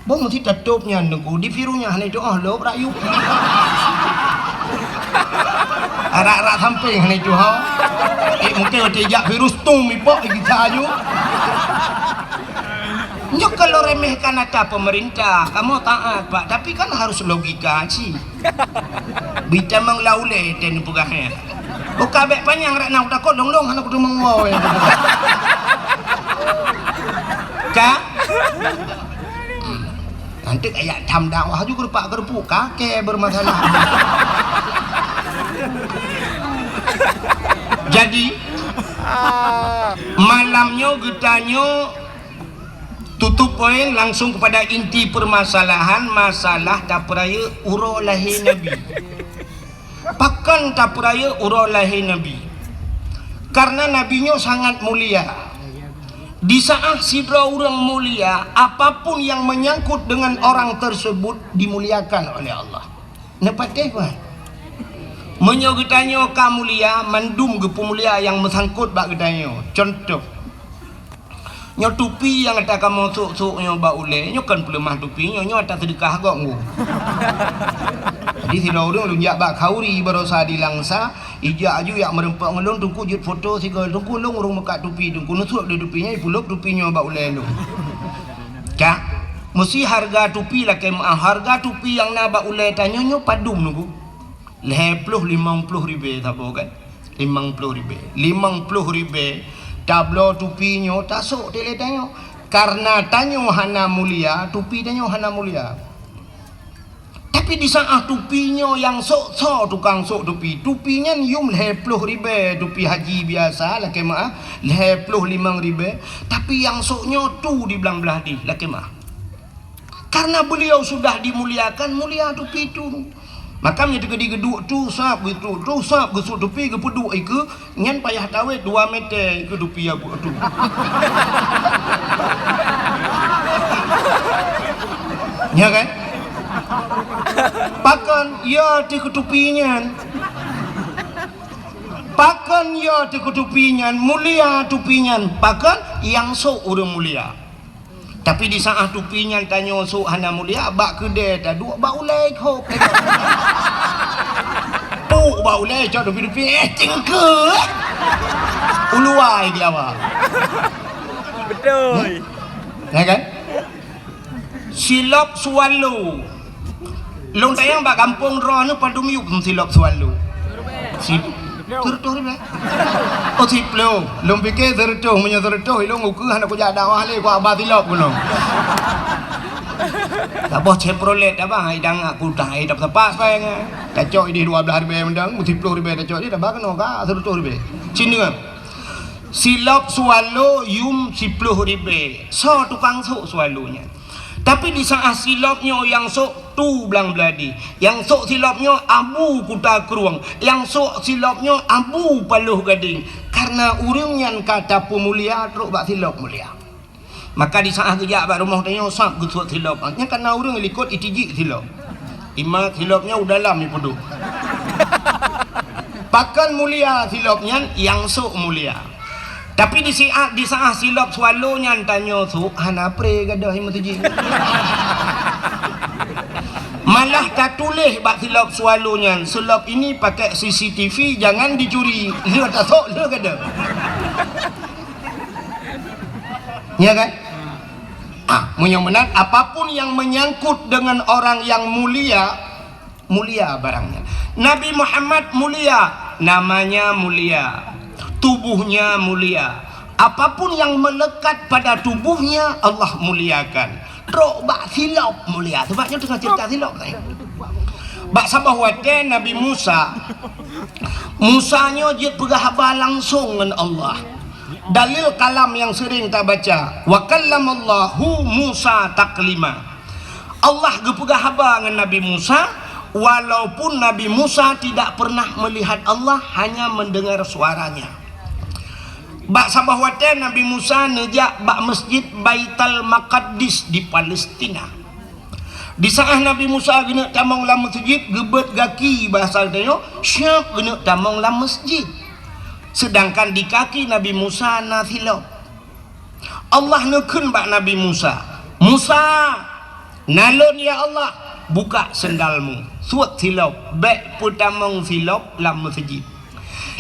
Bông thì đặt tốt nhà đừng có đi phiêu nhà này chỗ lốp ra yêu ra samping này chỗ họ mungkin tidak virus tung mipok kita aja. Nyok kalau remehkan ada pemerintah, kamu taat pak, tapi kan harus logika sih. Bisa menglaule dan pegahnya. Buka bek panjang rak nak takut dong anak kudu mengwau yang Kak. Nanti kayak jam dakwah juga pak gerpu kakek bermasalah. Jadi malamnya getanya tutup poin langsung kepada inti permasalahan masalah tapraya uro lahir Nabi. Pakan tapraya uro lahir Nabi. Karena nabinya sangat mulia. Di saat sidra orang mulia, apapun yang menyangkut dengan orang tersebut dimuliakan oleh Allah. Nepatih kan? Menyogetanya kamulia mandum ke pemulia yang mesangkut bak getanya. Contoh, nyo tupi yang ada kamu sok nyo bak ule, nyo kan pelemah tupi nyo ada sedekah kok ngu. Jadi si orang lunjak bak kauri berosa di langsa, ijak aju yang merempak ngelong tungku jut foto si gol tungku long urung mekat tupi tungku nusuk di tupinya ipuluk tupinya bak ule lu. Kak, mesti harga tupi lah harga tupi yang na bak ule tanya nyo padum nunggu. 50 ribu tak kan 50 ribu tablo tupinya tak sok dia tanya karena tanya hana mulia tupi tanya hana mulia. Tapi di saat tupinya yang sok tukang sok tupinya yum 50 ribu tupi haji biasa lah kemah 55 ribu tapi yang soknya tu di belah di lah kemah karena beliau sudah dimuliakan mulia tupi tu. Maka menjadi geduk tu sap gesuk tupi ke peduk ke ngan payah tawet 2 meter ke tupi abu tu. Ya kan? Pakan ya di ketupinya. Pakan ya di ketupinya mulia tupinya. Pakan yang sok orang mulia. Tapi di saat tupinya tanya sok hana mulia bak kedai dah duk bak ulai kok. Puk bak ulai cak tupi tingke. Uluai dia apa? Betul. Ya kan? Silap swallow. Long tayang bak kampung roh ni padum yuk silap swallow. Tertuh ni lah. Oh siplo, long fikir tertuh, punya tertuh, long uku anak kuja dakwah le, ku abah tilap gunung. Tak boh Chevrolet apa, idang aku dah, dapat sepas payang. Tacok ini 12 ribu mendang, 10 ribu tacok ini dah bagan oka, tertuh ribu. Sini kan, silap swallow yum 10 ribu, so tukang sok swallownya. Tapi di saat silapnya yang sok tu belang beladi, yang sok silapnya abu kuta keruang, yang sok silapnya abu paluh gading. Karena urang yang kata pemulia teruk bak silap mulia. Maka di saat kejap bak rumah tanya sap gesuk silapnya karena urang likut itiji silap. Ima silapnya udah dalam ni peduk. Pakan mulia silapnya yang sok mulia. Tapi di saat silap swallow-nya tanya su hana pre gadah imutiji. Malah tak tulis bak silap swallow-nya. Silap ini pakai CCTV jangan dicuri. Dia tak sok dia gadah. Ya kan? Yang benar apapun yang menyangkut dengan orang yang mulia barangnya. Nabi Muhammad mulia, namanya mulia. Tubuhnya mulia. Apapun yang melekat pada tubuhnya Allah muliakan. Rok bak silap mulia. Sebabnya tengah cerita silap saya. Bak sabah wate Nabi Musa. Musanya dia berhabar langsung dengan Allah. Dalil kalam yang sering kita baca. Wa kallamallahu Musa taklima. Allah berhabar dengan Nabi Musa. Walaupun Nabi Musa tidak pernah melihat Allah, hanya mendengar suaranya. Bak sabah wate Nabi Musa nejak bak masjid Baitul Maqdis di Palestina. Di saat Nabi Musa kena tamang lam masjid, gebet gaki bahasa dia, siap kena tamang lam masjid. Sedangkan di kaki Nabi Musa nafilah. Allah nekun bak Nabi Musa, Musa nalun ya Allah buka sendalmu suat silap baik putamong silap lam masjid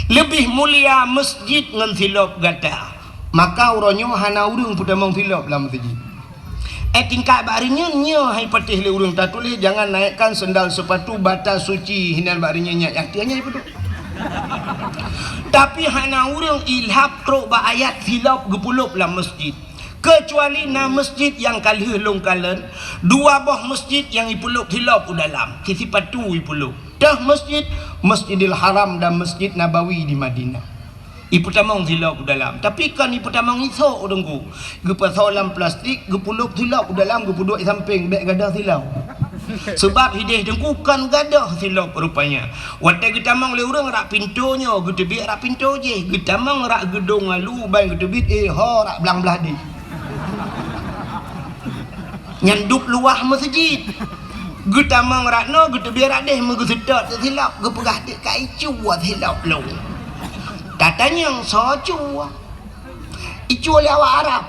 lebih mulia masjid ngan silap gata maka uronyo hana urung putamong silap lam masjid tingkat barinya nya hai patih le urung tak tulis jangan naikkan sendal sepatu bata suci hinan barinya nya yaktianya itu tapi hana urung ilhab tro ba ayat silap gepulup lam masjid kecuali na masjid yang kalih long kalen dua boh masjid yang ipuluk hilap dalam kisi patu ipuluk dah Masjidil Haram dan Masjid Nabawi di Madinah ipu tamang hilap dalam tapi kan ipu tamang iso dengku gepa solam plastik gepuluk hilap dalam gepuduk samping bek gadah hilap sebab hidih dengku kan gadah hilap rupanya watai getamang le urang rak pintunya gedebik rak pintu je getamang rak gedong lalu bae gedebik ho rak belang belah di nyanduk luah masjid getamang rakno gede biar deh megesedot silap gepegah dik kai cua silap long katanya yang so cua icu oleh awak Arab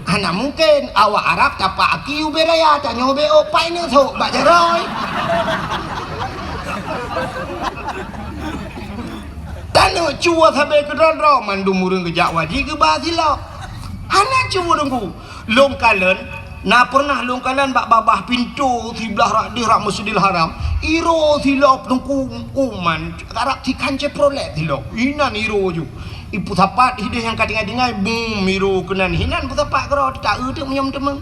hana mungkin awak Arab tapak aki uberaya tanya ube opai ni sok bak jaroy tanya cua sampai ke ronro mandum murung kejak wajib ke bah silap hana cua dengku long kalen na pernah longkalan bak babah pintu sebelah rak di rak Masjidil Haram iro silap tengku kuman karap tikan ceprolet silap hinan iro ju ipu tapat hidih yang kadang-kadang boom iro kenan hinan pu tapat kero tak tu menyam temeng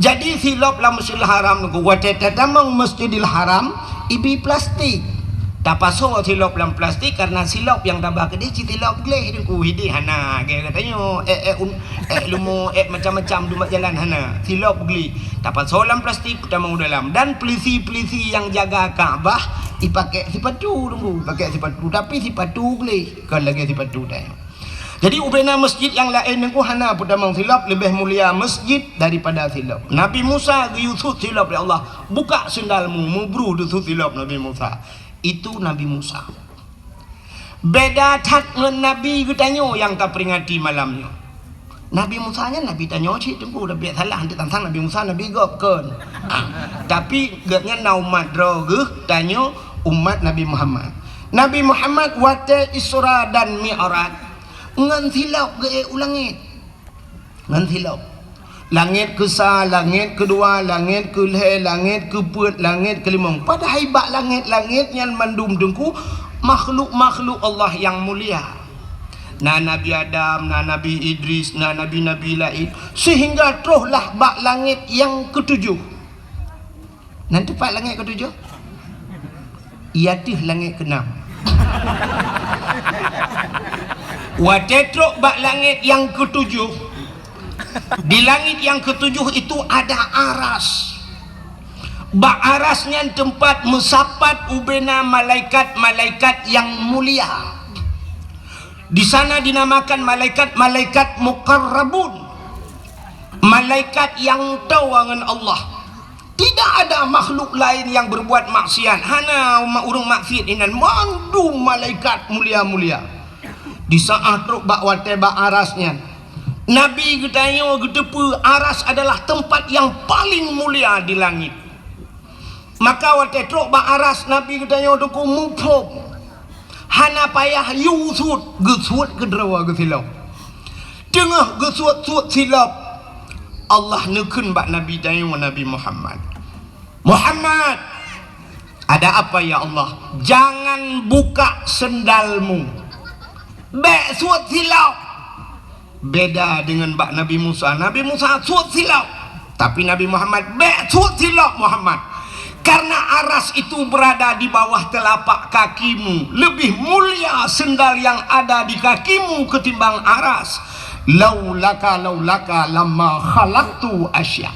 jadi silap la Masjidil Haram tengku wateta tamang Masjidil Haram ibi plastik tak pasal silap dalam plastik karena silap yang tambah ke dia silap gleh dengku hidih hana katanya lumo macam-macam dumat jalan hana silap geli tak pasal dalam plastik tamang dalam dan polisi-polisi yang jaga Kaabah dipakai sipatu dengku pakai sipatu tapi sipatu gleh kan lagi sipatu dah jadi ubena masjid yang lain dengku hana putamang silap lebih mulia masjid daripada silap Nabi Musa Yusuf silap ya Allah buka sendalmu mubru Yusuf silap Nabi Musa itu Nabi Musa beda tak dengan Nabi getanyo yang tak peringati malamnya Nabi Musa nya Nabi tanyo cik tengku dah biar salah nanti tantang Nabi Musa Nabi gop kan tapi getnya na umat roge tanyo umat Nabi Muhammad wate Isra dan Mi'raj ngan silap ge ulangit ngan silap langit ke-1, langit kedua, langit ke-2, langit ke-4, langit ke-5 pada haibat langit-langit yang mandum dengku makhluk-makhluk Allah yang mulia na Nabi Adam, na Nabi Idris, na Nabi-Nabi lain sehingga teruslah bak langit yang ke-7 nanti pak langit ke-7 iatih langit ke-6 watetruk bak langit yang ke-7 di langit yang ke-7 itu ada aras bak arasnya tempat mesapat ubena malaikat-malaikat yang mulia di sana dinamakan malaikat-malaikat muqarrabun malaikat yang tawangan Allah tidak ada makhluk lain yang berbuat maksiat hana urung maksiat inan mandum malaikat mulia-mulia di saat ruk bak wate bak arasnya Nabi getanyo gedepu aras adalah tempat yang paling mulia di langit maka wate truk ba aras Nabi getanyo duku mupop hana payah yusut gesut gedrawa gesilap tengah gesut silap Allah nekun bak Nabi tanyo Nabi Muhammad ada apa ya Allah jangan buka sendalmu bek suat silap beda dengan bak Nabi Musa suat silap tapi Nabi Muhammad suat silap Muhammad karena aras itu berada di bawah telapak kakimu lebih mulia sendal yang ada di kakimu ketimbang aras laulaka lamma khalaqtu asya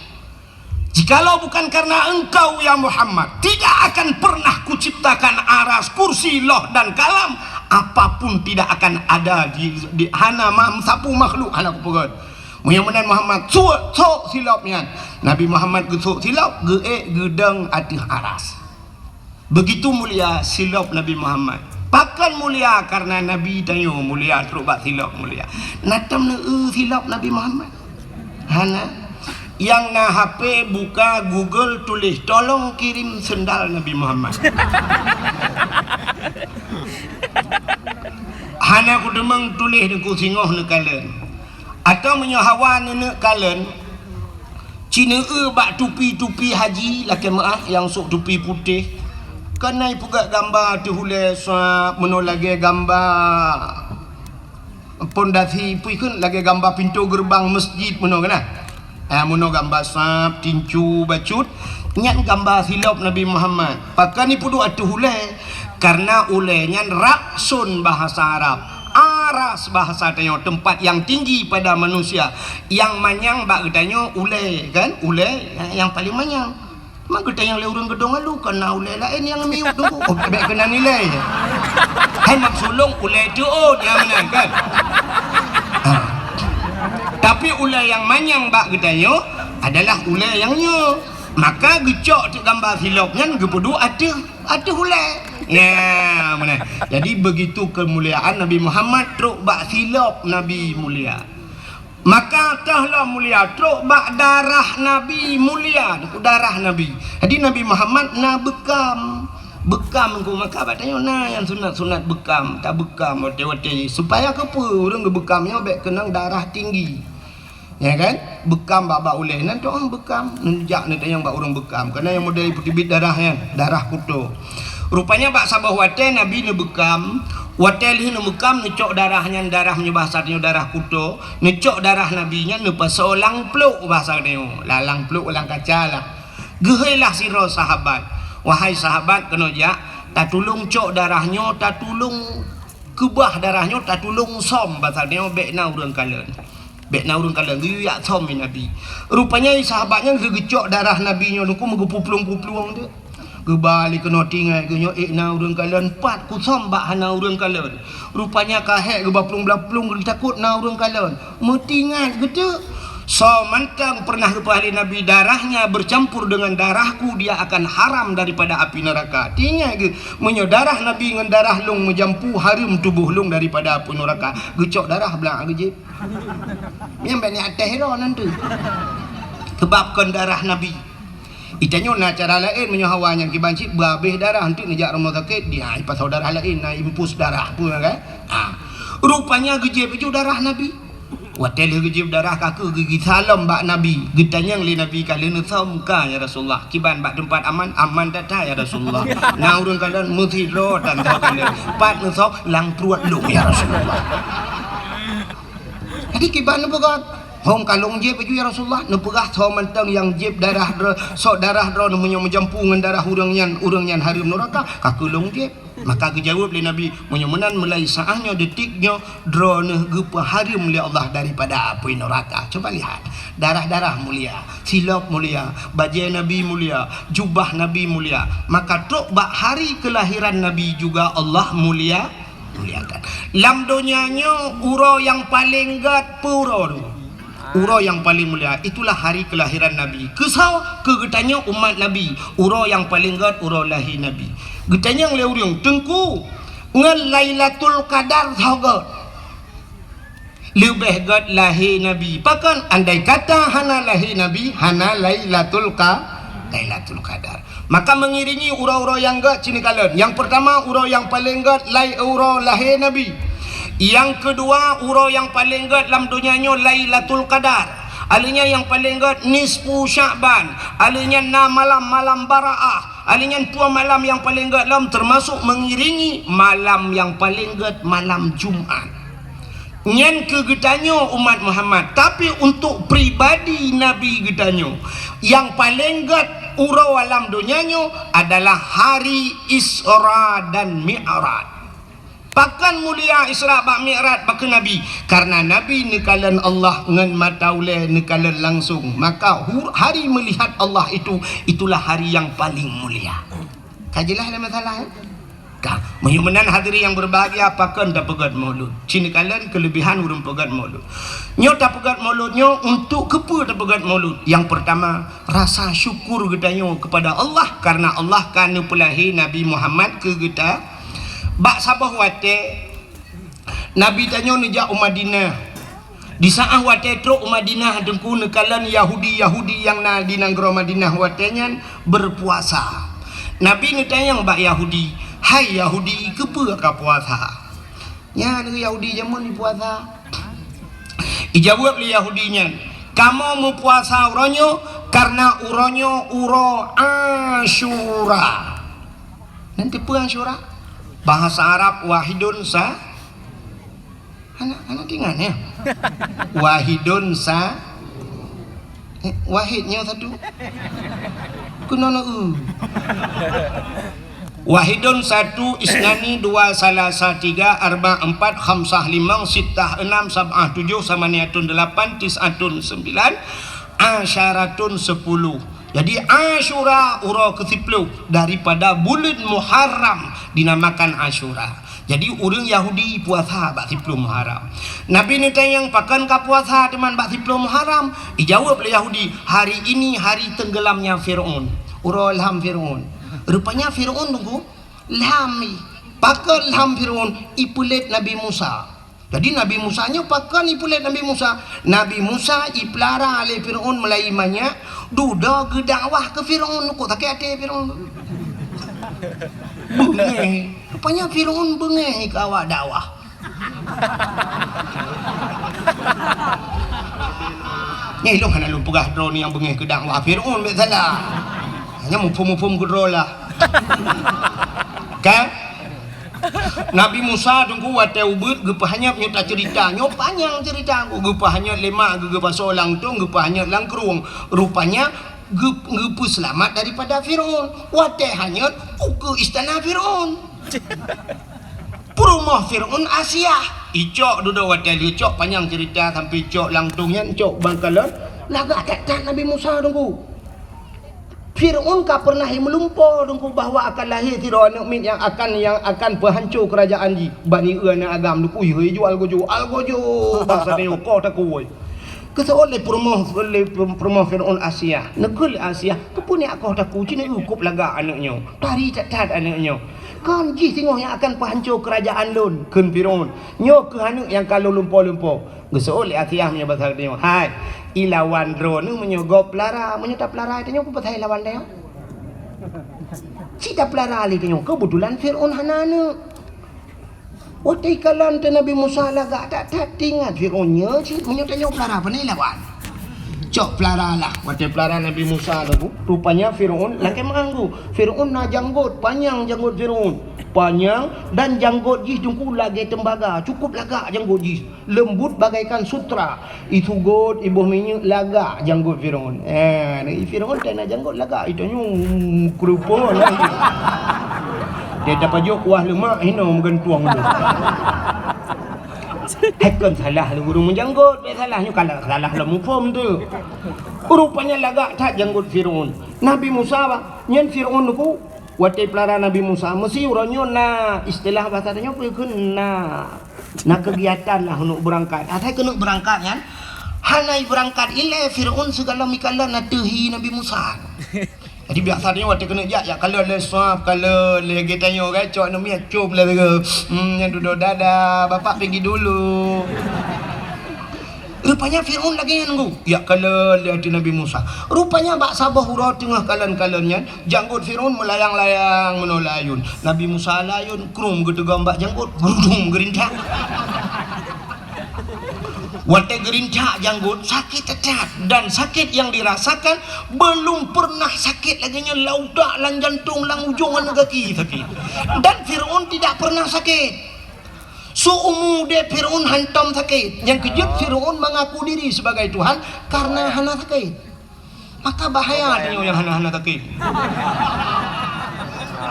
jikalau bukan karena engkau ya Muhammad tidak akan pernah kuciptakan aras kursi loh dan kalam apapun tidak akan ada di hana sapu makhluk hana kupegat muyamunan Muhammad sok silapnya Nabi Muhammad gesok silap gedang atih aras begitu mulia silap Nabi Muhammad pakan mulia karena Nabi tanyo mulia teruk bak silap mulia natam silap Nabi Muhammad hana Yang na HP buka Google, tulis tolong kirim sendal Nabi Muhammad. Hana ku demeng tulis deku singoh ne kalen. Atau menyohawan ne kalen. Cina bak tupi-tupi haji laki maah yang sok tupi putih. Kanai pugak gambar tu hulai suap meno lagi gambar pondasi puikun lagi gambar pintu gerbang masjid meno kana. Meno gambar suap tincu bacut nyat gambar silap Nabi Muhammad. Pakai ni pudu atu hulai karena ulainya raksun bahasa Arab. Aras bahasa tanya tempat yang tinggi pada manusia. Yang manyang bak katanya ulai kan? Ulai yang paling manyang. Mak kita yang leurang gedong alu kena ulai lain yang miut tu. Oh, baik kena nilai. Hai mak sulung ulai tu dia menang kan. Tapi ulai yang manyang bak katanya adalah ulai yang nyo. Maka gecok tu gambar silapnya gepedu ada ulai. Ya, mana? Jadi begitu kemuliaan Nabi Muhammad truk bak silap Nabi mulia. Maka tahlah mulia truk bak darah Nabi mulia, darah Nabi. Jadi Nabi Muhammad na bekam ku maka batanya na yang sunat bekam, tak bekam wate-wate supaya kepa urang bekamnya baik kenang darah tinggi. Ya kan? Bekam bak uleh nan tu orang bekam, nenjak ni yang bak urang bekam. Kerana yang model putih darahnya, darah kutu. Rupanya bak sabah wate Nabi ni bekam. Watel ni bekam necok darahnya, darahnya bahasanya darah kuto, necok darah nabinya ne pasolang peluk bahasa dia. Lalang peluk ulang kaca lah. Gehailah sira sahabat. Wahai sahabat kena jak, tak tulung cok darahnya, tak tulung kebah darahnya, tak tulung som bahasa dia bekna urang kalen. Bekna urang kalen giyak som Nabi. Rupanya sahabatnya gegecok darah nabinya nuku megepuplung-puplung dia. Gebalik kena tinggal kenyo na urang kalian 4 kusom bak hana urang kalian. Rupanya kahek gebaplung-blaplung takut na urang kalian. Metingat gitu. So mantang pernah kepada Nabi darahnya bercampur dengan darahku dia akan haram daripada api neraka. Tinggal ke menyo darah Nabi dengan darah lung menjampu harum tubuh lung daripada api neraka. Gecok darah belang gejip. Yang banyak atas hero nanti. Kebabkan darah Nabi. Itanya na cara lain menyohawan yang kibancit babeh darah nanti ngejak rumah sakit dia pasal darah lain na impus darah pun kan. Rupanya gejib itu darah Nabi. Watel gejib darah kaku gigi salam bak Nabi. Gitanya li Nabi kalian sam ka ya Rasulullah. Kiban bak tempat aman data ya Rasulullah. Na urang kalian mesti lo dan kalian. Pat nusok lang pruat lu ya Rasulullah. Jadi kiban bukan hong kalung jeb baju ya Rasulullah nu pegah so mentang yang jeb darah sok darah dro nu menjampu dengan darah urang yang harum neraka kakulung jeb. Maka kejawab oleh Nabi menyemenan mulai saahnya detiknya dro nu gepa harum oleh Allah daripada api neraka. Coba lihat darah-darah mulia, silap mulia, baju Nabi mulia, jubah Nabi mulia. Maka tok bak hari kelahiran Nabi juga Allah muliakan. Lam dunianya uro yang paling gat puro tu. Uro yang paling mulia itulah hari kelahiran Nabi. Kesau kegetanya umat Nabi. Uro yang paling gat uro lahir Nabi. Getanya leuriung tengku ngan Lailatul Qadar sahabat. Lebih gat lahir Nabi. Pakan andai kata hana lahir Nabi, hana Lailatul Qadar. Maka mengiringi uro-uro yang gat cini kalian. Yang pertama uro yang paling gat uro lahir Nabi. Yang kedua uro yang paling gat dalam dunianya Lailatul Qadar. Alinya yang paling gat nisfu Sya'ban. Alinya 6 malam Baraah. Alinya 2 malam yang paling gat dalam termasuk mengiringi malam yang paling gat malam Jumaat. Nyen kegetanya umat Muhammad. Tapi untuk pribadi Nabi getanya yang paling gat uro alam dunianya adalah hari Isra dan Mi'raj. Pakan mulia Isra bak Mi'raj bak Nabi karena Nabi nekalan Allah ngan mata uleh nekalan langsung. Maka hari melihat Allah itulah hari yang paling mulia. Kajilah ada masalah menyumenan hadiri yang berbahagia pakan dah pegat maulud. Cini kalian kelebihan urang pegat maulud. Nyo tak pegat mauludnya untuk kepa tak pegat maulud. Yang pertama rasa syukur getanya kepada Allah karena Allah kan pelahi Nabi Muhammad ke kita. Bak sabah wate Nabi tanya nejak Madinah Di saat wate truk Madinah dengku nekalan Yahudi yang na di nanggro Madinah watenyan berpuasa. Nabi ngetayang bak Yahudi, hai Yahudi kepa ka puasa? Nya ni Yahudi jamun puasa. Ijawab li Yahudinya, kamu mau puasa uronyo karena uronyo uro Asyura. Nanti apa Asyura? Bahasa Arab wahidun sa anak ingat ya. Wahidun sa wahidnya satu. Kunono Wahidun satu, isnani dua, salasa tiga, arba empat, khamsah limang, sittah enam, sab'ah tujuh, samaniatun delapan, tis'atun sembilan, asyaratun sepuluh. Jadi Asyura uro ke-10 daripada bulan Muharram dinamakan Asyura. Jadi orang Yahudi puasa bak 10 Muharram. Nabi ni tanyang pakan ka puasa teman bak 10 Muharram. Dijawab oleh Yahudi, hari ini hari tenggelamnya Firaun. Uro ilham Firaun. Rupanya Firaun tunggu lami pakan ilham Firaun ipulet Nabi Musa. Jadi Nabi Musa nya pakan ipulet Nabi Musa. Nabi Musa ipelara oleh Firaun mulai banyak duda ke dakwah ke Firaun kok tak ada Firaun. Bengeh. Rupanya Firaun bengeh ke awak dakwah. Nyai lu hana lu pegah drone yang bengeh ke dakwah Firaun bet salah. Hanya mufum-mufum ke drone lah. Kan? Nabi Musa tunggu wate ubud gepahnya nyota cerita nyo panjang cerita aku gepahnya lema gepa solang tu gepahnya langkrung rupanya gepu selamat daripada Firaun wate hanya ke istana Firaun rumah Firaun Asia icok duduk wate licok panjang cerita sampai icok langtungnya icok bangkalan lagak tak Nabi Musa tunggu Firaun ka pernah melumpur dengku bahwa akan lahir tidak anak min yang akan berhancur kerajaan ji bani ana agam luku ye jual gojo bahasa ni ko ta kuoi keseoleh permoh Firaun Asia negeri Asia kepuni aku ta ku cini ukup laga anaknya tari cacat anaknya kan ji tengok yang akan berhancur kerajaan lun kun Firaun nyo ke anak yang kalau lumpur geseoleh Asia punya bahasa ni hai ilawan drone menyogop pelara menyota pelara itu nyok petai lawan dia cita pelara ali itu kebetulan Firaun hanana waktu kalan Nabi Musa laga tak tinggal Firaunnya si menyota nyok pelara apa ni lawan cok pelara lah waktu pelara Nabi Musa tu rupanya Firaun lagi manggu Firaun na janggut panjang janggut Firaun panjang dan janggut jis tungku lagi tembaga cukup lagak janggut jis lembut bagaikan sutra itu god ibu minyak lagak janggut Firaun Firaun tak nak janggut lagak itu nyu kerupa lah dia dapat jok kuah lemak hina menggentuang tu Hakan salah lu guru menjanggut dia salahnya kalau salah lah mufum tu rupanya lagak tak janggut Firaun Nabi Musa nyen Firaun tu waktu pelara Nabi Musa mesti orangnya na istilah bahasanya apa na kegiatan lah untuk berangkat ada kena berangkat kan hanai berangkat ile Firaun segala mikala na tehi Nabi Musa jadi biasanya waktu kena jak kalau le swap kalau le getanyo kan cok nama cum le yang duduk dada bapak pergi dulu rupanya Firaun lagi nunggu ya kalau lihat Nabi Musa rupanya bak sabah hurau tengah kalan-kalannya janggut Firaun melayang-layang menolayun Nabi Musa layun krum gitu gambak janggut gerudung gerintak waktu gerintak janggut sakit tetat dan sakit yang dirasakan belum pernah sakit lagi nya laudak lan jantung lang ujung kaki sakit dan Firaun tidak pernah sakit seumur dia Firaun hantam sakit yang kejut Firaun mengaku diri sebagai Tuhan karena hana sakit maka bahaya tanya yang hana sakit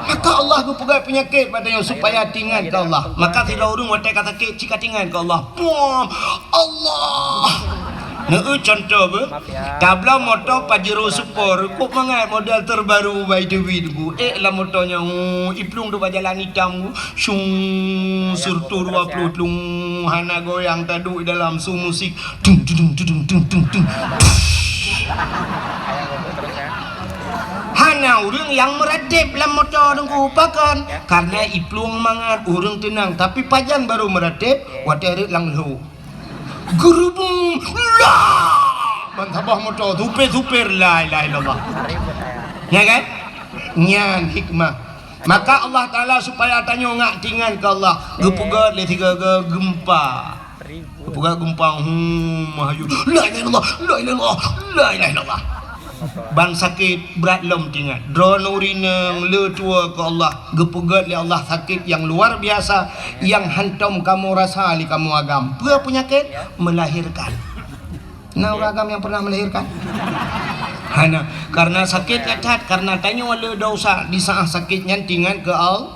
maka Allah ku pegai penyakit padanya supaya tinggal ke Allah maka tidak urung watai kata sakit jika tinggal ke Allah Allah contoh ber kabla motor Pajero Super kok mangai model terbaru by Dewi bu lah motornya iplung tu jalan hitam syung surtu 20 tlung hana goyang taduk dalam su musik dung dung dung dung dung dung hana urang yang meradip dalam motor tunggu pakan karena iplung mangat urang tenang tapi pajan baru meradip wadah lang lu gerubung lah mantabah motor supir la ilaha illallah ya kan nyan hikmah. Maka Allah Ta'ala supaya tanya ngak tingan ke Allah gepegat le tiga gempa gepegat gempa mahayu la ilaha illallah la ilaha illallah la ilaha illallah ban sakit berat lem tingan drone urineng le tua ke Allah gepegat le Allah sakit yang luar biasa yang hantam kamu rasa li kamu agam apa penyakit melahirkan. Nah agam yang pernah melahirkan hana karena sakit cacat karena tanya wala dosa di saat sakitnya tingan ke Allah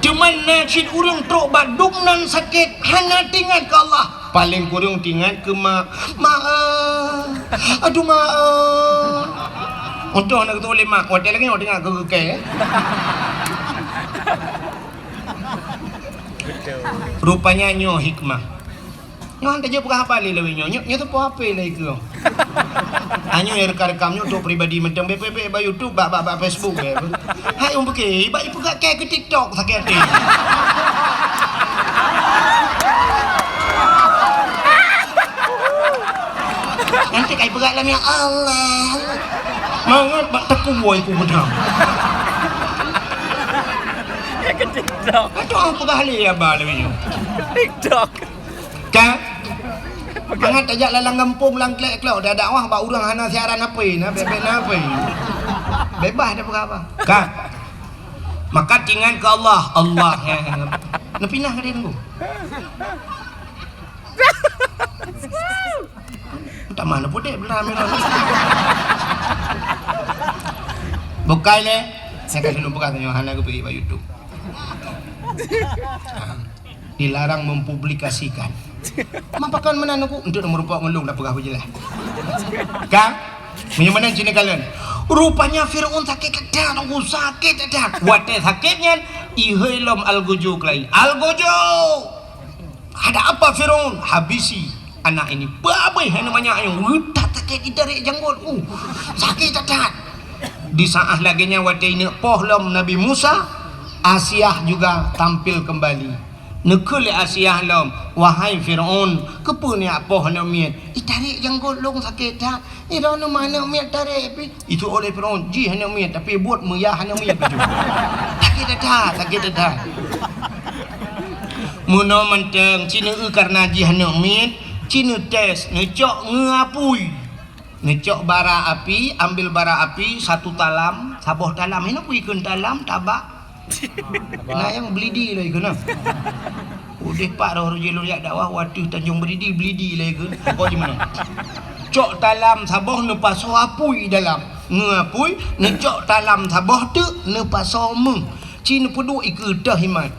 cuman nasib urang trok badung nan sakit hana tingan ke Allah paling kurang tingan ke aduh untuk anak tu boleh mak hotel lagi orang dengar ke rupanya nyo hikmah nyo hantar je bukan apa lagi nyo tu apa lagi ke hanya yang rekam nyo untuk pribadi macam BPB ba YouTube ba Facebook hai pergi ba ibu gak ke TikTok sakit hati nanti kai berat lah ya Allah mangat bak teku boy ku bedang ya ke TikTok aduh apa kali ya ba lagi nyo TikTok kan jangan tajak lalang kampung lang klek klau dah dakwah ba urang hana siaran apa bebek apa bebas dah apa kan maka tingan ke Allah na pinah ka din ko tak mana pun dek belah merah bukai le saya kasih nombor katanya hana ke pergi ba YouTube dilarang mempublikasikan mampakan mana aku untuk merupakan ngelung dah pegah je lah kan menyemana sini kalian rupanya Fir'aun sakit kedah aku sakit kedah wate sakitnya ihilom al-gojo kelai al-gojo ada apa Fir'aun habisi anak ini babai namanya yang tak sakit dari janggut sakit kedah di saat laginya wate ini pohlom Nabi Musa Asyah juga tampil kembali nekul Asyah lam wahai Fir'aun kepa ni apa hendak miat tarik janggut long sakit tak ira no mana miat tarik itu oleh Fir'aun ji hendak miat tapi buat meyah hendak miat baju sakit dah muno menteng cina karena ji hendak miat cina tes ngecok ngapui ngecok bara api ambil bara api satu talam saboh talam ini puikeun talam tabak nah yang belidi lagi kena udah pak roh jelo yak dakwah waduh Tanjung Belidi lagi ke kau di mana cok talam saboh ne paso apui dalam ngapui ne cok talam saboh tu ne paso meng cina pedu ikedah himat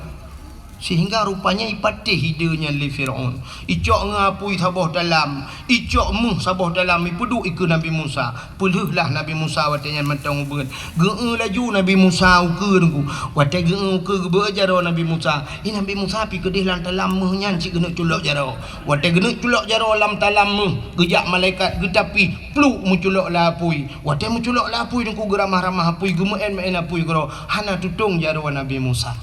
sehingga rupanya ipatih hidanya li Fir'aun icok ngapui saboh dalam icok muh saboh dalam ipedu ikut Nabi Musa puluhlah Nabi Musa watanya matang ubun geu laju Nabi Musa ukeun ku watai geu ke bejaro Nabi Musa Nabi Musa pi kedih lan talam muh nyan cik gena culok jaro watai gena culok jaro lam talam muh gejak malaikat getapi pluk mu culok lapui watai mu culok lapui ku geramah-ramah apui gemeun apui gero hana tutung jaro Nabi Musa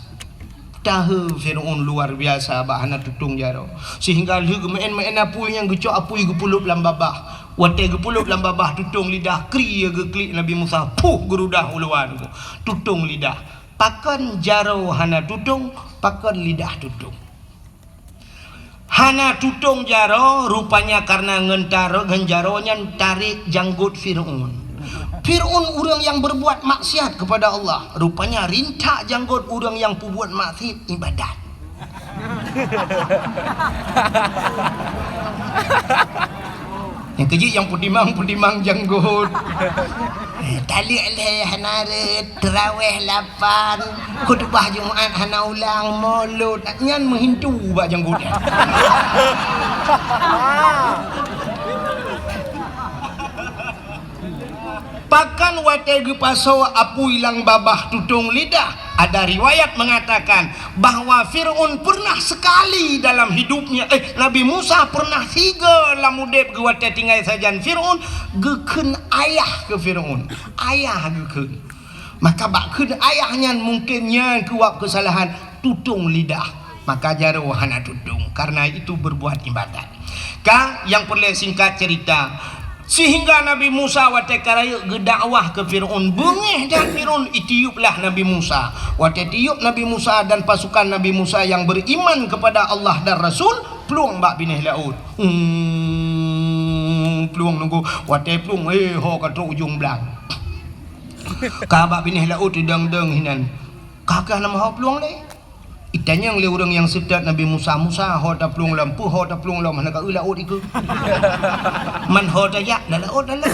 tahu Fir'aun luar biasa bahana tutung jaro sehingga lu gemen apui yang gecok apui gepulup lam babah wate gepulup lam babah tutung lidah kri ge klik Nabi Musa puh gerudah uluan tutung lidah pakan jaro hana tutung pakan lidah tutung hana tutung jaro rupanya karena ngentaro genjaronya tarik janggut Fir'aun urang yang berbuat maksiat kepada Allah rupanya rintak janggut urang yang berbuat maksiat ibadat yang keji yang pudimang janggut tali alih hanaret terawih 8 khutbah Jumaat hana ulang maulud nyan menghintu ba janggutnya pakan wategu paso apu ilang babah tutung lidah. Ada riwayat mengatakan bahwa Fir'aun pernah sekali dalam hidupnya Nabi Musa pernah 3 lamudep ge wate tinggal sajan Fir'aun geukeun ayah ke Fir'aun ayah geukeun maka bakkeun ayahnya mungkinnya kuat kesalahan tutung lidah, maka jaro hana tutung, karena itu berbuat ibadat. Kang yang perlu singkat cerita, sehingga Nabi Musa wate karaya gedakwah ke Fir'aun, bengih dan Fir'aun itiuplah Nabi Musa. Wate tiup Nabi Musa dan pasukan Nabi Musa yang beriman kepada Allah dan Rasul, peluang bak binih laut. Peluang nunggu wate peluang ho kata ujung belang. Kabak binih laut dang-dang hinan. Kakak nama ho peluang le. Itanya yang orang yang sedat Nabi Musa ho ta pelung lampu ho ta pelung lam mana ka laut iku. Man ho ta ya laut dalam.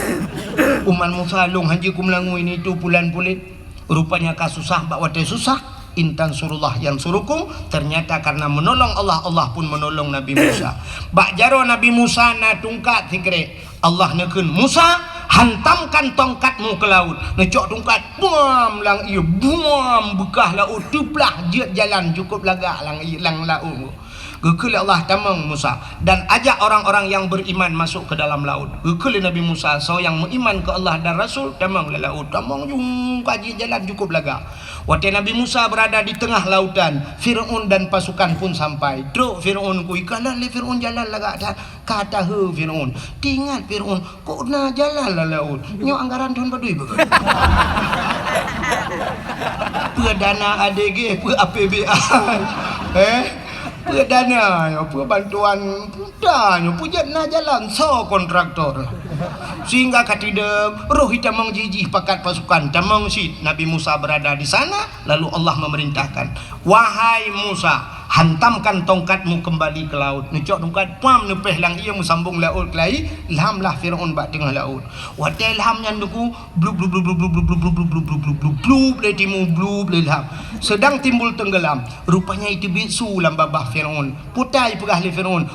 Uman Musa long haji kumlangu ini tu pulan pulit. Rupanya kasusah bak wate susah. Intan surullah yang surukum, ternyata karena menolong Allah, Allah pun menolong Nabi Musa. Bak jaro Nabi Musa na tungkat sikre. Allah nekun Musa, hantamkan tongkatmu ke laut. Necok tongkat, buam lang ia, buam bekah laut, tuplah jet jalan cukup lagak lang laut. Gekul Allah tamang Musa dan ajak orang-orang yang beriman masuk ke dalam laut. Gekul Nabi Musa, so yang beriman ke Allah dan Rasul tamang le laut, tamang jung kaji jalan cukup laga. Waktu Nabi Musa berada di tengah lautan, Fir'aun dan pasukan pun sampai. Truk Fir'aun ku ikalah le Fir'aun jalan laga dah. Kata he Fir'aun, tinggal Fir'aun, kok na jalan la laut. Nyo anggaran tuan badui begitu. Perdana ADG, per APBA. Dana, bantuan dan punya na jalan so kontraktor. Sehingga katidem roh hitamang jijih pakat pasukan tamang sit. Nabi Musa berada di sana, lalu Allah memerintahkan, wahai Musa, hantamkan tongkatmu kembali ke laut. Necok tongkat pam nepeh lang ia musambung laut kelai, ilhamlah Fir'aun bak tengah laut. Watai ilhamnya nuku blub blub blub blub blub blub blub blub blub blub blub blub letimu blub ilham. Sedang timbul tenggelam, rupanya itu bisu lam babah Fir'aun. Putai pegah li Fir'aun.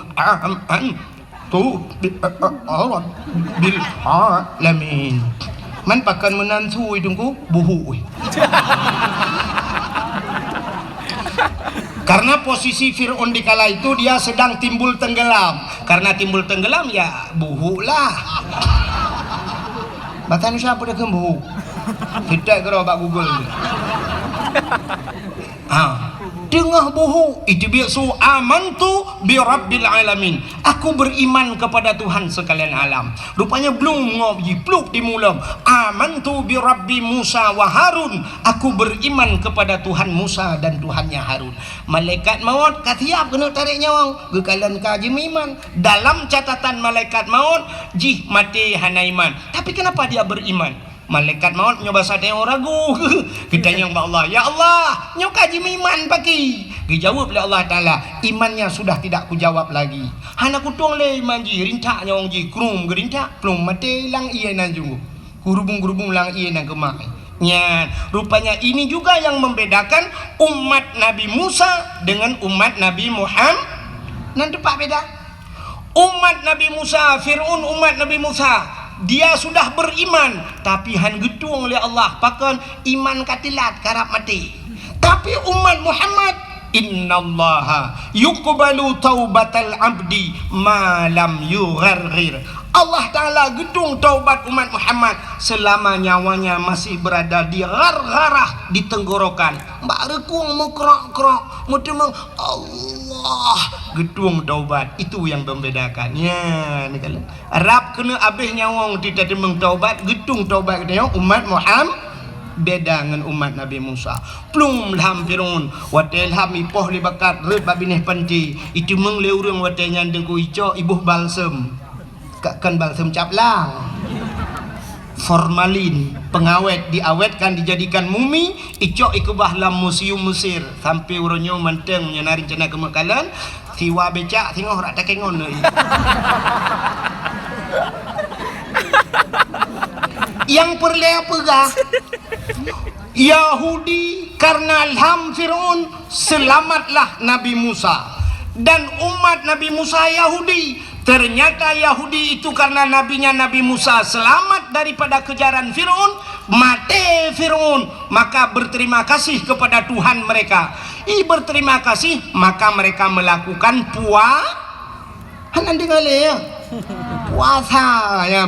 Tu bil alamin. Man pakan menantu idungku buhu. Karena posisi Fir'aun di kala itu dia sedang timbul tenggelam. Karena timbul tenggelam ya buhu lah. Batan siapa dah buhu? Tidak kira bak Google. Tengah buhu itu biasa amantu bi rabbil alamin. Aku beriman kepada Tuhan sekalian alam. Rupanya belum ngopi pluk di mulam. Amantu bi rabbi Musa wa Harun. Aku beriman kepada Tuhan Musa dan Tuhannya Harun. Malaikat maut katiap kena tarik nyawang. Gekalan kaji iman. Dalam catatan malaikat maut jih mati hana iman. Tapi kenapa dia beriman? Malaikat maut nyoba sadeng ragu. Kita yang Allah, ya Allah, nyo kaji iman pagi. Dijawab oleh Allah Taala, imannya sudah tidak kujawab lagi. Hana kutung le iman ji, rintak nyawang ji, krum gerintak, plum mate lang iya nan jungu. Hurubung-hurubung lang iya nan kemak. Ya, rupanya ini juga yang membedakan umat Nabi Musa dengan umat Nabi Muhammad. Nanti pak beda. Umat Nabi Musa, Fir'aun umat Nabi Musa. Dia sudah beriman, tapi han gedung oleh Allah pakan iman katilat karap mati. Tapi umat Muhammad, innallaha yuqbalu taubatal abdi ma lam yugharghir. Allah Ta'ala gedung taubat umat Muhammad selama nyawanya masih berada di gargarah, di tenggorokan. Mbak rekung mengkrok-krok, mutemang Allah gedung taubat. Itu yang membedakan. Ya, ni kalau Arab kena abih nyawang tidak demeng taubat, gedung taubat kita umat Muhammad beda dengan umat Nabi Musa. Plum ilham Fir'aun, wate ilham ipoh li bakat red babineh panti. Itu meng le urang wate nyandeng ku ico ibuh balsem. Kan balsem caplang. Formalin, pengawet diawetkan dijadikan mumi, icok ikubah dalam museum Mesir sampai uronyo menteng menyenari cina kemekalan, siwa becak tengok rak takengon deui. Yang perlea pegah Yahudi karena ilham Fir'aun selamatlah Nabi Musa dan umat Nabi Musa Yahudi. Ternyata Yahudi itu karena nabinya Nabi Musa selamat daripada kejaran Fir'aun, mati Fir'aun, maka berterima kasih kepada Tuhan mereka. Berterima kasih, maka mereka melakukan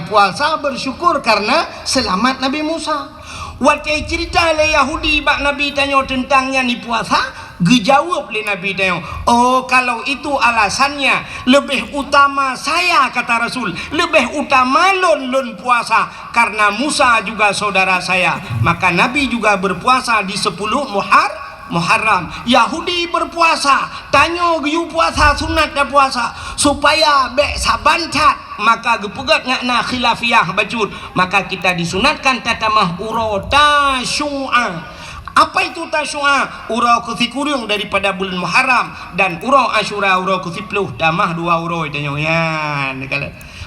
puasa bersyukur karena selamat Nabi Musa. Waktu cerita le Yahudi bak Nabi tanya tentangnya ni puasa, Gejawab oleh Nabi tanya, oh kalau itu alasannya lebih utama saya, kata Rasul, lebih utama lon puasa karena Musa juga saudara saya. Maka Nabi juga berpuasa di 10 Muharram. Yahudi berpuasa, tanya you puasa sunat dan puasa supaya bek sabancat, maka gepegat ngakna khilafiyah bacud, maka kita disunatkan tatamah urota syu'a. Apa itu tasyu'a? Urau ke-10 daripada bulan Muharram, dan urau Asyura urau ke-10 damah 2 urau tanya yan.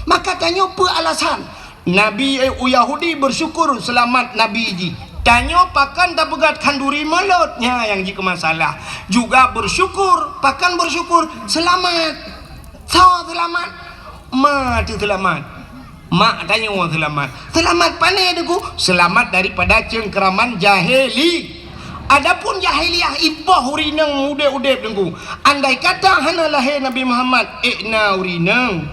Maka tanya apa alasan Nabi Yahudi bersyukur selamat Nabi ji. Tanya pakan tak pegat kanduri melotnya yang jika masalah. Juga bersyukur, pakan bersyukur selamat. So selamat. Mati selamat. Mak tanya orang selamat. Selamat panai deku. Selamat daripada cengkeraman jahili. Adapun jahiliyah ibah urinang udep-udep dengku. Andai kata hana lahir Nabi Muhammad ikna urinang.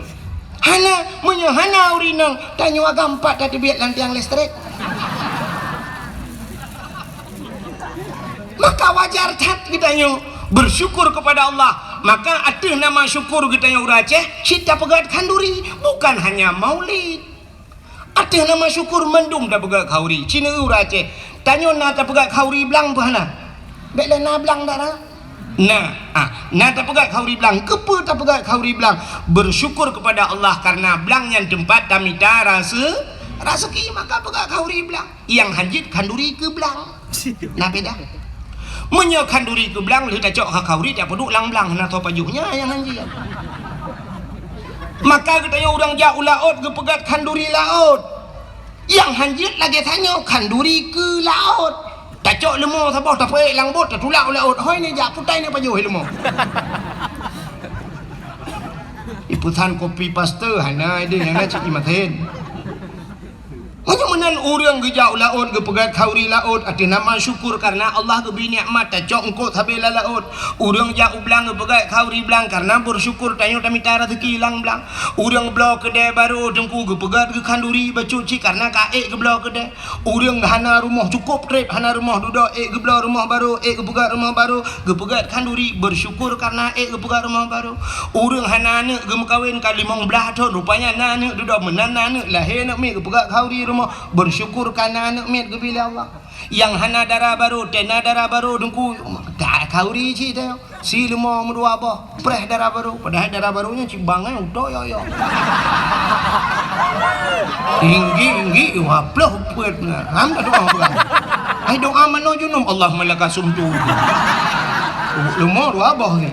Hana urinang. Tanya agak 4 tadi biar lantiang listrik. Maka wajar cat kita nyo bersyukur kepada Allah. Maka ada nama syukur kita nyo Aceh, kita pegat kanduri, bukan hanya maulid. Ada nama syukur mendum dah pegat kauri. Cina Aceh. Tanya na tak pegat kauri belang apa hana? Beklah na belang dah lah. Nah tak pegat kauri belang. Kepa tak pegat kauri belang? Bersyukur kepada Allah karena belang yang tempat tamita rasa ki, maka pegat kauri belang. Yang hanjit kanduri ke belang. Nah beda. Menyokan duri ke belang, lu tak cok kauri tak peduk lang-belang na to pajuhnya yang hanjit. Maka katanya orang jauh laut ke pegat kanduri laut. Yang hanjit lagi tanya kanduri ke laut. Tak cok lemah sabah tak peik lang bot tak tulak laut. Hoi ni jak putai ni pajuh lemah. Iputan kopi paste hana ide yang nak cik imaten. Macam mana orang gejau laut, gepegat kauri laut, ada nama syukur karena Allah geberi nikmat, tak cok engkau habislah laut. Orang jauh belang gepegat kauri belang karena bersyukur tanya tamita rezeki hilang belang. Orang belau kedai baru dengku gepegat ke kanduri bacuci karena kaek ke belau kedai. Orang hana rumah cukup trip, hana rumah duduk ke belau rumah baru, gepegat rumah baru, gepegat kanduri bersyukur karena gepegat rumah baru. Orang hana anak gemekawin kali mong belah tahun rupanya anak duduk menana anak lahir nak mi gepegat kauri bersyukur karena anak mit kepilih Allah. Yang hana darah baru, tena darah baru dengku tak kauri cik tayo. Si lemah merdua apa? Preh darah baru. Padahal darah barunya cimbangan udah yo. Tinggi waplah pet. Ham tak doa bukan. Ai doa mana junum Allah malaka sumtu. Lemah dua abah ni.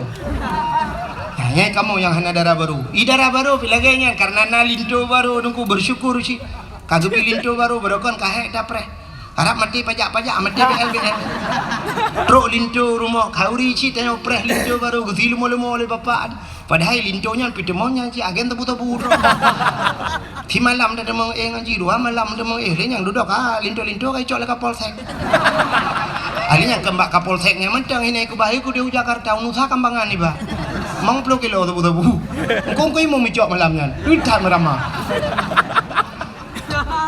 Hanya kamu yang hana darah baru. Darah baru pilaganya karena nalinto baru dengku bersyukur cik. Kagak pilih tu baru berokon kahek dapre. Harap mati pajak mati BLBL. Truk lintu rumah kauri ci tanya preh lintu baru gezi lemo oleh bapak. Padahal lintunya pitemonya ci agen tebu-tebu. Di malam dah demong ngaji 2 malam demong yang duduk lintu kai cok le kapolsek. Alinya kembak kapolseknya mentang ini ku bahi ku di Jakarta unusa kambangan ni ba. Mang 10 kilo tebu-tebu. Engkau mau micok malamnya. Udah merama.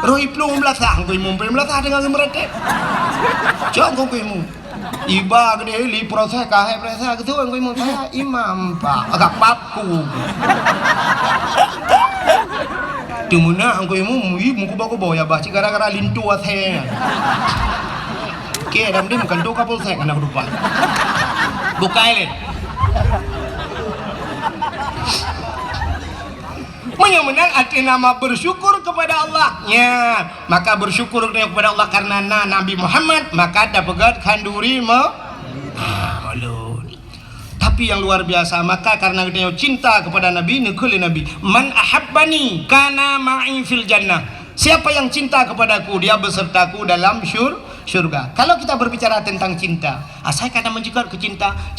Rohi plung belasah, kau imun belasah dengan mereka. Jangan kau imun. Iba gede li proses kahai proses gitu kau imun saya imam pak agak papku. Dimana kau imun muku bawa ya baca gara-gara lintu ashe. Oke, dalam dia bukan doa polsek anak lupa. Buka ini. Menang arti nama bersyukur kepada Allahnya. Maka bersyukur kepada Allah karena Nabi Muhammad, maka dapat kanduri malu. Tapi yang luar biasa, maka karena dia cinta kepada Nabi, nekul Nabi, man ahabbani kana ma'i fil jannah. Siapa yang cinta kepadaku, dia besertaku dalam syurga. Kalau kita berbicara tentang cinta, saya kata menjegat ke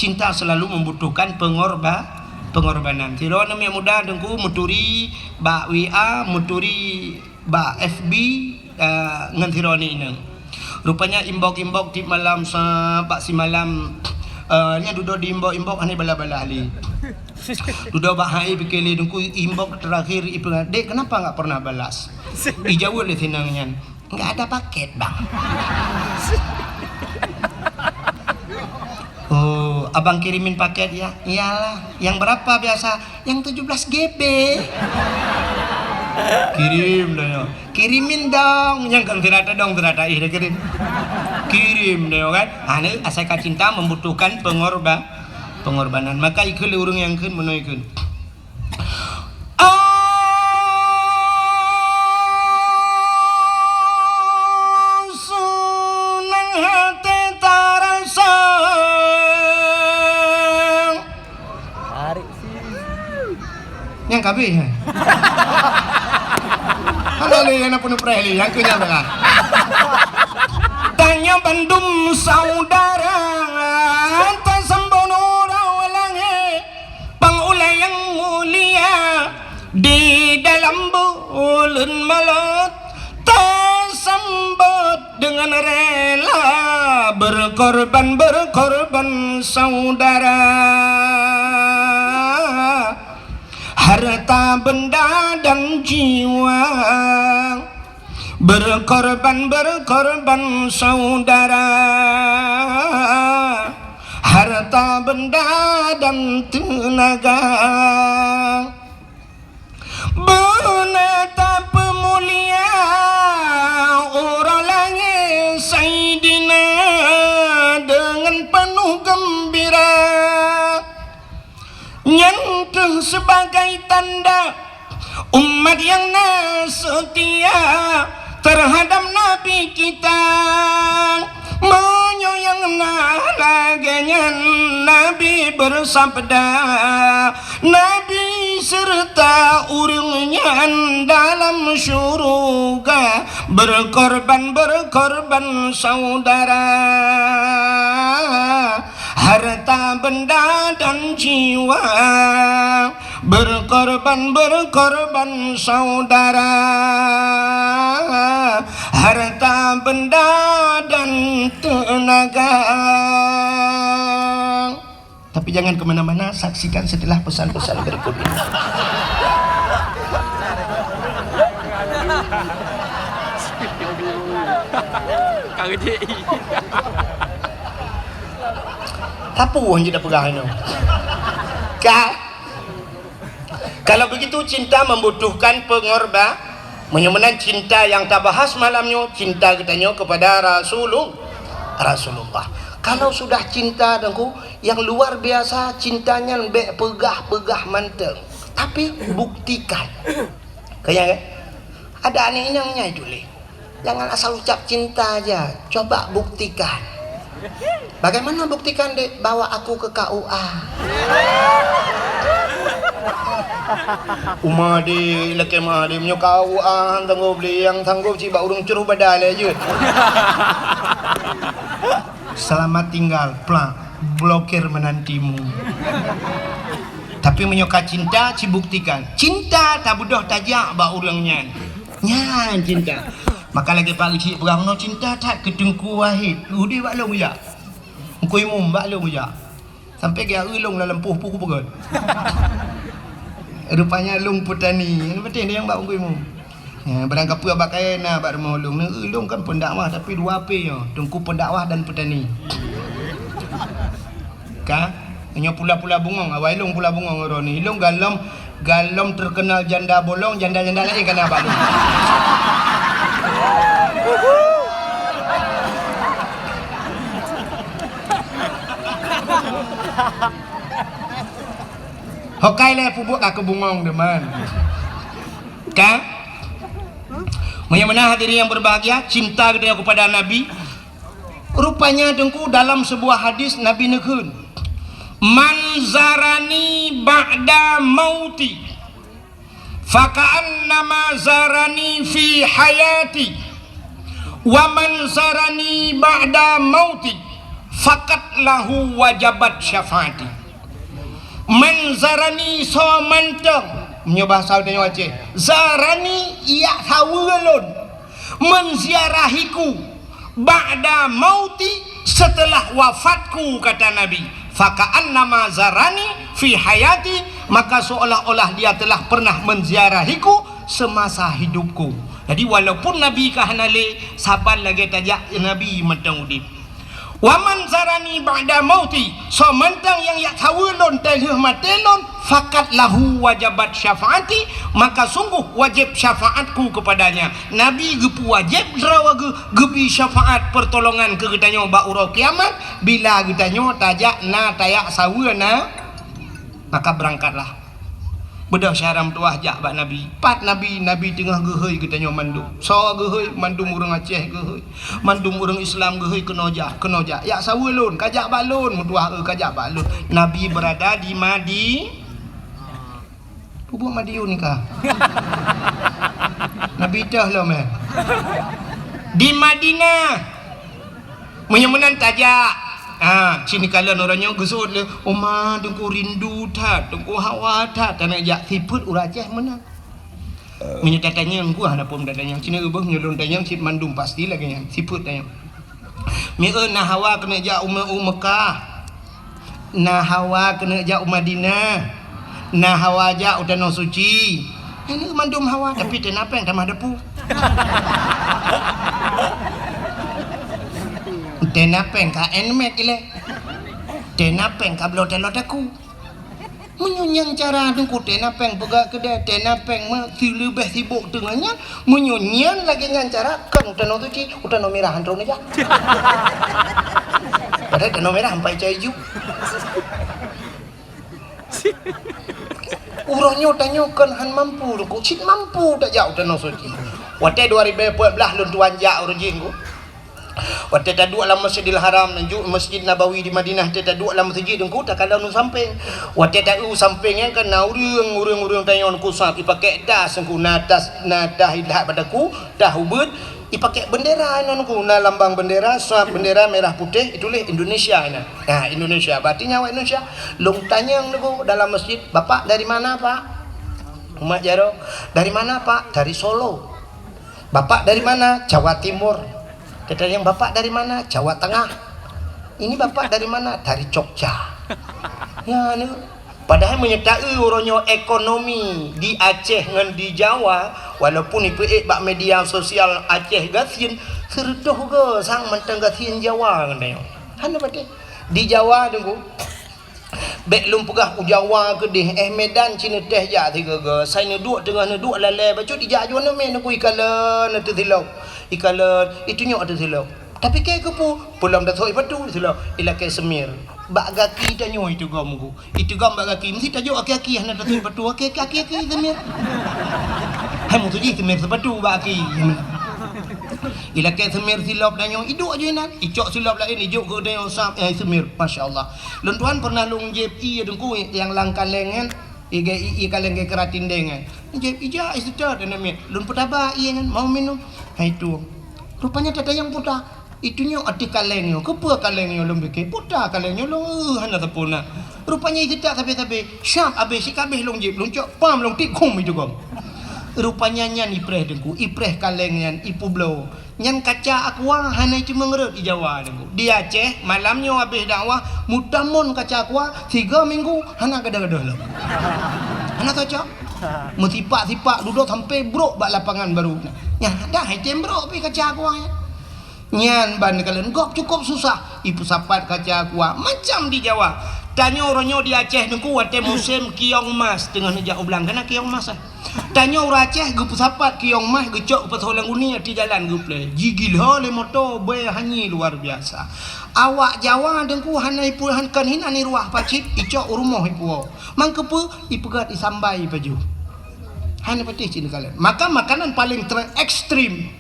cinta selalu membutuhkan pengorbanan. Tiro nama muda dengku muturi ba WA, muturi ba FB ngan tiro ni nang. Rupanya imbok di malam pak si malam nya duduk di imbok ane bala-bala ali. Duduk bahai pikir dengku imbok terakhir dek kenapa enggak pernah balas? Dijawab oleh tinangnya, enggak ada paket, Bang. Oh, abang kirimin paket ya? Iyalah. Yang berapa biasa? Yang 17 GB. Kirim dong. Kirimin dong. Yang kan tidak dong, tidak ih kirim. Kirim dong kan. Ane asal cinta membutuhkan pengorbanan. Maka ikut urung yang kan menuikun. Yang kabeh. Halo li yang penuh preli yang kenyal tengah. Tanya bandum saudara tasembono rawalange pangulai yang mulia di dalam bulan malam tersambut dengan rela berkorban saudara. Harta benda dan jiwa berkorban saudara. Harta benda dan tenaga benetapa mulia orang langit Sayyidina dengan penuh gembira nyentuh sebagai tanda umat yang setia terhadap Nabi kita, menyoyang laganya Nabi bersabda, Nabi serta urungnya dalam syurga berkorban saudara. Harta benda dan jiwa berkorban saudara. Harta benda dan tenaga. Tapi jangan kemana-mana, saksikan setelah pesan-pesan berikut ini. Apa yang tidak pegang ini? Kalau begitu cinta membutuhkan pengorban. Menyemenan cinta yang tak bahas malamnya, cinta katanya kepada Rasulullah. Kalau sudah cinta dengku yang luar biasa, cintanya lebih pegah mantap. Tapi buktikan. Kayak ada aneh-anehnya itu le. Jangan asal ucap cinta aja, coba buktikan. Bagaimana buktikan dek? Bawa aku ke KUA. Umadi laki madi menyo KUA tanggup beli yang tanggup ciba urung curuh badale aja. Selamat tinggal, plak blokir menantimu. Tapi menyoka cinta, cibuktikan. Cinta tak budoh tajak ba urangnya. Nyan cinta. Maka lagi pagi cik perang no cinta tak kedengku wahid. Udi bak long ya. Engkau imum bak long ya. Sampai ke ulung dalam puh-puh pegot. Rupanya long petani. Yang penting dia yang bak engkau imum. Ya, barang kapu abak kaya na bak rumah ulung. Ulung kan pendakwah tapi dua P yo. Tungku pendakwah dan petani. Ka? Hanya pula-pula bungong. Awal ilung pula bungong roni. Ilung galom terkenal janda bolong, janda-janda lain kan abak. Hokai le pupuk aku bungong deman. Kan? Bagaimana hadirin yang berbahagia, cinta kita kepada Nabi. Rupanya dengku dalam sebuah hadis Nabi nekun. Man zarani ba'da mauti faka'annama zarani fi hayati wa man zarani ba'da mauti fakat lahu wajabat syafaati. Man zarani so manteng menyo bahasa dia Aceh. Zarani ia hawulun menziarahiku ba'da mauti setelah wafatku kata Nabi. Faka'annama zarani fi hayati, maka seolah-olah dia telah pernah menziarahiku semasa hidupku. Jadi walaupun Nabi kahanale sabar lagi tajak Nabi matang udip. Waman zarani ba'da mauti, so mentang yang yak hawulun telih matelon fakat lahu wajabat syafaati, maka sungguh wajib syafaatku kepadanya. Nabi gepu wajib drawa gebi syafaat pertolongan ke getanyo ba uro kiamat bila getanyo tajak na tayak sawuna, maka berangkatlah. Bedah syaram tuah jak bak Nabi. Pat Nabi tengah gehoi getanyo mandum. So gehoi mandum urang Aceh gehoi. Mandum urang Islam gehoi kenojak. Ya sawulun kajak balun mutuah kajak balun. Nabi berada di Pupuk Madiun ni kah? Nabi dah lah man. Di Madinah. Menyemenan tajak. Sini kalian orangnya gesut le. Oma dengku rindu tat, dengku hawa tat. Tanah jak siput uraceh mana? Menyetatanya engku ada pom datanya. Cina ubah menyelon tanya sip mandum pasti lagi yang siput tanya. Mie nah hawa kena jak Mekah. Nah hawa kena jak Madinah. Nah hawa jak utanah suci. Ini mandum hawa tapi kenapa yang tamah depu? Tenapeng ka enmek ile. Tenapeng ka blot-lot aku. Menyunyang cara dengku tenapeng pegak kedai tenapeng mah silu beh sibuk tengahnya menyunyian lagi dengan cara kan utano suci utano merah antron aja. Padahal utano merah sampai hijau. Urangnya tanya kan han mampu dengku cik mampu tak jauh utano suci. Wate 2014 lun tuan jak urang jinggu. Waktu tak dua dalam Masjidil Haram dan Masjid Nabawi di Madinah, tak dua dalam masjid dengku tak kalau nu samping. Waktu tak sampingnya kan urang tanya aku sap dipakai das engku natas hilah padaku dah ubud dipakai bendera nonku na lambang bendera sap bendera merah putih itulah Indonesia nah. Indonesia berarti nyawa Indonesia. Long tanya engku dalam masjid, "Bapak dari mana, Pak?" Umat Jaro, "Dari mana, Pak?" "Dari Solo." "Bapak dari mana?" "Jawa Timur." Kata yang bapak dari mana? Jawa Tengah. Ini bapak dari mana? Dari Jogja. Ya ni. Padahal menyertai orangnya ekonomi di Aceh dengan di Jawa, walaupun ipu bak media sosial Aceh gasin serdoh ke sang mentang gasin Jawa katanya. Hana pati di Jawa tunggu. Bek lum pegah Jawa ke deh Medan Cina teh ja tiga ke. Saya duduk tengah duduk lalai bacut dijak jual nama aku ikalan tu silau. Ikalan itunya ada silau. Tapi kayak kepu pulang dah soi patu silau. Ila kayak semir. Bak gaki tanyo itu gamku. Itu gam bak gaki mesti tajuk aki-aki hana dah soi patu aki-aki semir. Hai mu tu ji semir sepatu bak aki. Ila kayak semir silap danyo iduk aja nak. Icok silap lain ijuk ke danyo sap semir. Masya-Allah. Lun tuan pernah lung JP dengku yang langkan lengan i kaleng ke keratin dengan. JP ija istad namanya. Lun petaba iya kan mau minum. Itu. Rupanya tata yang puta. Itunya ati kalengnya. Kepa kalengnya lembek puta kalengnya lo hana tapuna. Rupanya itu tak sampai syap habis kabeh lung JP lung cok pam lung tikum itu gom. Rupanya nyan ipreh dengku ipreh kaleng nyan ipu blow nyan kaca aqua hana itu mengerut di Jawa dengku di Aceh malamnya habis dakwah mutamun kaca aqua 3 minggu hana gadah-gadah lah hana kaca mutipak duduk sampai brok bak lapangan baru nya dah item brok pi kaca aqua nyan ban kalian gok cukup susah ipu sapat kaca aqua macam di Jawa tanya orangnya di Aceh dengku wate musim kiong mas tengah nejak ublang kena kiong mas tanya orang Aceh gup sapat kiong mah gecok pas holang uni di jalan gup le gigil hole moto be hanyi luar biasa awak Jawa dengku hanai pulhan kan hin ani ruah pacit icok rumah ipu mangkepu ipegat isambai baju hana patih cina kalian maka makanan paling ekstrim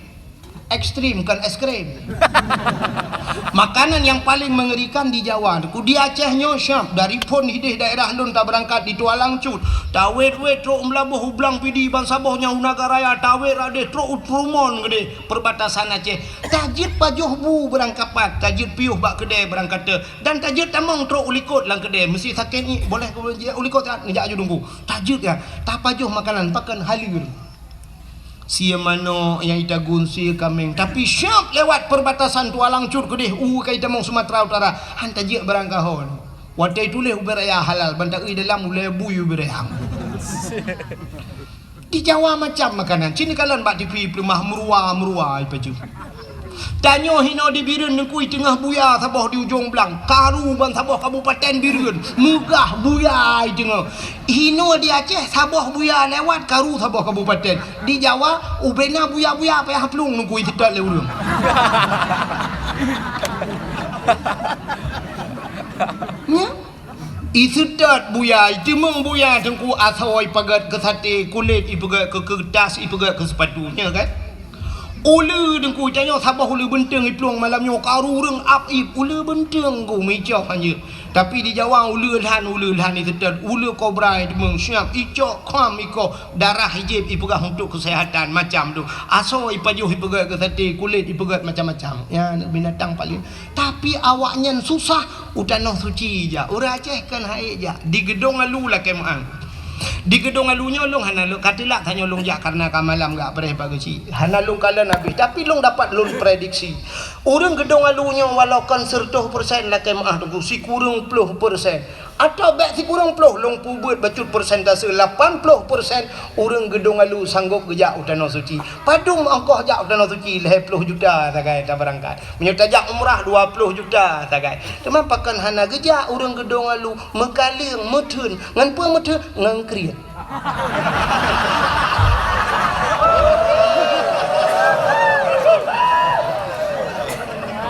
kan es krim makanan yang paling mengerikan di Jawa di Acehnya syam dari pun hidih daerah lun tak berangkat di Tualang Cut tawet truk melabuh hublang pidi bang sabohnya unaga raya tawet ade truk utrumon gede perbatasan Aceh tajid pajuh bu berangkapat tajid piuh bak kedai berangkat dan tajid tamong truk ulikot lang kedai mesti sakit ni boleh ulikot ngejak aju dungku tajid ya tak pajuh makanan pakan halir sia mano yang ita gunsi kameng tapi syap lewat perbatasan Tualang Cut kedih kai tamong Sumatera Utara hanta je berangkahon wadai tuleh uberaya halal bantak dalam mulai buyu berehang di Jawa macam makanan sini kalian bak TV rumah merua ipaju Tanya hina di Birun nengkui tengah buya Sabah di ujung belang. Karu ban Sabah Kabupaten Birun. Megah buya tengah. Hina di Aceh Sabah buya lewat karu Sabah Kabupaten. Di Jawa ubena buya-buya payah pelung nengkui sedap le urang. Ya? Isedat buya, demeng buya tengku asoi pagat ke sate kulit ipagat ke kertas ipagat ke sepatunya kan. Ula dengku tanya Sabah ula benteng iplong malamnya karu reng apip ula benteng ku mejah hanya. Tapi di Jawa ula lhan isedat ula kobra demeng siap icok kham iko darah hijab ipagah untuk kesihatan macam tu. Aso ipajuh ipagat ke sate kulit ipagat macam-macam. Ya binatang paling. Tapi awaknya susah utanah suci je. Ura Aceh kan haik je. Di gedung alu lah kemang. Di gedung alunya long hanalung katilah tanya long jak karena kamalam gak pernah pagi hanalung kalian habis tapi long dapat long prediksi orang gedung alunya walau kan 100% lah kemah tu si kurang 10% atau baik si kurang 10 long pubut bacut persentase 80% orang gedung alu sanggup gejak utana suci padum angkoh jak utana suci 10 juta tagai tak berangkat menyetajak umrah 20 juta tagai teman pakan hana gejak orang gedung alu mekaling metun ngan puang metun ngan kriat.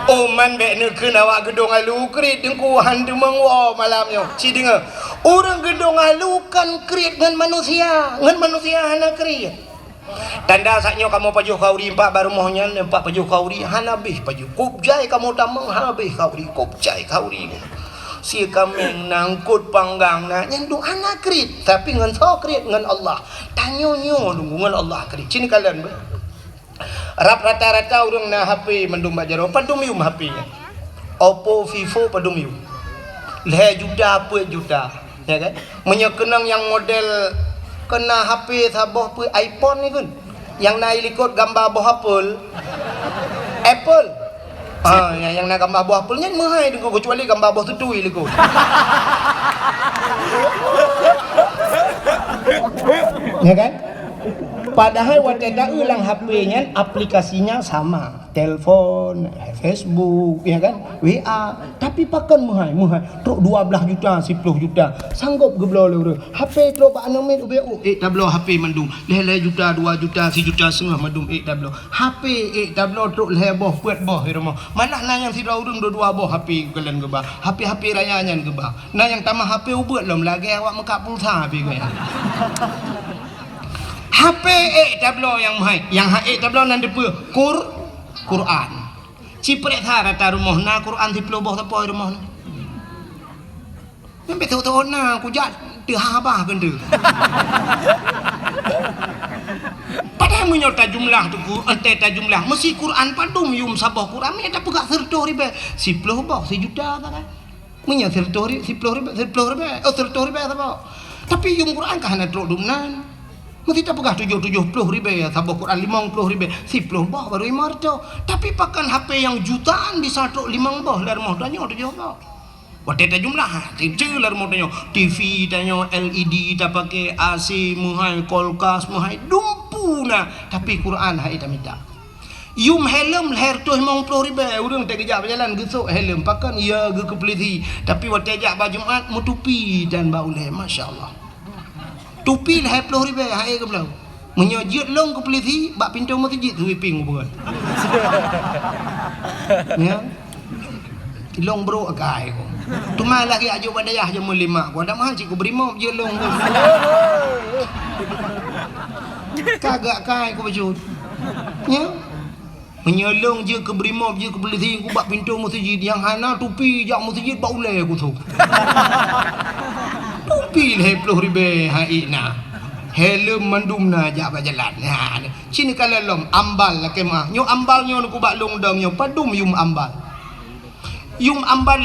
Oh man bek nekeun awak gedung alu krit dengku hantu mengwa malamnya. Si dengar. Orang gedung alu kan krit ngan manusia hana krit. Tanda saknya kamu pajuh kauri empat baru mohnya empat pajuh kauri hana bih pajuh. Kupjai kamu tamang habis kauri kupjai kauri. Si kami nangkut panggang na nyandung anak krit tapi ngan so krit ngan Allah tanyo nyo ngan Allah krit sini kalian rap rata-rata orang na HP mendum bajaro padum yum HP nya Oppo Vivo padum yum le juta apa juta ya kan menyekenang yang model kena HP sabah pe iPhone ni kan yang naik likut gambar buah Apple yang nak gambar buah apelnya mahal dengan kecuali gambar buah tutui lego. Ya kan? Padahal wadah ulang HP-nya aplikasinya sama, telepon, Facebook, ya kan, WA, tapi pakan mahal, truk 12 juta, 10 juta, sanggup geblo le HP truk pak anomet UBU, tablo HP mandung, leh juta, 2 juta, 1 juta setengah mandung tablo, HP tablo truk leh boh puat boh rumah, malah nang yang sira urang dua boh HP kalian gebah, HP rayanya gebah, nah yang tambah HP ubut lom lagi awak mekak pulsa HP gue. HP tablo yang mahal, yang tablo nan depe Quran. Ciprek tha rata rumah na Quran ti ploboh tapo rumah na. Membe tahu na ku jak teu habah kan teu. Padahal menyota jumlah tu ku ente ta jumlah mesti Quran padum yum sabah Quran me tak pegak 100 ribu 10 boh 1 juta kan. Menya 100 ribu 10 ribu 100 ribu apa. Tapi yum Quran kah na truk dumnan. Mesti tak pegah 70 ribu ya sabah Quran 50 ribu 10 bah baru imarto tapi pakan HP yang jutaan bisa truk 5 bah lar mau tanya 7 bah wate ta jumlah kecil lar mau tanya TV tanya LED tak pakai AC muhai kulkas muhai dumpuna tapi Quran hai tak minta yum helm leher tu 50 ribu urang tak kejap berjalan gesuk helm pakan ia ge kepeliti tapi wate jak ba Jumaat mutupi dan ba uleh masyaallah tupi lah 10 ribu hai ke belau menyojit long ke peliti bak pintu masjid sweeping bukan ya long bro agai ko tu malah ke ajo badayah je mulimak ko ada mahal cikgu berimau je long ko kagak kai ko bajut ya menyolong je ke berimau je ke peliti ko bak pintu masjid yang hana tupi jak masjid bak ulai ko tu tupi lah 10 ribu hai na helm mandum na jak berjalan ha sini kalau lom ambal lah kemah nyo ambal nyo ku bak long dong nyo padum yum ambal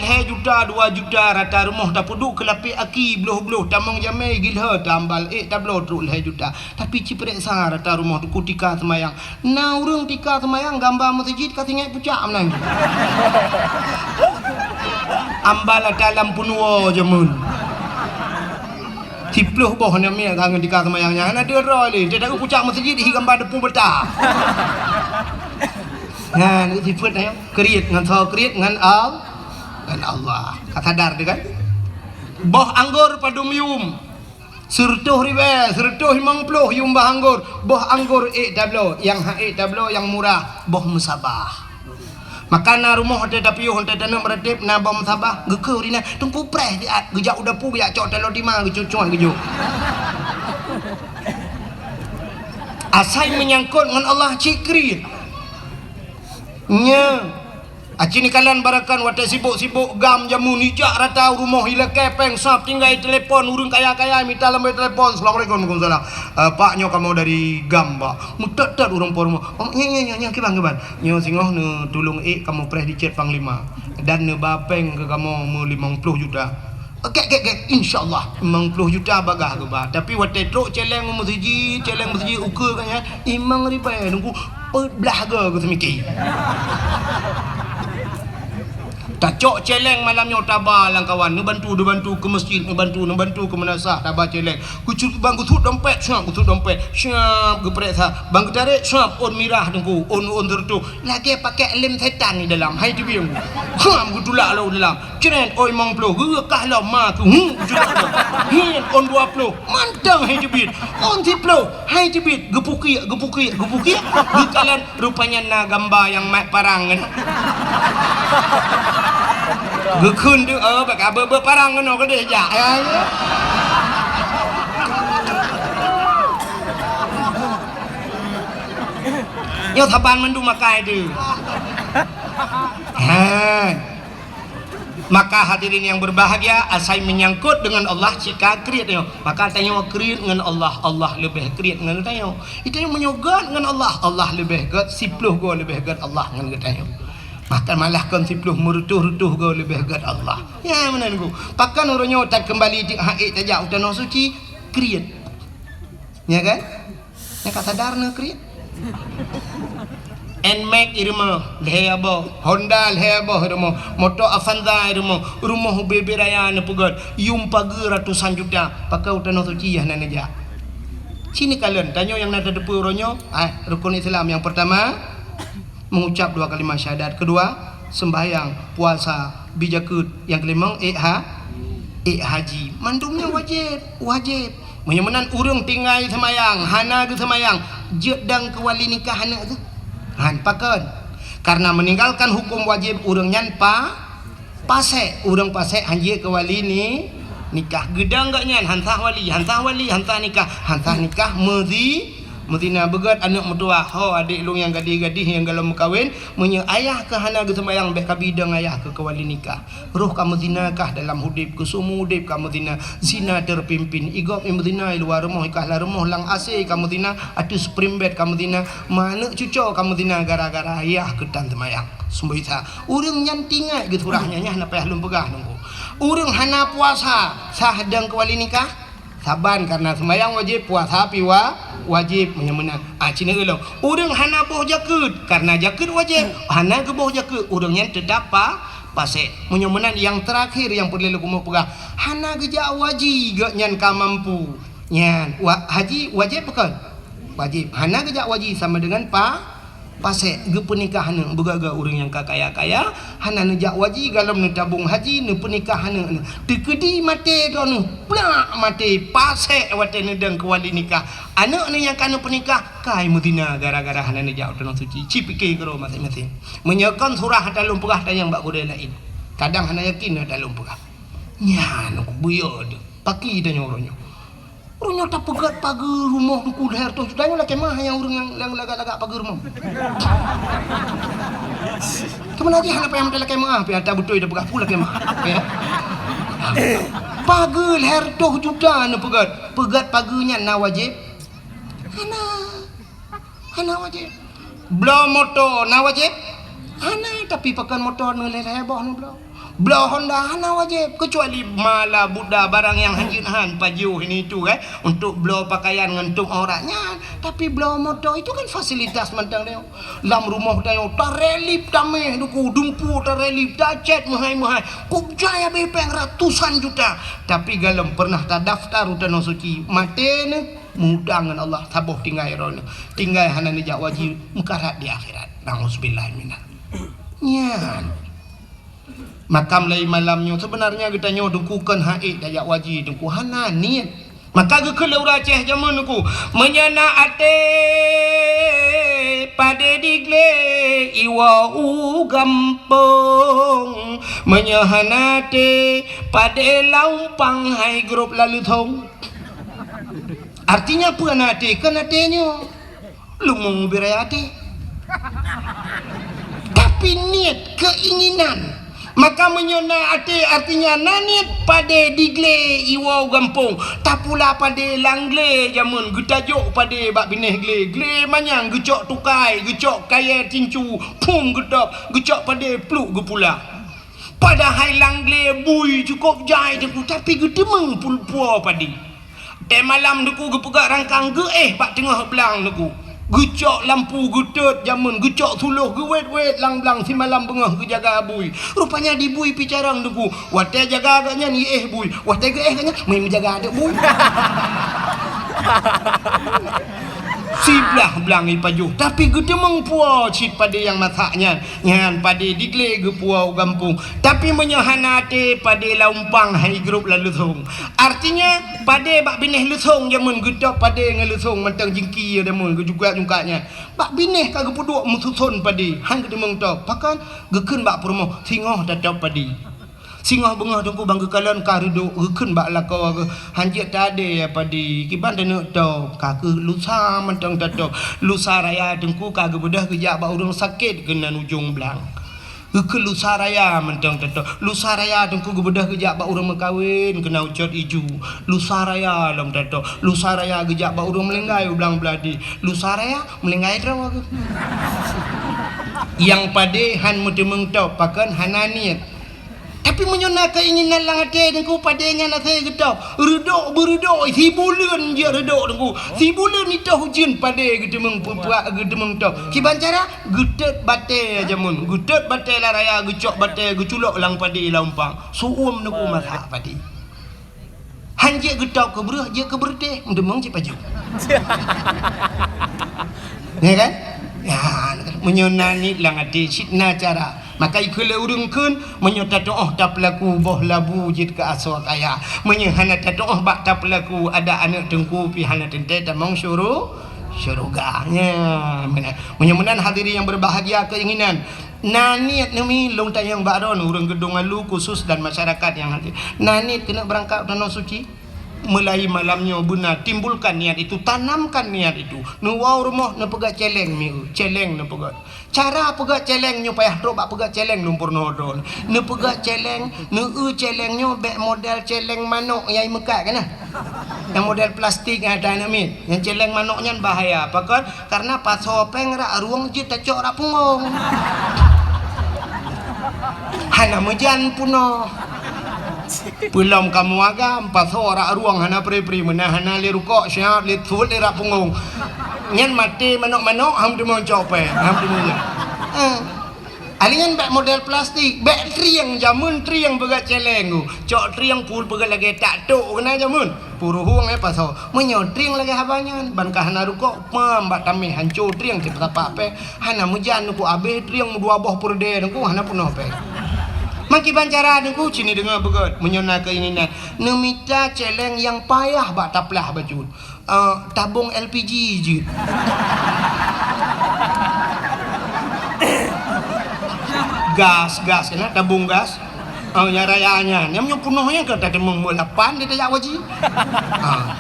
he juta 2 juta rata rumah tak puduk kelapi aki beloh tamang jamai gilha tambal tablo truk he juta tapi ciprek sa rata rumah tu kutika semayang na urang tika semayang gambar masjid katingai pucak menang ambal dalam punwa jamun Tiploh boh nak mia kangen dikah semayangnya. Ana dia roh ni. Dia dah pucak masjid hi gambar depu betah. Nah, itu sifat ayo. Kriat ngan so kriat ngan Allah. Kata dar dia kan. Boh anggur padu mium. Sertuh ribe, sertuh 50 yum bah anggur. Boh anggur tablo, yang tablo yang murah, boh musabah. Makana rumah hotel tapi hotel tanam meredip na boh musabah. Gekeu dina tungku preh dia gejak udah pu ya cok telo di mana gecucuan gejuk. Asai menyangkut dengan Allah cikri. Nya acini kalian barakan wate sibuk-sibuk gam jamu nijak rata rumah hila kepeng sap tinggal telepon urung kaya-kaya minta lambai telepon. Assalamualaikum warahmatullahi wabarakatuh. Paknya kamu dari gam pak mutat-tat urang por rumah. Nya kibang nyo singoh ne tulung kamu preh dicet panglima dan ne bapeng ke kamu mau 50 juta. Kek insyaallah 50 juta bagah ke ba. Tapi wate truk celeng masjid ukur kan ya imang ribai nunggu belah ke semiki. Tak cok celeng malamnya tabah lang kawan nu bantu ke masjid nu bantu ke manasah tabah celeng kucut bang kutut dompet syap geprek sa bang tarik syap on mirah dengku on tertu lagi pakai lem setan ni dalam hai tu biang kham gutulak lo dalam ceren oi mong plo gekah lo ma ku hin on 20 mantang hai tu bit on 10 hai tu bit gepuki gekalan rupanya na gambar yang mat parang kan. Gekun tu bak berparang kan ke dia jak ya. Yo taban mandu makai tu. Maka hadirin yang berbahagia, asai menyangkut dengan Allah jika kriat yo. Maka tanya kriat dengan Allah lebih kriat dengan tanya. Itu yang menyogat dengan Allah lebih gat 10 go lebih gat Allah dengan tanya. Maka malah kan 10 merutuh-rutuh go lebih gat Allah. Ya mana ku. Pakan orangnya tak kembali di haid tajak utano suci kriat. Ya kan? Yang kata darna kriat. Nmax irma lehabo Honda lehabo irma motor Avanza irma rumah bebe raya na pugat yung pagi ratusan juta pakai utano suci ya nanaja. Sini kalian tanya yang nada depu ronyo rukun Islam yang pertama mengucap 2 kalimat syahadat, kedua sembahyang, puasa, bijakut, yang kelima haji. Mandumnya wajib. Menyamanan urang tinggal semayang, hana ke semayang, jedang ke wali nikah hana ke. Han pakan. Karena meninggalkan hukum wajib urang nyan pasek, urang pasek hanji ke wali ni nikah gedang gak nyan hantah wali hantah nikah Medina begat anak mertua ho adik lu yang gadis-gadis yang galau kawin menye ayah ke hana ke sembayang beh kabidang ayah ke wali nikah roh kamu zinakah dalam hudip ke sumu hudip kamu zina zina terpimpin igok zina luar rumah ikah la rumah lang ase kamu zina atus primbet kamu zina mana cucu kamu zina gara-gara ayah ke tan sembayang sumbaita urang nyantingai ke surahnya nya na payah lum pegah nunggu urang hana puasa sahdang ke wali nikah saban karena sembayang wajib puasa piwa wajib menyemena cina gelong urang hana boh jakut karena jakut wajib hana ke boh jakut urangnya tetap pasek menyemenan yang terakhir yang perlu lu mau pegang hana geja wajib gak nyan ka mampu nyan haji wajib bukan wajib hana geja wajib sama dengan pasek ge pernikahan begaga urang yang kaya hana nejak wajib galam ne tabung haji ne pernikahan ne tekedi mate dono plak mate pasek wate ne deng kuali nikah anak ne yang kana pernikah kai Medina gara-gara hana nejak dono suci cipike kero masing-masing menyekan surah dalam pegah tayang bak gode lain kadang hana yakin dalam pegah nya no buyo paki tanya orangnya urang tak pegat pagi rumah ku leher tu tanya lah kemah yang urang yang lagak-lagak pagi rumah kemana aja hana payah mendala kemah pi ada betul ida pegat pula kemah ya pagi leher tu juta na pegat paginya na wajib hana wajib bela motor na wajib hana tapi pakan motor na leher boh na bela Honda hana wajib kecuali mala budak barang yang hanjin pajuh ini itu untuk bela pakaian ngentung orangnya tapi bela motor itu kan fasilitas mentang dia lam rumah dia tarelip tameh duku dumpu tarelip dacet mahai kubjaya bepeng ratusan juta tapi galam pernah tak daftar utano suci matene mudangan Allah saboh tinggal hana nijak wajib mukarat di akhirat Nauzubillah minat. Nyan. Makam lain malamnya sebenarnya kita nyo dengkukan haid dayak waji dengku hananiat. Maka ke kelau Aceh zaman aku menyana ate pada digle iwa u gampong menyahanate pada laupang hai grup lalu thong. Artinya apa nate kan atenya lumung birayate. Tapi niat keinginan maka menyona ate artinya nanit pada digle iwau gampung tapula pada langle jamun getajuk pada bak bineh gle manyang gecok tukai gecok kaya tincu pum gedap gecok pada pluk gepula pada hai langle bui cukup jai deku tapi gedemeng pulpua padi te malam deku gepegak rangkang ge bak tengah belang deku gecok lampu getut jamun gecok suluh gewet-wet lang-lang si malam bengah ke jaga bui rupanya di bui picarang deku wate jaga agaknya ni bui wate ge agaknya main menjaga adik bui siblah belang ipajuh tapi gede mengpua cit pada yang mataknya nyan pada digle ge puau gampung tapi menyahanate pada laumpang hai grup lalu thong artinya pada bak bineh lusong jamun gedap pada ngelusong mentang jingki ada mun ge juga jungkanya bak bineh kagak puduk mususun pada hang gede mengtop pakan geken bak promo singoh tatap pada singoh bengah dengku bangga kalan kariduk geken bak lakau hanjit tade pada kiban dene to kake lusa mentang tatap lusa raya dengku kagak bedah gejak bak urang sakit kena ujung belang ke lusa raya mentang tetap lusa raya dengku gebedah gejak bak urang mekawin kena ucot iju lusa raya lam tetap lusa raya gejak bak urang melenggai ulang beladi lusa raya melenggai draw yang pade han mute mengtau pakan hananiat tapi menyona keinginan lang ate dengku padenya nase getau redok beredok si bulan je redok dengku si bulan itu hujan pade gedemeng puak gedemeng tau kiban cara getet bate jamun getet bate la raya gecok bate geculok lang pade laumpang suum dengku masak pade hanjek getau ke bereh je ke berde demeng je paju ya kan ya menyona ni lang ate sitna cara maka ikula urungkeun menyota doa tak pelaku boh labu jid ke aswak ayah menyehana doa bak tak pelaku ada anak tengku pihana tente tamong syuruganya menyemenan hadiri yang berbahagia keinginan nanit nemi long tayang baron urang gedung alu khusus dan masyarakat yang hadir nanit kena berangkat tanah suci mulai malamnya benar timbulkan niat itu tanamkan niat itu nuwau rumah na pegat celeng mi celeng na pegat cara pegat celeng nyo payah ro bak pegat celeng lumpur nodon na pegat celeng na celeng nyo bek model celeng manok yang mekat kana yang model plastik ada nak mi yang celeng manoknya bahaya pakon karena pasopeng rak ruang je tacok rak pungong hana mejan puno belum kamu agam pas ora ruang hana pri menahana li rukuk syiat li thul li rak punggung nyen mati manok-manok ham tu mon cope ham tu mon alingan bek model plastik bek triang jamun triang begat celeng tu cok triang pul begat lagi tak tok kena jamun puruhung paso menyo triang lagi habanyan ban ka hana rukuk pam bak tamih hancur triang kita tapak pe hana mujan ku abe triang dua boh purde ku hana punoh pe maki bancara dengku cini dengar begot menyona keinginan nemita celeng yang payah bak taplah baju tabung LPG je gas kena tabung gas yang rayanya yang punohnya ke tak demeng mulapan dia tak waji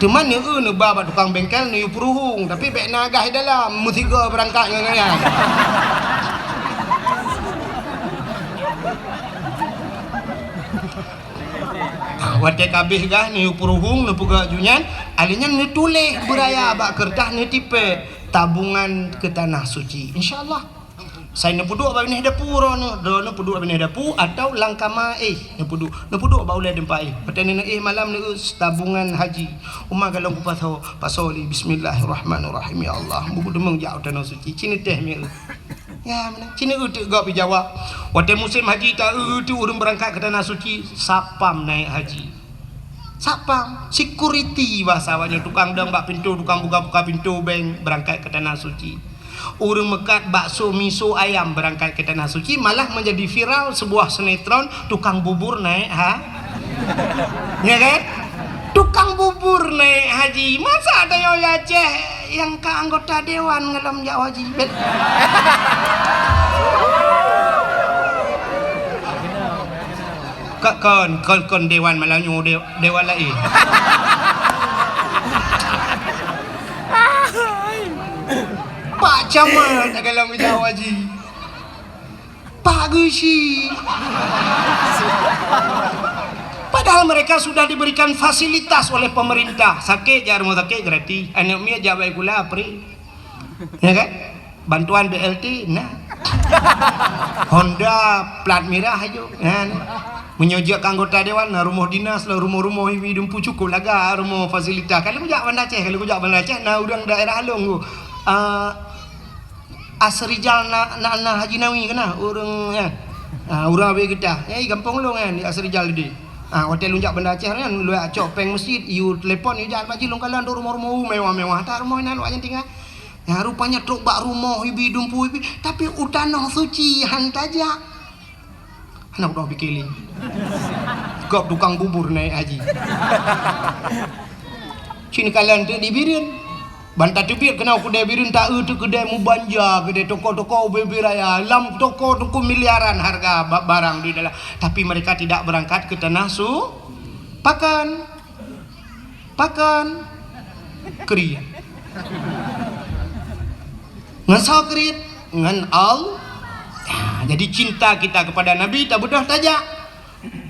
teman ni ne baba tukang bengkel ni puruhung tapi bek nagah dalam musiga berangkat ngaya wate kabeh gah ni puruhung ni pegak junyan alinya ni tulis beraya bak kertas ni tipe tabungan ke tanah suci insyaallah saya ni puduk bab ni dapur ni do ni puduk bab ni dapur atau langkama ni puduk bau le dempai petani ni malam ni tabungan haji umma kalau ku pasoli bismillahirrahmanirrahim ya Allah buku demeng jauh tanah suci cini teh mi ya mana cini utuk gak bijawab wate musim haji tak urung berangkat ke tanah suci sapam naik haji sapam security bahasa awaknya tukang dang bak pintu tukang buka-buka pintu bank berangkat ke tanah suci Urang mekat bakso miso ayam berangkat ke tanah suci, malah menjadi viral sebuah sinetron tukang bubur naik ya kan? Tukang bubur naik haji. Masa ada yang Aceh yang ke anggota dewan ngelam jak haji. Kon dewan Melayu dewan lain. Pak Camat dalam Jawa Haji. Pak Gusi. Padahal mereka sudah diberikan fasilitas oleh pemerintah. Sakit jar rumah sakit gratis. Anak mia jabai gula apri. Ya kan? Bantuan BLT nah. Honda plat merah aja. Kan? Menyojak anggota dewan rumah dinas lah, rumah-rumah hidup cukup laga rumah fasilitas. Kalau kujak Banda Aceh, nah udang daerah Halong Asrijal na Haji Nawi kena urang ya. Urang abe kita. Ya gampang long kan di Asrijal di. Hotel lunjak Banda Aceh kan lu acok peng masjid, you telepon you jangan baji long kalan rumah-rumah mewah-mewah. Tak rumah nan wak tinggal. Ya rupanya truk bak rumah ibi dumpu ibi, tapi utanah suci hantaja. Anak udah bikiling. Gop tukang bubur naik haji. Sini kalian tu dibirin. Bantah tebir kena kedai birin tak tu kedai mubanja, kedai toko-toko bebi raya, lam toko-toko miliaran harga barang di dalam. Tapi mereka tidak berangkat ke tanah pakan kriya. Ngasau kriya ngan al. Jadi cinta kita kepada Nabi tak bedah tajak.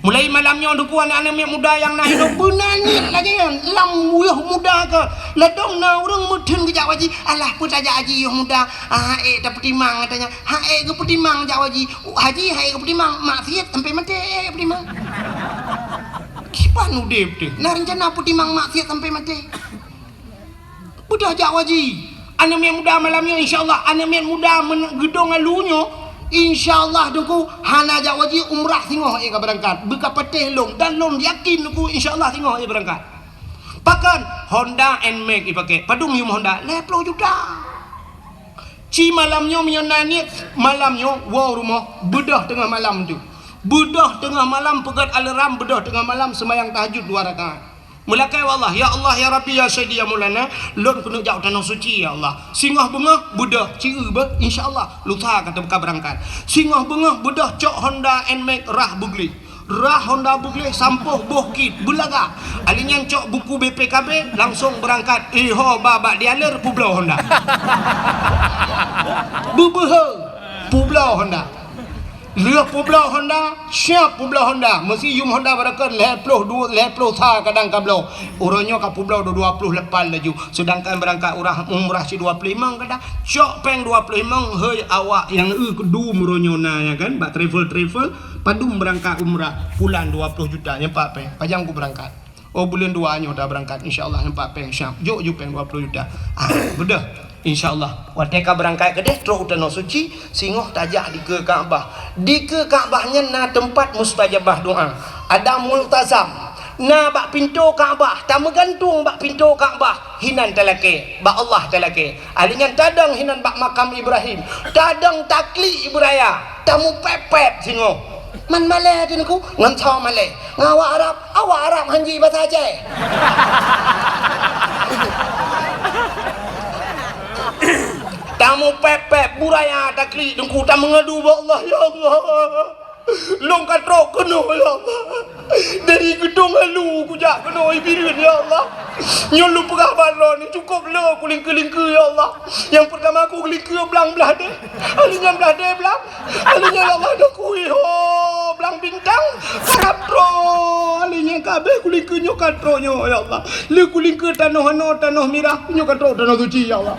Mulai malamnya duku anak-anak muda yang nak hidup benangit lagi kan. Lam uyuh muda ke. Ladong na orang mudun ke Jawa Haji. Alah pun tajak haji uyuh muda. Tak petimang katanya. Ke petimang Jawa Haji. Haji ke petimang. Maksiat sampai mati petimang. Kipan udip tu. Nah rencana petimang maksiat sampai mati. Bedah Jawa Haji. Anak muda malamnya insyaAllah. Anak muda gedong alunya. InsyaAllah duku hana Jawa Haji umrah tengok ia berangkat buka petih long dan long yakin duku insyaAllah tengok ia berangkat pakan Honda NMAX dipakai padung yum Honda 10 juta ci malamnya menyonaniat malamnya wow rumah bedah tengah malam tu bedah tengah malam pegat alarm bedah tengah malam semayang tahajud 2 rakaat mulakai wallah ya Allah ya Rabbi ya Sayyidi ya Maulana lon kena jauh tanah suci ya Allah singah bengah bedah ciri insyaallah lusa kata buka berangkat singah bengah bedah cok Honda NMAX rah Honda Bugli sampuh bohkit bulaga alinya cok buku BPKB langsung berangkat babak dialer Pulau Honda bubehe Pulau Honda Leh Pulau Honda, siap Pulau Honda. Mesti yum Honda berakan leploh sa kadang kablo. Urangnya ke Pulau 20 lepas laju. Sedangkan berangkat umrah si 25 kadang. Cok peng 25 hei awak yang kedua muronyo na ya kan. Bak travel padum berangkat umrah bulan 20 juta nyempak peng. Pajang ku berangkat. Oh bulan 2 nya dah berangkat insyaallah nyempak peng siap. Jok peng 20 juta. Bedah. InsyaAllah wateka berangkat ke deh terus tanah suci singoh tajak di ke Kaabah Kaabahnya na tempat mustajabah doa ada multazam na bak pintu Kaabah tak megantung bak pintu Kaabah hinan telake bak Allah telake alingan tadang hinan bak makam Ibrahim tadang takli Ibraya tamu pepet singoh man malay dinku ngan caw malay awak Arab hanji bahasa Aceh tamu pepep buraya takli dengku tak mengadu Allah ya Allah long katro kena ya Allah dari gedung halu kujak kena ibirin ya Allah nyolu peraban lo ni cukup lo kulingke ya Allah yang pertama aku kulingke belang belah deh alinya belah deh belang alinya ya Allah dah kui belang bintang katro alinya kabeh kulingke nyo katro nyo ya Allah le kulingke tanah merah nyo katro tanah suci ya Allah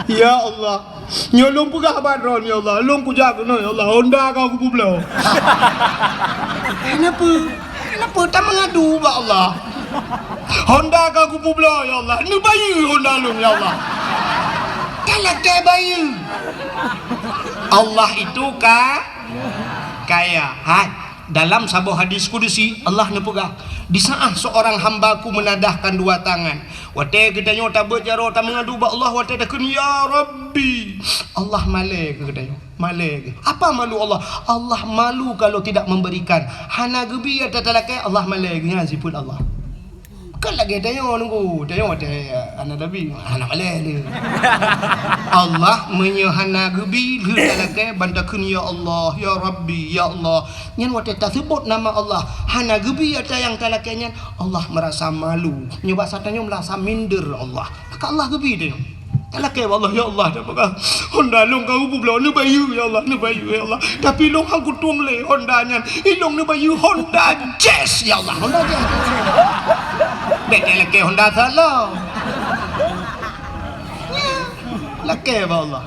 ya Allah nyolong pegah badron ya Allah long ku jaga no ya Allah Honda kau ku pulau kenapa tak mengadu ba Allah Honda kau ku pulau ya Allah ni bayi Honda long ya Allah kalake bayi Allah itu kaya dalam sebuah hadis kudusi Allah nepegah Di saat seorang hambaku menadahkan dua tangan, wate katanya tak berjaro tak mengadu ba Allah, wate dah kena ya Rabbi. Allah malu ke katanya? Malu ke? Apa malu Allah? Allah malu kalau tidak memberikan. Hana gebi ya tatalakai Allah malu ke siput Allah. Kan lagi tanya nunggu, tanya anak Nabi, anak malu. Allah menyehana gebi tatalakai bantakun ya Allah, ya Rabbi, ya Allah. Nyan wate tak sebut nama Allah. Hana gebi ada yang talakainya Allah merasa malu. Nyoba satanya merasa minder Allah. Maka Allah gebi dia. Talakai Allah ya Allah dah pakai Honda long kau pula ni bayu ya Allah, ni bayu ya Allah. Tapi long hang kutung le Honda nyan. Ilong ni bayu Honda Jazz ya Allah. Honda Jazz. Betul lagi Honda salah. Laki Allah.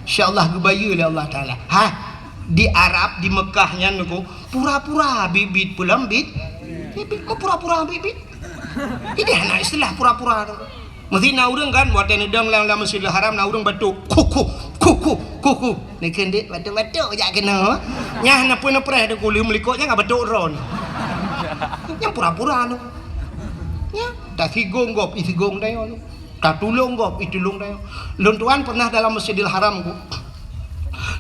Insya-Allah gebayu le Allah Taala. Ha? Di Arab di Mekahnya nuku pura-pura bibit pulang bit. Bibit mau pura-pura bibit. Ini anak istilah pura-pura. Mesti na urang kan buat nedang lang Masjidil Haram na urang batuk kuku ni kendik batuk jak kena nyah na pun preh de kulim likotnya ngak batuk ron yang pura-pura nu nya tak sigong gop isigong dayo nu tak tulung gop itulung dayo lon tuan pernah dalam Masjidil Haram ku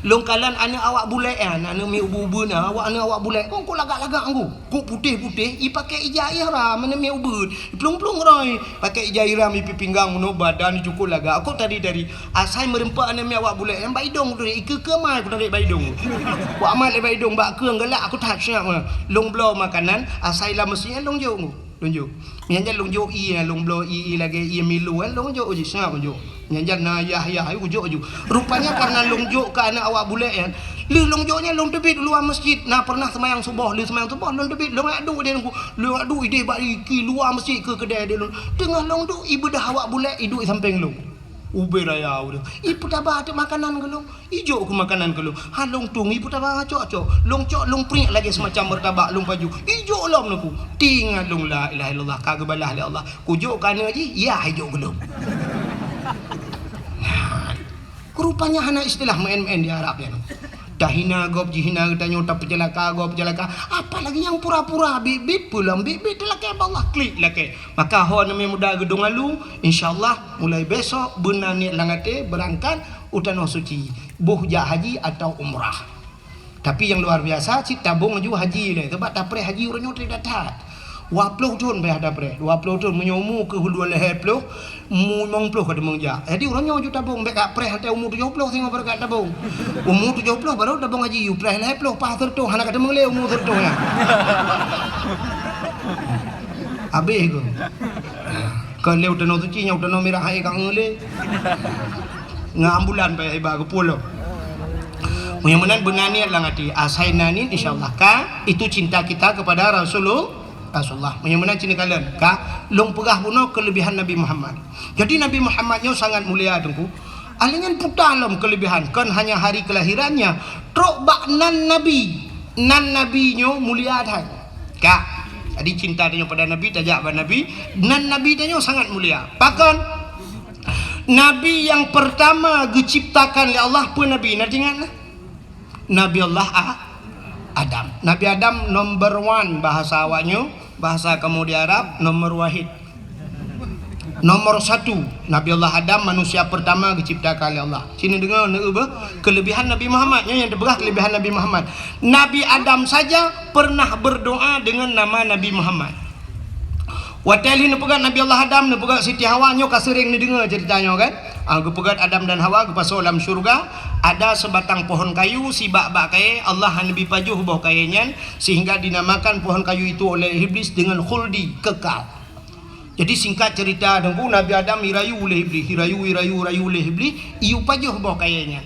long kalan anak awak bulek anak mi ubu-ubu na awak bulek kau lagak-lagak ku putih-putih i pakai ijah ihram mana mi ubud plung-plung roi pakai ijah ihram i pinggang no badan cukup lagak aku tadi dari asai merempak anak mi awak bulek yang baidong tu ike ke mai aku tarik baidong ku amat le baidong bak keung galak aku tak siap long blow makanan asai lah mestinya long jauh lonjo nyanjan lonjo i long blow i lagi i milu long jauh je siap lonjo nyanjan na yah ayu jo rupanya karena lonjo ke anak awak bulek kan lu lonjonya long tebit luar masjid nah pernah semayang subuh long tebit long adu dia lu adu ide bari ki luar masjid ke kedai dia tengah long du ibadah awak bulek iduk samping long ube raya udah ibu tabah ada makanan ke long ijo ke makanan ke long ha long tung ibu tabah cok long pring lagi semacam bertabak long baju ijo long naku tinggal long la ilaha illallah kagabalah li Allah kujo kana ji ya ijo ke long. Rupanya hana istilah main-main di Arab ya. Dahina gop jihina tanya tak pecelaka gop pecelaka. Apalagi yang pura-pura bibit pulang bibit laki Allah klik laki. Maka ho nami muda gedung alu insyaallah mulai besok benani langate berangkat utano suci buhja haji atau umrah. Tapi yang luar biasa si tabung aju haji le sebab tak pre haji urang tidak datat. 20 tahun dah ada pre 20 tahun menyomu ke hulu leher ploh mu 50 kada mengja jadi orangnya wajud tabung mek pre hantai umur 70 tengok berkat tabung umur 70 baru tabung haji you pre leher ploh pas tertu hana kada mengle umur tertu ya habis ke kalau utano tu cinya utano merah ai kang ngele ngambulan pe iba ke pulau mudah-mudahan benani lah ngati asai nani insyaallah ka itu cinta kita kepada Rasulullah menyemana cini kalian ka long pegah puno kelebihan Nabi Muhammad. Jadi Nabi Muhammadnya sangat mulia tengku. Alingan putalam kelebihan kan hanya hari kelahirannya. Trok bak nan nabinya mulia dah. Ka jadi cinta dia pada Nabi tajak pada Nabi nan Nabi dia sangat mulia. Bahkan Nabi yang pertama diciptakan oleh Allah pun Nabi. Nanti ingat Nabi Allah Adam. Nabi Adam number 1 bahasa awaknya, bahasa kamu di Arab nomor wahid. Nomor 1 Nabi Allah Adam manusia pertama diciptakan oleh Allah. Sini dengar kelebihan Nabi Muhammadnya yang terberah kelebihan Nabi Muhammad. Nabi Adam saja pernah berdoa dengan nama Nabi Muhammad. Watali ni pegat Nabi Allah Adam ni pegat Siti Hawa nyo kasering ni dengar ceritanya kan. Pegat Adam dan Hawa ke pasal dalam syurga ada sebatang pohon kayu si bak-bak kaya Allah Nabi pajuh bawah kayanya sehingga dinamakan pohon kayu itu oleh iblis dengan khuldi kekal. Jadi singkat cerita dengku Nabi Adam irayu oleh iblis rayu oleh iblis iu pajuh bawah kayanya.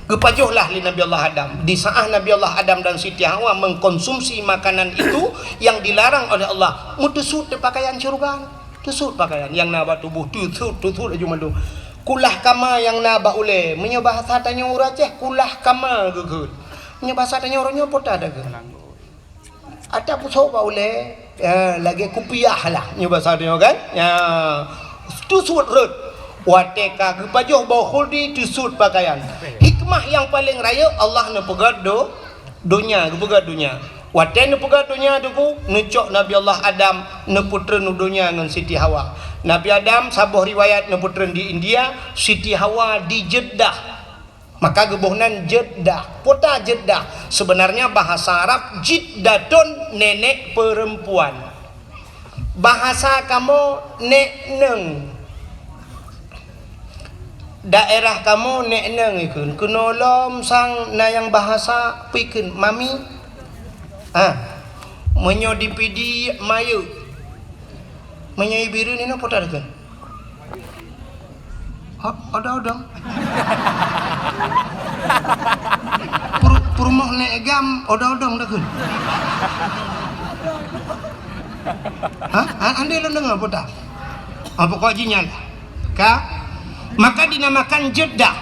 Kepajuhlah li Nabi Allah Adam. Di saat Nabi Allah Adam dan Siti Hawa mengkonsumsi makanan itu yang dilarang oleh Allah, mutesut pakaian syurga, tesut pakaian yang naba tubuh tusut aja malu. Kulah kama yang naba ule, menyebahasa tanya uraceh kulah kama gegut. Menyebahasa tanya orangnya pota ada ke? Ada pusau ba ule, lagi kupiah lah menyebahasa tanya kan? Ya, tusut rut. Wateka kepajuh bau khuldi tusut pakaian. Hikmah yang paling raya Allah nak pegat dunia, pegat dunia. Waten pega dunia tu necok Nabi Allah Adam ne putra nu dunia dengan Siti Hawa. Nabi Adam sabuh riwayat ne putra di India, Siti Hawa di Jeddah. Maka gebuhnan Jeddah, kota Jeddah. Sebenarnya bahasa Arab Jiddatun, nenek perempuan. Bahasa kamu nek neng. Daerah kamu nek neng ikun. Kenolom sang na yang bahasa pikun mami. Menyo dipidi mayu. Menyo ibiru ni apa tak kan? Ada. Perumah nek gam ada dah kan? Anda lo dengar apa tak? Apa kau jinyal? Maka dinamakan Jeddah.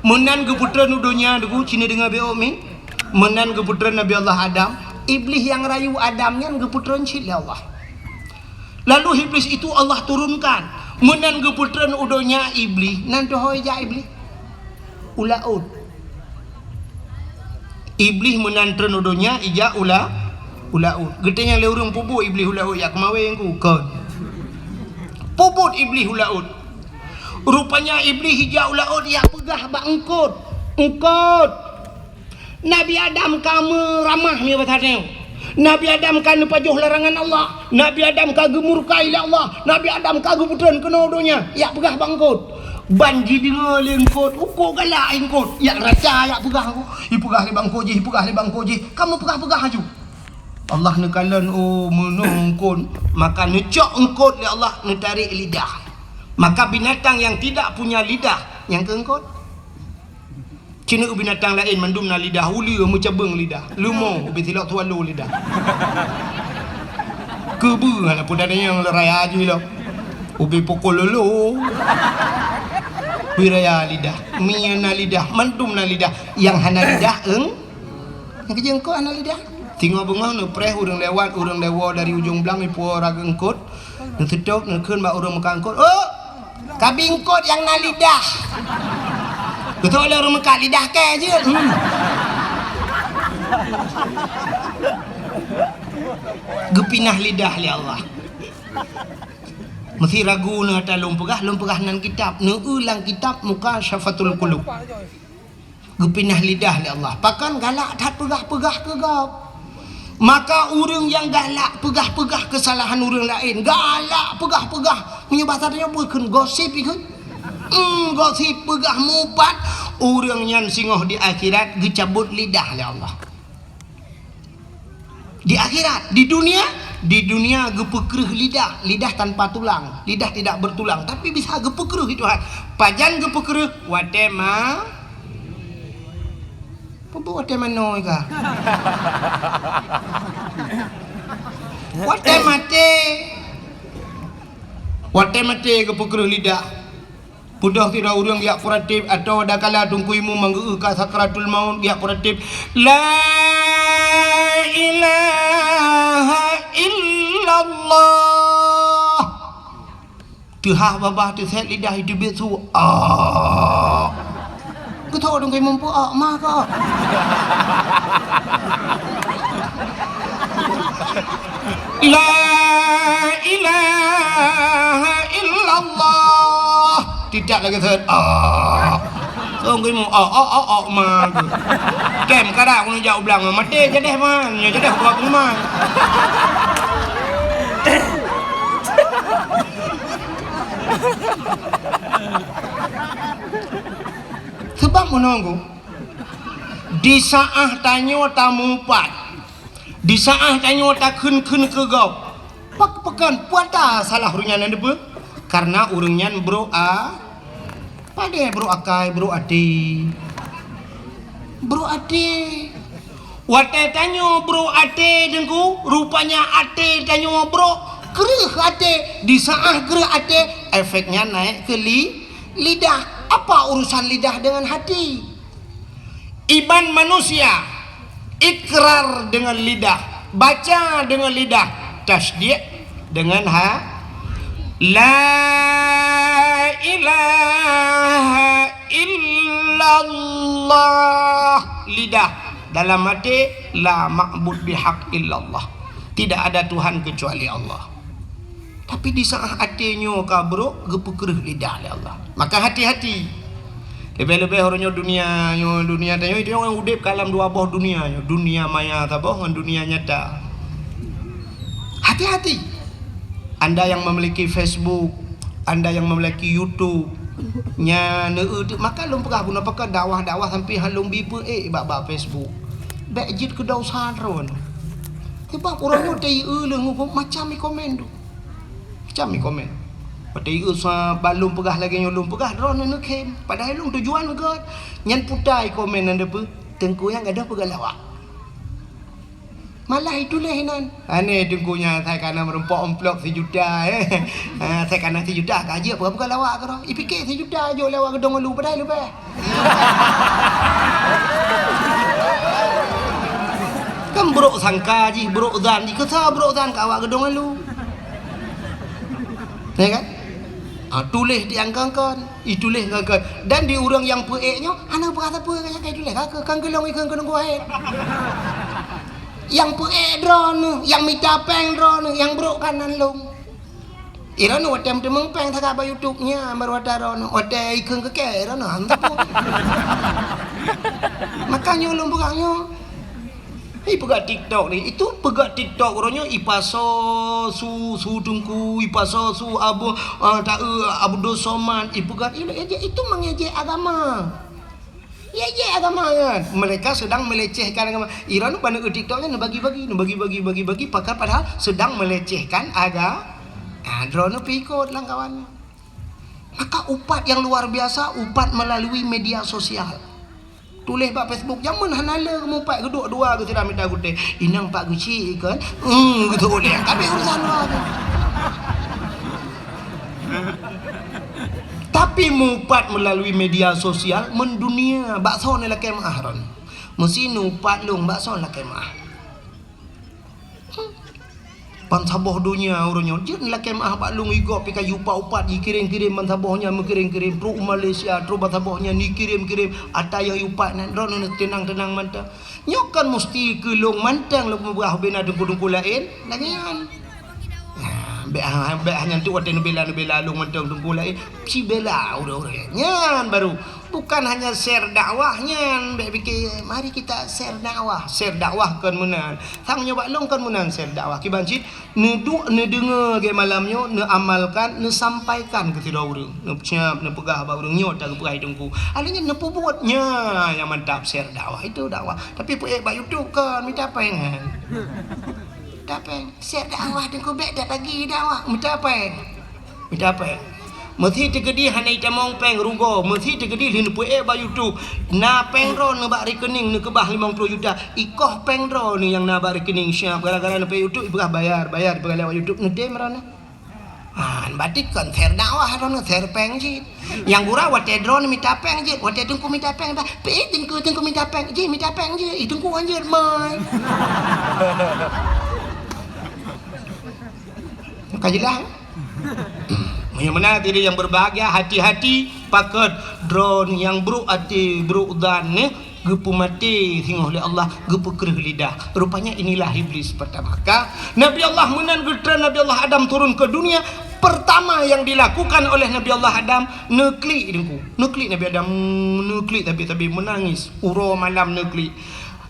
Menan ke putra nudunya duku Cina dengar beomi. Menan ke putra Nabi Allah Adam. Iblis yang rayu Adamnya ke putra Cina Allah. Lalu iblis itu Allah turunkan. Menan ke putra nudunya iblis. Nanti hoi ja iblis. Ulaud. Iblis menan nudunya ija ulaud. Getenya le urang puput iblis ulaud ya kemawe yang ku kon. Puput iblis ulaud. Rupanya iblis hijau ulaud ya pegah bak engkot. Nabi Adam kamu ramah ni batane. Nabi Adam kan pajuh larangan Allah. Nabi Adam kagem murkai Allah. Nabi Adam kagem putran kena donya. Ya pegah bak engkot. Banji dengar lengkot. Uko galak engkot. Ya raca ya pegah aku. Ipegah le bangkoji, ipegah le bangkoji. Kamu pegah-pegah aju. Allah nekalan menungkun. Maka necok engkot le Allah netarik lidah. Maka binatang yang tidak punya lidah yang keengkot. Cina binatang lain mandum na lidah huli mencabeng lidah. Lumo ubi tilak tualu lidah. Kebu ana pun ada yang raya aja lo. Ubi pokol lolo. Wiraya lidah, miana lidah, mandum na lidah. Yang hana lidah yang kejengkot hana lidah. Tengok bengah ne preh urang lewat, urang lewa dari ujung belang ipu raga engkot. Ne sedok ne keun mak urang mekangkot. Oh, kabingkot yang na lidah. Betul lah orang mekak lidah ke je. Gepinah lidah li Allah. Mesti ragu ne atas lumpegah nan kitab. Ne ulang kitab muka syafatul qulub. Gepinah lidah li Allah. Pakan galak tak pegah-pegah ke gap. Maka orang yang galak pegah-pegah kesalahan orang lain, galak pegah-pegah menyebabkannya bukan gosip ikut. Gosip pegah mupat orang yang singoh di akhirat gecabut lidah oleh Allah. Di akhirat, di dunia gepekreh lidah tanpa tulang, lidah tidak bertulang tapi bisa gepekreh itu Tuhan. Pajan gepekreh watema Pupu watema no ika. Watema gepekreh lidah. Pudah tidak urang dia puratif atau ada kala tungkuimu manggu ka sakratul maut dia puratif la ilaha illallah tuhah babah tu set lidah hidup besu ku tahu tungkuimu pu mah ka la ilaha illallah tidak lagi third tunggu mu mah kem kada aku jauh belang mati jadi man ya jadi buat rumah sebab menunggu di saat tanya tamu pat di saat tanya tak kun ke gau pekan puata salah hurungan anda ber karena urangnya bro pada bro akai bro ade wate tanyo bro ade dengku rupanya ade tanyo bro gereh ade di saat gereh ade efeknya naik ke lidah. Apa urusan lidah dengan hati? Iman manusia ikrar dengan lidah, baca dengan lidah, tasdid dengan La ilaha illallah lidah dalam hati la ma'bud bihaq illallah, tidak ada Tuhan kecuali Allah. Tapi di saat hatinya kabruk gepekereh lidah oleh Allah, maka hati-hati. Lebih-lebih orangnya dunia tanya itu orang udip kalam dua buah dunia, dunia maya tabah dengan dunia nyata. Hati-hati. Anda yang memiliki Facebook, Anda yang memiliki YouTube, maka lum pegah guna pakai dakwah sampai halung bipa bab Facebook. Baik jid ke daw saron. Sebab orang teh macam ni komen tu. Macam ni komen. Patai usah balum pegah lagi nyolum pegah drone nak kem. Padahal long tujuan ke nyan putai komen anda pe tengku yang ada pegah lawak. Malah itulah hinan. Ane tengkunya saya kana merempok amplop 1 juta saya kana 1 juta gaji apa pegah lawak ke. Ipikir 1 juta aja lawak gedong lu padahal lebih. Kan bro sangka ji bro dan di kata bro dan kawak gedong lu. Ya kan? Tulis diangkangkan, itulis angkangkan. Dan di orang yang peeknya, ana berkata apa kayak tulis kan gelong ikan kena kuat. Yang peek drone, yang minta peng drone, yang bro kanan long. Irano watem temeng peng tak apa YouTube-nya baru ada drone, ada ikan keke irano hantu. Makanya long bukanya. Pegat TikTok ni, itu pegat TikTok orangnya ipaso su dengku, ipaso su abu Abdul Somad, ipegat itu mengejek agama. Ya agama kan. Mereka sedang melecehkan agama. Iran pada TikToknya bagi-bagi pakar padahal sedang melecehkan agama. Drone pikut lah kawan. Maka upat yang luar biasa, upat melalui media sosial. Tulis pak Facebook jangan hanala kamu pak geduk dua ke tidak minta gede inang pak guci kan gitu boleh kami urusan luar. Tapi mupat melalui media sosial mendunia bakso ni lah kemah ron mesti nupat lung bakso lah kemah pan saboh dunia orangnya jen lah kemah pak lung igop pika yupa upat dikirim-kirim pan sabohnya mengirim-kirim pro Malaysia tro pan sabohnya dikirim-kirim ataya yupat nan ron tenang-tenang mantap nyokan mesti ke lung mantang lu buah bena dengku-dengku lain lagian Be hanya tu ada bela lung mantang dengku lain si bela udah nyan baru bukan hanya share dakwahnya be fikir mari kita share dakwah kan menang sang nyoba long kan menang share dakwah kibancit ne dengar ke malamnya ne amalkan ne sampaikan ke tidak urang ne siap ne pegah ba urang nyot tak perai dengku alanya ne buatnya yang mantap share dakwah itu dakwah tapi ba YouTube kan minta pengen share dakwah dengku be dak bagi dakwah minta apa mesti tegedi hanai tamong peng rugo mesti tegedi lin pue ba YouTube na pengro ne bak rekening ne kebah 50 juta ikoh pengro ni yang na bak rekening siap gara-gara ne pe YouTube ibah bayar lewat YouTube ne dem rana batik kan share dakwah rana share peng jit yang gura wate drone minta peng jit wate tengku minta peng dah pe tengku minta peng jit minta peng jit tengku anjir mai kajilah yang mana diri yang berbahagia hati-hati pakai drone yang bro hati bro dan gepu mati singgoh oleh Allah gepu kereh lidah rupanya inilah iblis pertama Nabi Allah menan getra Nabi Allah Adam turun ke dunia pertama yang dilakukan oleh Nabi Allah Adam nekli Nabi Adam nekli tapi menangis uro malam nekli.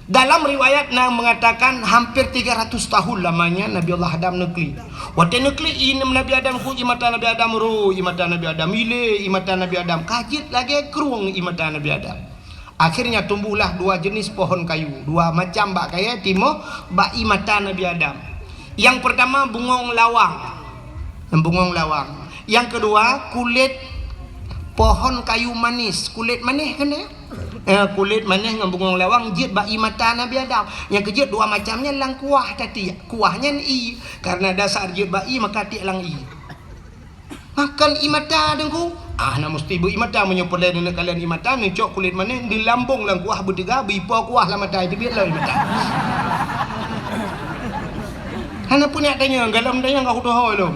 Dalam riwayat mengatakan hampir 300 tahun lamanya Nabi Allah Adam nekli. Waktu nekli ini Nabi Adam ku imata Nabi Adam ru, imata Nabi Adam ile, imata Nabi Adam kajit lagi kerung imata Nabi Adam. Akhirnya tumbuhlah dua jenis pohon kayu, dua macam bak kaya timo bak imata Nabi Adam. Yang pertama bungong lawang. Yang kedua kulit pohon kayu manis, kulit manis kena. Kulit manis dengan bungong lawang jid bak imata Nabi Adam. Yang kejut dua macamnya lang kuah tadi. Kuahnya i karena dasar jid bak i maka ti lang i. Makan imata dengku. Nak mesti bu imata menyopolai dengan kalian imata ni cok kulit manis di lambung lang kuah bertiga bipo kuah lah mata itu biarlah imata. Hana punya tanya galam tanya enggak udah lo.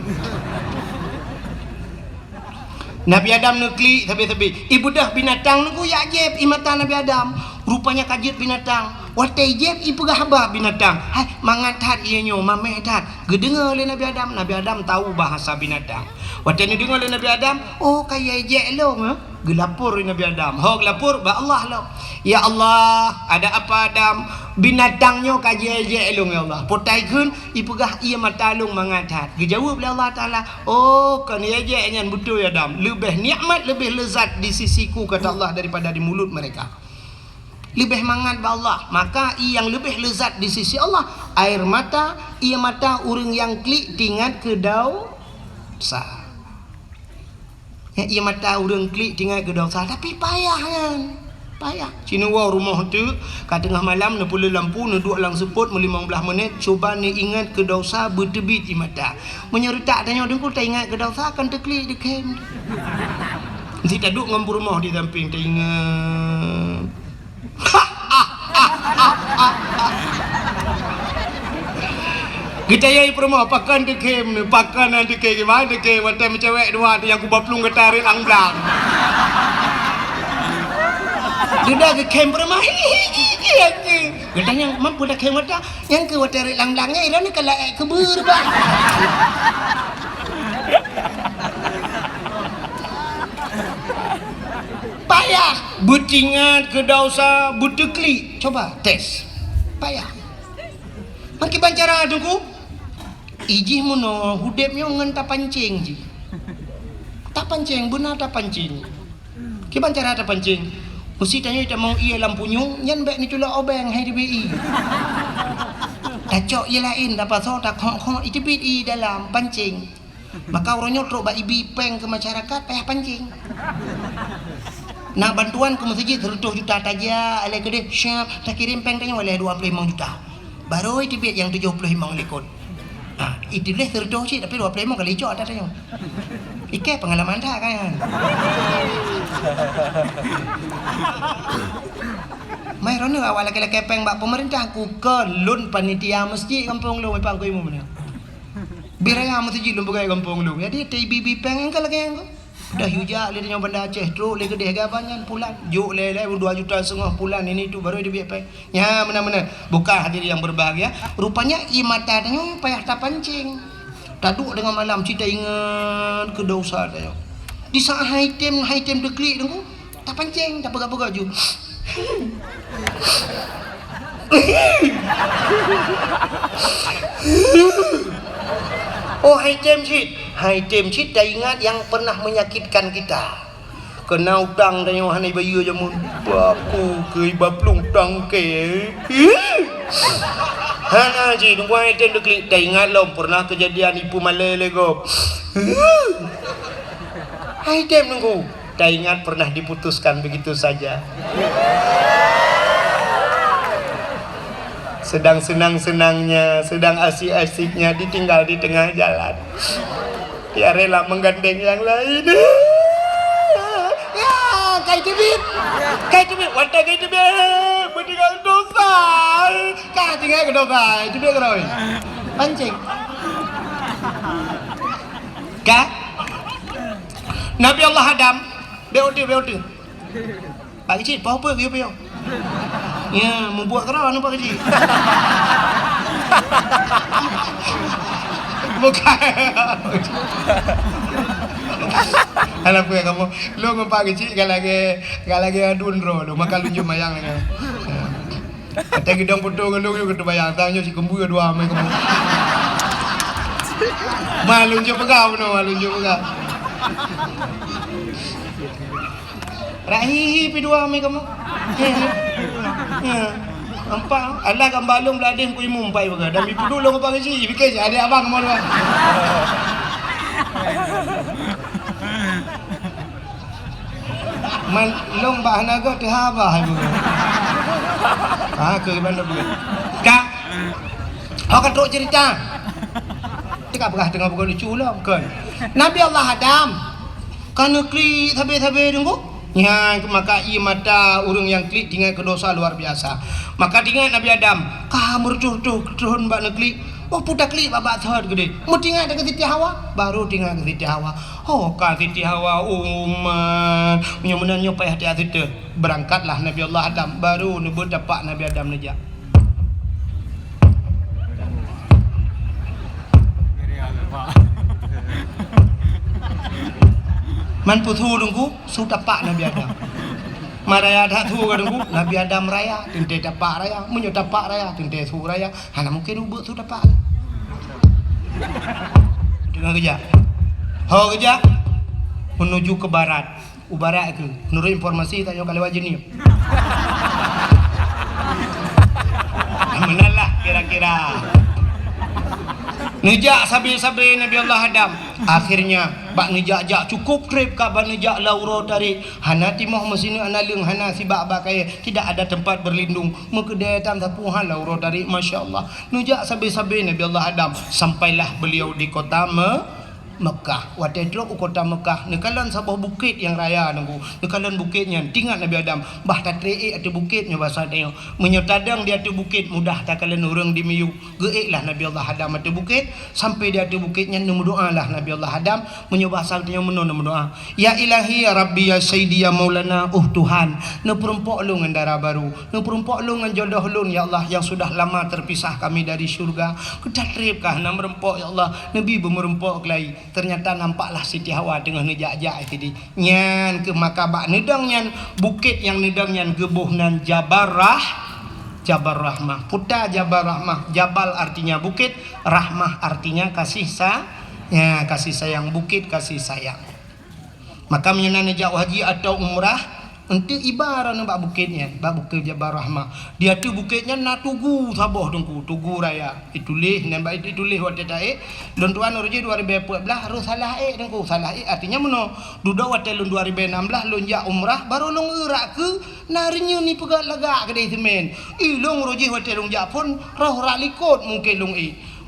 Nabi Adam nekli tapi ibu dah binatang nunggu ya jeb imata Nabi Adam rupanya kajit binatang watai jeb ibu gahaba binatang. Hai mangat hat ianyo mameh hat. Gedengar oleh Nabi Adam. Nabi Adam tahu bahasa binatang. Watai ni dengar oleh Nabi Adam, oh kaya jeb long ha. Gelapur Nabi Adam. Ho gelapur ba Allah lo. Ya Allah, ada apa Adam? Binatangnya kaya jeb long ya Allah. Potai kun ibu gah ia matalung mangat hat. Gejawab oleh Allah Taala, oh kan ia jeb nyan betul ya Adam. Lebih nikmat, lebih lezat di sisiku kata Allah daripada di mulut mereka. Lebih mangat ba Allah, maka yang lebih lezat di sisi Allah air mata, ia mata orang yang klik tinggal ke dosa. Ya, ia mata orang klik tinggal ke dosa, tapi payah kan, payah. Cina wah rumah tu kat tengah malam nak pula lampu nak duduk lang seput 15 minit cuba ni ingat ke dosa bertebit di mata. Menyerutak tanya dengku tak ingat ke dosa akan terklik di kem. Nanti tak duduk ngampu rumah di samping tak ingat. Kita yai perempuan pakan dekem ni, pakan nanti ke gimana dekem, waktu cewek dua tu yang ku baplung ke tarik langlang. Dia dah dekem perempuan. Katanya mampu dah kem waktu yang ke tarik langlangnya, ini kalau kebur bah. Payah bertingat ke dosa berteklik. Coba tes. Payah. Makin bancara tu iji mono hudepnya ngan tak pancing ji. Tak pancing benar tak pancing. Ki bancara tak pancing. Mesti tanya tak mau ia lampunya nyan bek ni cula obeng hai DBI. Tak cok ye lain dapat so tak khok itu bit i dalam pancing. Maka orangnya teruk bak ibi peng ke masyarakat payah pancing. Nak bantuan ke masjid 100 juta taja alai kedeh siap tak kirim peng tanya oleh 25 juta. Baru itu biat yang 75 lekon. Ha, itu leh 100 sih tapi 25 kali cok tak tanya. Ike pengalaman dah kan. Mai rono awal laki-laki peng bak pemerintah ku ke lun panitia masjid kampung lu pang ku imu mana. Biraya masjid lu bukai kampung lu. Jadi TBB peng engkau lagi engkau. Dah hujak le dengan benda Aceh teruk le gede gabanyan pulan juk le 2 juta setengah pulan ini tu baru dia biar pay. Ya mana-mana bukan hadirin yang berbahagia. Rupanya i mata tanya payah tak pancing. Taduk dengan malam cerita ingat ke dosa tanya. Di saat item deklik tu tak pancing tak pegang-pegang ju. Oh item shit dah ingat yang pernah menyakitkan kita. Kena utang tanya hanai bayu jamun. Baku ke baplung tangke. Hana ji tunggu item deklik dah ingat lo pernah kejadian ipu malai lego. Item nunggu dah ingat pernah diputuskan begitu saja. Sedang senang-senangnya, sedang asik-asiknya ditinggal di tengah jalan. Ya rela menggandeng yang lain. Ya, kai tebit, wadah kai tebit, bertinggal dosa. Kau tinggal ke dosa, tebit ke dosa. Pancing. Kah? Nabi Allah Adam, beotu. Pak kecil, apa peo. Ya, membuat kerana nampak kecil. Bukan. Anak gue kamu, lu mempak kecil gak lagi adun ro, lu makan lunjuk mayang ni. Kata gedang potong lu juga bayang, tanya si kembu dua amai kamu. Malunjuk pegau no, malunjuk pegau. Rahi pi dua amai kamu. Ya. Nampak alah gambalung belading ku imum pai baga dan ibu dulu ngapa sih bikin ada abang mau dua. Man long bah naga teh abah ibu. Ah ke mana bu? Kak. Kau kan teruk cerita. Tikap berah tengah bukan lucu lah kan. Nabi Allah Adam kan kli tabe-tabe tunggu. Ya, maka ia mata orang yang klik tinggal ke dosa luar biasa. Maka tinggal Nabi Adam, kamu turun bak negeri. Oh putar klik babak third gede. Mu tinggal dekat Siti Hawa, baru tinggal ke Siti Hawa. Oh ka Siti Hawa umat. Menyo payah hati-hati tu. Berangkatlah Nabi Allah Adam, baru nebut dapat Nabi Adam najak. Man putu dengku su tapak Nabi Adam. Maraya tak tu dengku Nabi Adam raya tente tapak raya, munyo tapak raya tente su raya. Hana mungkin ubuk su tapak. Dengar kerja. Ho kerja menuju ke barat. Barat ke. Menurut informasi tanya kalau wajib ni. Menalah kira-kira. Nejak sabi-sabi Nabi Allah Adam. Akhirnya bak nejak-jak cukup trip ka bak nejak lauro tarik. Hana timoh mesini analung hana si bak kaya tidak ada tempat berlindung. Mekedai tam tapuhan lauro tarik masya-Allah. Nejak sabi-sabi Nabi Allah Adam sampailah beliau di kota Mekah. Waktu itu kota Mekah nekalan sebuah bukit yang raya nunggu. Nekalan bukitnya tinggal Nabi Adam. Bah tak treik atu bukitnya bahasa dia. Menyotadang dia atu bukit mudah tak kalian orang di miyu. Geiklah Nabi Allah Adam atu bukit sampai dia atu bukitnya doa lah Nabi Allah Adam menyubah dia doa. Ya Ilahi ya Rabbi ya Sayyidi ya Maulana Tuhan. Ne perompok lu ngendara baru. Ne perompok lu ngenjodoh lu ya Allah yang sudah lama terpisah kami dari syurga. Kedatripkah na merempok ya Allah. Nabi bermerempok kelai. Ternyata nampaklah Siti Hawa tengah nejak-jak tadi. Nyan ke makabak nedang nyan bukit yang nedang nyan gebuh nan Jabal Rahmah. Puta Jabal Rahmah. Jabal artinya bukit, Rahmah artinya kasih sayang bukit, kasih sayang. Maka menyenang nejak haji atau umrah untuk ibarat bak bukitnya, bak bukit Jabal Rahmah. Dia tu bukitnya nak tugu saboh dengku, tugu raya. Itulih dan bak itulih waktu taik. Dan tuan uruji 2014 harus salah dengku. Salah artinya meno. Duda waktu lun 2016 lonjak umrah baru long erak ke narinya ni pegat lagak kedai semen. Long uruji waktu lonjak pun roh ralikot mungkin long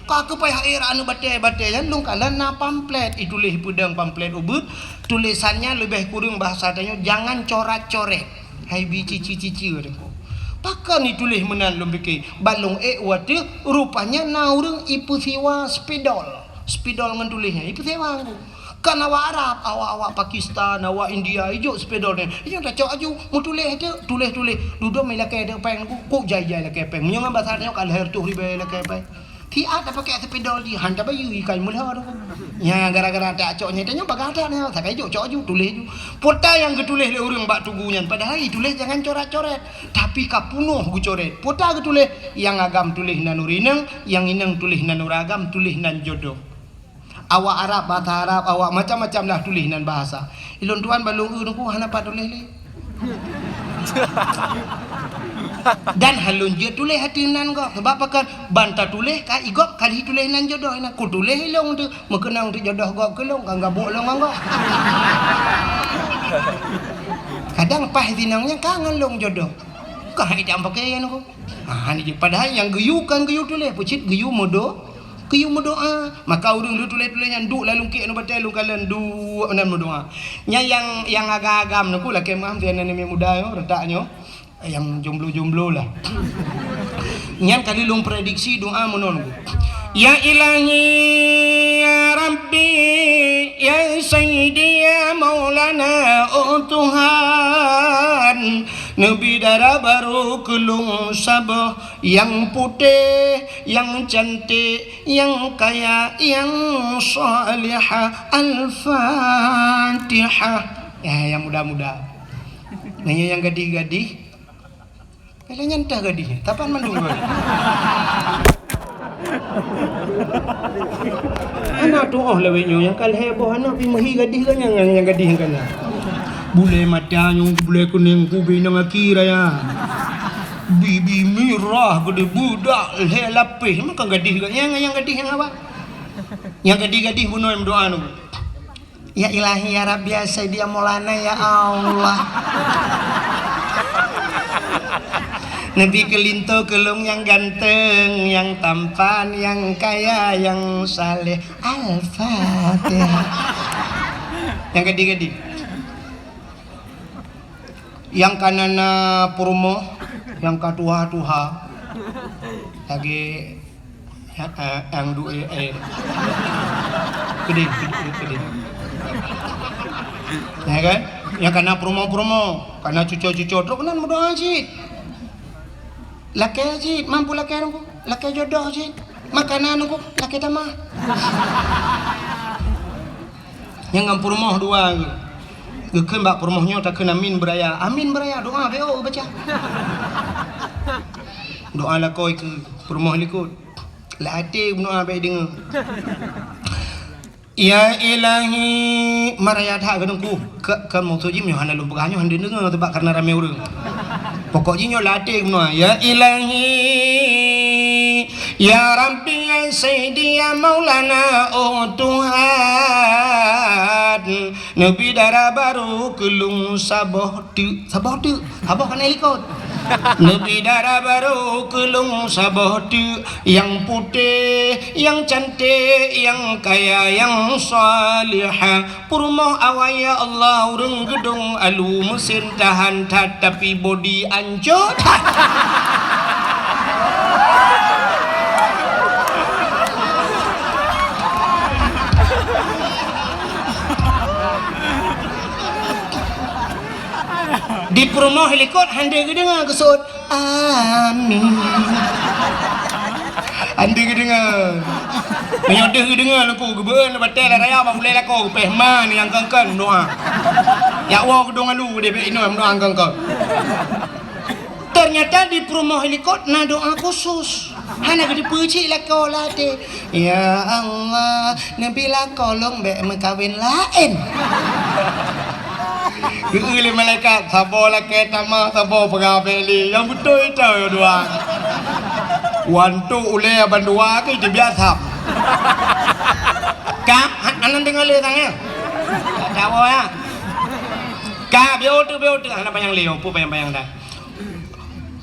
Kaka payah era anu batai-batai kan long kalan na pamflet itulih pedang pamflet ubud tulisannya lebih kurang bahasa tanya jangan coret-coret hai bi cici-cici dengku. Pakan ditulis menan long fikir balong wate rupanya naurung ipu siwa spidol mentulisnya ipu siwa aku. Kan awak Arab, awak Pakistan, awak India, hijau sepedol ni. Hijau tak cok aju, mu tulis tulis. Duduk mai lakai ada peng ku jai-jai lakai peng. Menyang bahasa tanya kal her tu ribe lakai peng. Ti ada pakai sepedol di handa bayu ikai mula tu. Ya gara-gara tak coknya tanya bagada ni. Tak hijau cok aju tulis ju. Pota yang ketulis le urang bak tugunya. Padahal tulis jangan coret-coret. Tapi kapunuh ku coret. Pota ketulis yang agam tulis nan urinang, yang inang tulis nan uragam, tulis nan jodoh. Awak Arab, bahasa Arab, awak macam-macam lah tulis nan bahasa. Ilon tuan balung urangku hana pa tulis le. Dan halun je tulis hati nan kau sebab pakan banta tulis ka igop kali tulis nan jodoh ina ku tulis long tu mekenang tu jodoh gop kelong kan gabuk long anggo kadang pah dinangnya kangen long jodoh kah idam pakai anu ko ni padahal yang geyu kan geyu tulis pucit geyu modo maka urang lu tulis-tulis yang duk lalu ke anu batai lu kalan du nan modoa nya yang agak-agam nu ku lah kemam tian ni muda yo retaknyo yang jomblo-jomblo lah. Nyan kali long prediksi doa menon. Ya Ilahi ya Rabbi ya Sayyidi ya Maulana Tuhan. Nabi darah baru kelung sabah yang putih, yang cantik, yang kaya, yang salihah. Al-Fatihah. Ya yang muda-muda. Nanya yang gadih-gadih. Kalau nyantah gadih, tapan mandung gue. Anak tu lewetnya yang kal heboh anak pimahi gadih kan yang gadih kan. Bule matanya bule kuning kubi nang akira ya. Bibi mirah gede budak le lapis maka gadih kan yang gadih yang apa? Yang gadih-gadih bunuh doa nu. Ya Ilahi ya Rabbi ya Sayyidi ya Maulana ya Allah. Nabi kelinto kelung yang ganteng, yang tampan, yang kaya, yang saleh. Al-Fatihah. Yang gede-gede. Yang kanana purmo, yang katuha-tuha. Lagi yang dua gede. Ya kan? Yang kana promo, kana cucu-cucu terus kan berdoa sih. Laki haji, mampu laki aku, laki jodoh haji, makanan aku, laki tamah. Yang ngampur moh dua, Gekeun bak perumohnya tak kena amin beraya. Amin beraya doa beo baca. Doa lah koi ke perumoh likut. La hati doa bae dengar. Ya ilahi maraya dah kadangku ke maksud jim yo hana lu beganyo hande dengar tebak karena rame urang. Pokoknya nyo latih doa. Ya ilahi ya Rabbi ya Sayyidi ya Maulana oh Tuhan Nabi darah baru kelung sabah tu kan ikut Nabi darah baru kelung sabah tu yang putih yang cantik yang kaya yang salihah purmoh awaya Allah urang gedung alu mesin tahan tapi body anjot. Di perumoh helikot hande gedengar kesut amin hande gedengar menyodeh gedengar laku gebeun batel raya ba boleh laku pehman yang kengken doa ya wa gedong alu de ino doa kengken ternyata di perumoh helikot na doa khusus hana gede peuci laku lade ya Allah nabi lakolong be mekawin lain. Geuli malaikat sabo la kita mah sabo pegawai yang betul itu ya dua. Wantu ule bandua ke itu biasa. Kap anan dengar le tangnya. Tahu ya. Kap biu tu anak panjang leo pu panjang dah.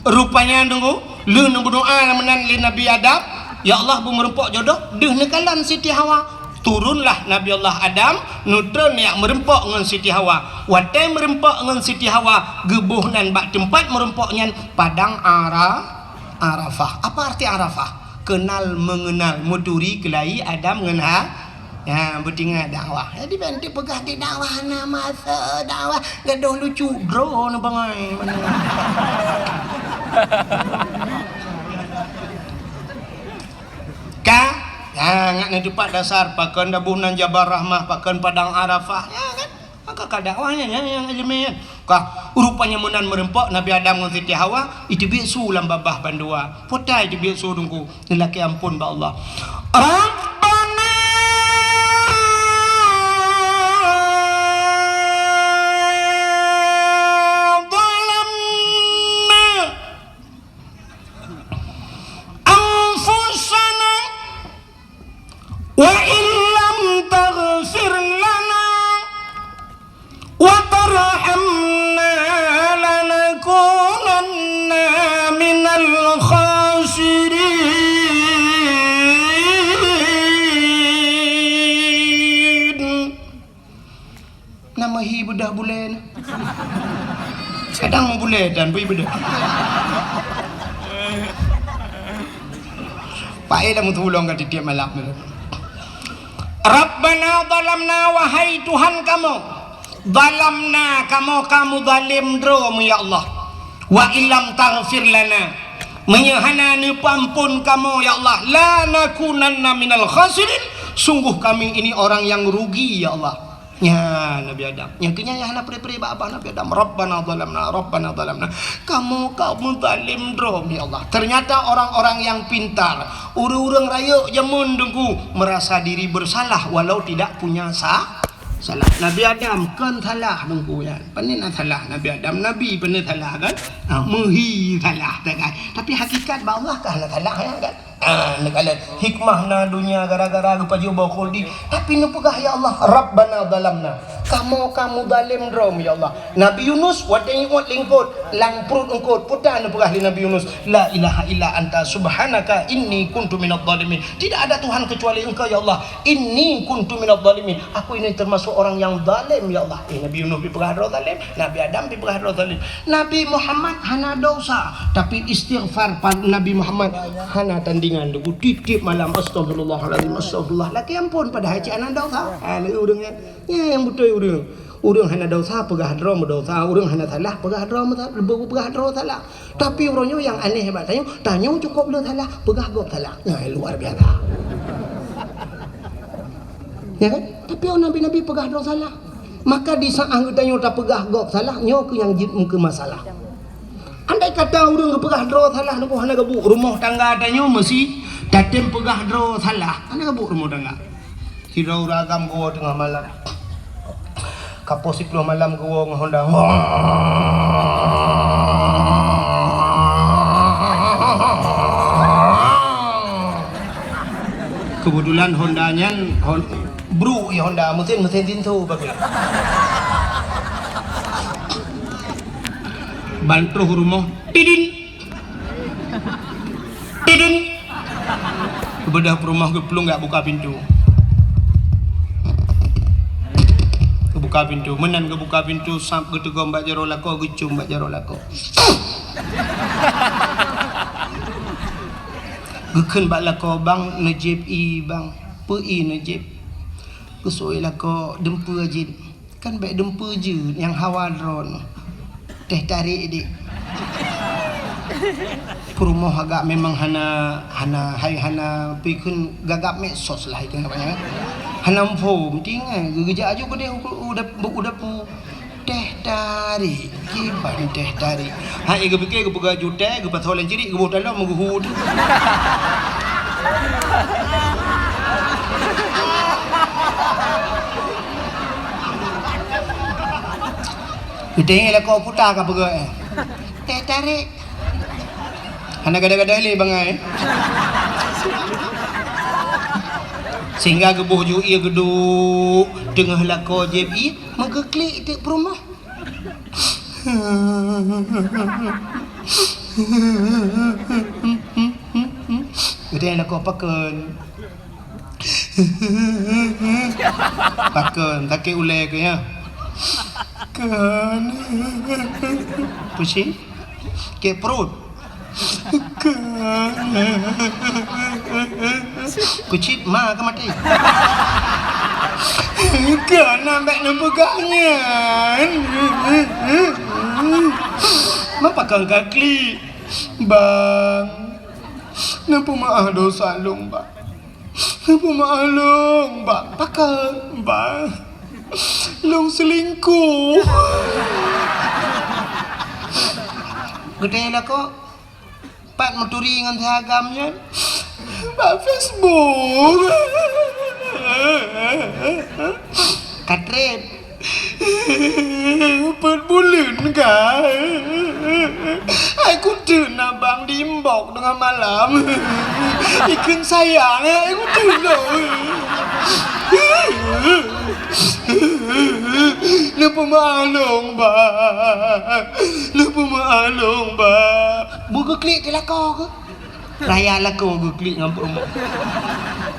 Rupanya tunggu lu nunggu doa menan li Nabi Adam. Ya Allah bu merempok jodoh deuh nekalan Siti Hawa. Turunlah Nabi Allah Adam nutron yang merempok dengan Siti Hawa watai merempok dengan Siti Hawa gebuhnan bak tempat merempoknya padang Arafah. Apa arti Arafah? Kenal mengenal muturi kelai Adam dengan ya bertinggal dakwah jadi nanti pegah di dakwah nama dakwah gaduh lucu bro na bangai ka ngak ni cepat dasar pakan dabunan Jabar Rahmah pakan padang Arafah ya kan maka kadakwahnya yang ajemi kah rupanya menan merempok Nabi Adam dengan Siti Hawa itu bisu lam babah bandua potai itu bisu dungku lelaki ampun ba Allah Rabbana wa illam taghfir lana wa tarhamna lanakunanna minal khasirin. Nama hi bedah bulan sedang mau bulan dan bui bedah Pak Eda mau tolong ke tiap malam Rabbana zalamna wahai Tuhan kamu zalamna kamu zalim drom ya Allah wa illam taghfir lana menyahana ni pampun kamu ya Allah la nakunanna minal khasirin sungguh kami ini orang yang rugi ya Allah ya Nabi Adam yang kenya ya hana pri-pri apa Nabi Adam Rabbana zalamna kamu zalim drom ya Allah. Ternyata orang-orang yang pintar urang rayo jamun dengku merasa diri bersalah walau tidak punya salah. Nabi Adam kan salah dengku ya panen salah Nabi Adam Nabi panen salah kan muhi salah kan tapi hakikat ba Allah kah salah ya kan nekalan hikmah na dunia gara-gara paju bakul di tapi nu pegah ya Allah Rabbana zalamna kamu zalim drom ya Allah. Nabi Yunus wadai wat lingkut lang perut engkut putan nu pegah li Nabi Yunus la ilaha illa anta subhanaka inni kuntu minadh dhalimin tidak ada Tuhan kecuali engkau ya Allah inni kuntu minadh dhalimin aku ini termasuk orang yang zalim ya Allah. Nabi Yunus dipegah zalim Nabi Adam dipegah zalim Nabi Muhammad hana dosa tapi istighfar Nabi Muhammad hana tandingan dugu titip malam astagfirullahaladzim astagfirullah laki ampun pada haji anak dosa ni urangnya ya yang betul urang hana dosa pegah drom dosa urang hana salah pegah drom pegah drom salah tapi urangnya yang aneh hebat tanya cukup lu salah pegah gop salah nah luar biasa ya kan tapi nabi-nabi pegah drom salah Maka di saat anggotanya tak pegah gok salah, nyo ke yang jid muka masalah. Andai kata orang pegah draw salah, nak hana gebuk rumah tangga tanya mesti datem pegah draw salah, hana gebuk rumah tangga. Hirau ragam gua tengah malam. Kapos 10 malam gua ngahonda. Kebetulan Hondanya bro ya Honda mesin tintu bagus. Bantu rumah tidin bedah rumah geplung nggak buka pintu. Kebuka pintu menan kebuka pintu samp getego mbak jaro lako gecum mbak jaro lako. Geken bak lako bang najib i bang pi najib kusoi lako dempu ajin kan baik dempu je yang hawa drone teh tarik dik rumah agak memang hana pikun gagap mesos lah itu namanya hana form tinggal geja aja ko dia udah pu teh tarik kiban teh tarik ha ege pikir ke buka jute ke patolen ciri ke botal mau guhud Gedeng lah kau putar ke apa teh tarik hana gada-gada le bangai sehingga gebuh ju ia geduk tengah lako JBI maka klik dek perumah gedeng lako paken tak ulai ke ya kan pusing ke perut kucit ma ke mati kan nampak nempegangnya mapa kang kakli bang nampu maah dosa long bang nampu maah long bang pakal bang long selingkuh gede lah kok Pak meturi dengan agamnya Pak Facebook Katrip Perbulan kah Aku tuna bang dimbok dengan malam Ikan sayang aku tuna Lupa maklum bang Lupa maklum bang Buka klik ke lako ke Raya lako ke klik dengan rumah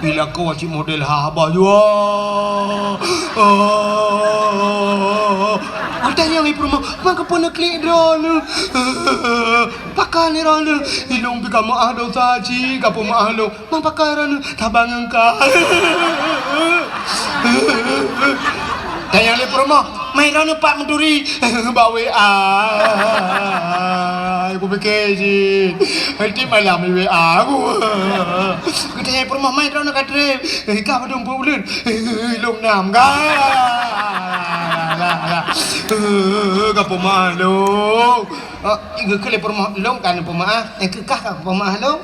Bila kau cik model haba jua Tanya mi promo maka pun klik drone pakai ni drone ilung bika maah do saji kapo maah lo mang pakai drone tabang engka tanya li promo mai drone pak menturi bawa WA aku fikir je nanti malam WA aku tanya promo mai drone kadre ka padung bulan ilung nam ka Kapo mahlong iga kele permahlong kan pemaah yang kekah ka pemahlong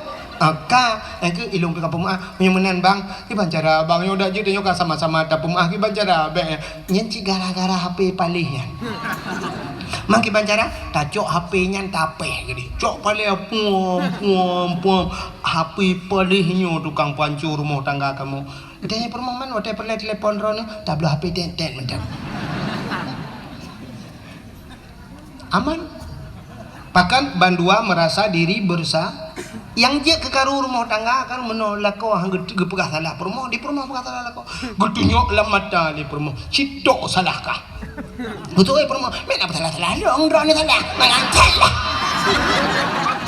ka yang ke ilung ka pemaah menan bang ki bancara bang yo dak je yo ka sama-sama ta pemaah ki bancara be nyenci gara-gara HP palihan mang ki bancara ta cok HP nyan tapeh gede cok palih pom HP palihnya tukang pancur rumah tangga kamu ditanya permoman wadah perle telepon rono tablo HP ten mendan aman. Bahkan bandua merasa diri bersah. Yang je kekaru rumah tangga kan menolak kau hang gepegah salah permo di permo pegah salah kau. Getunyok lam mata di permo. Citok salahkah? Betul permo. Men apa salah dong drone salah. Malang salah.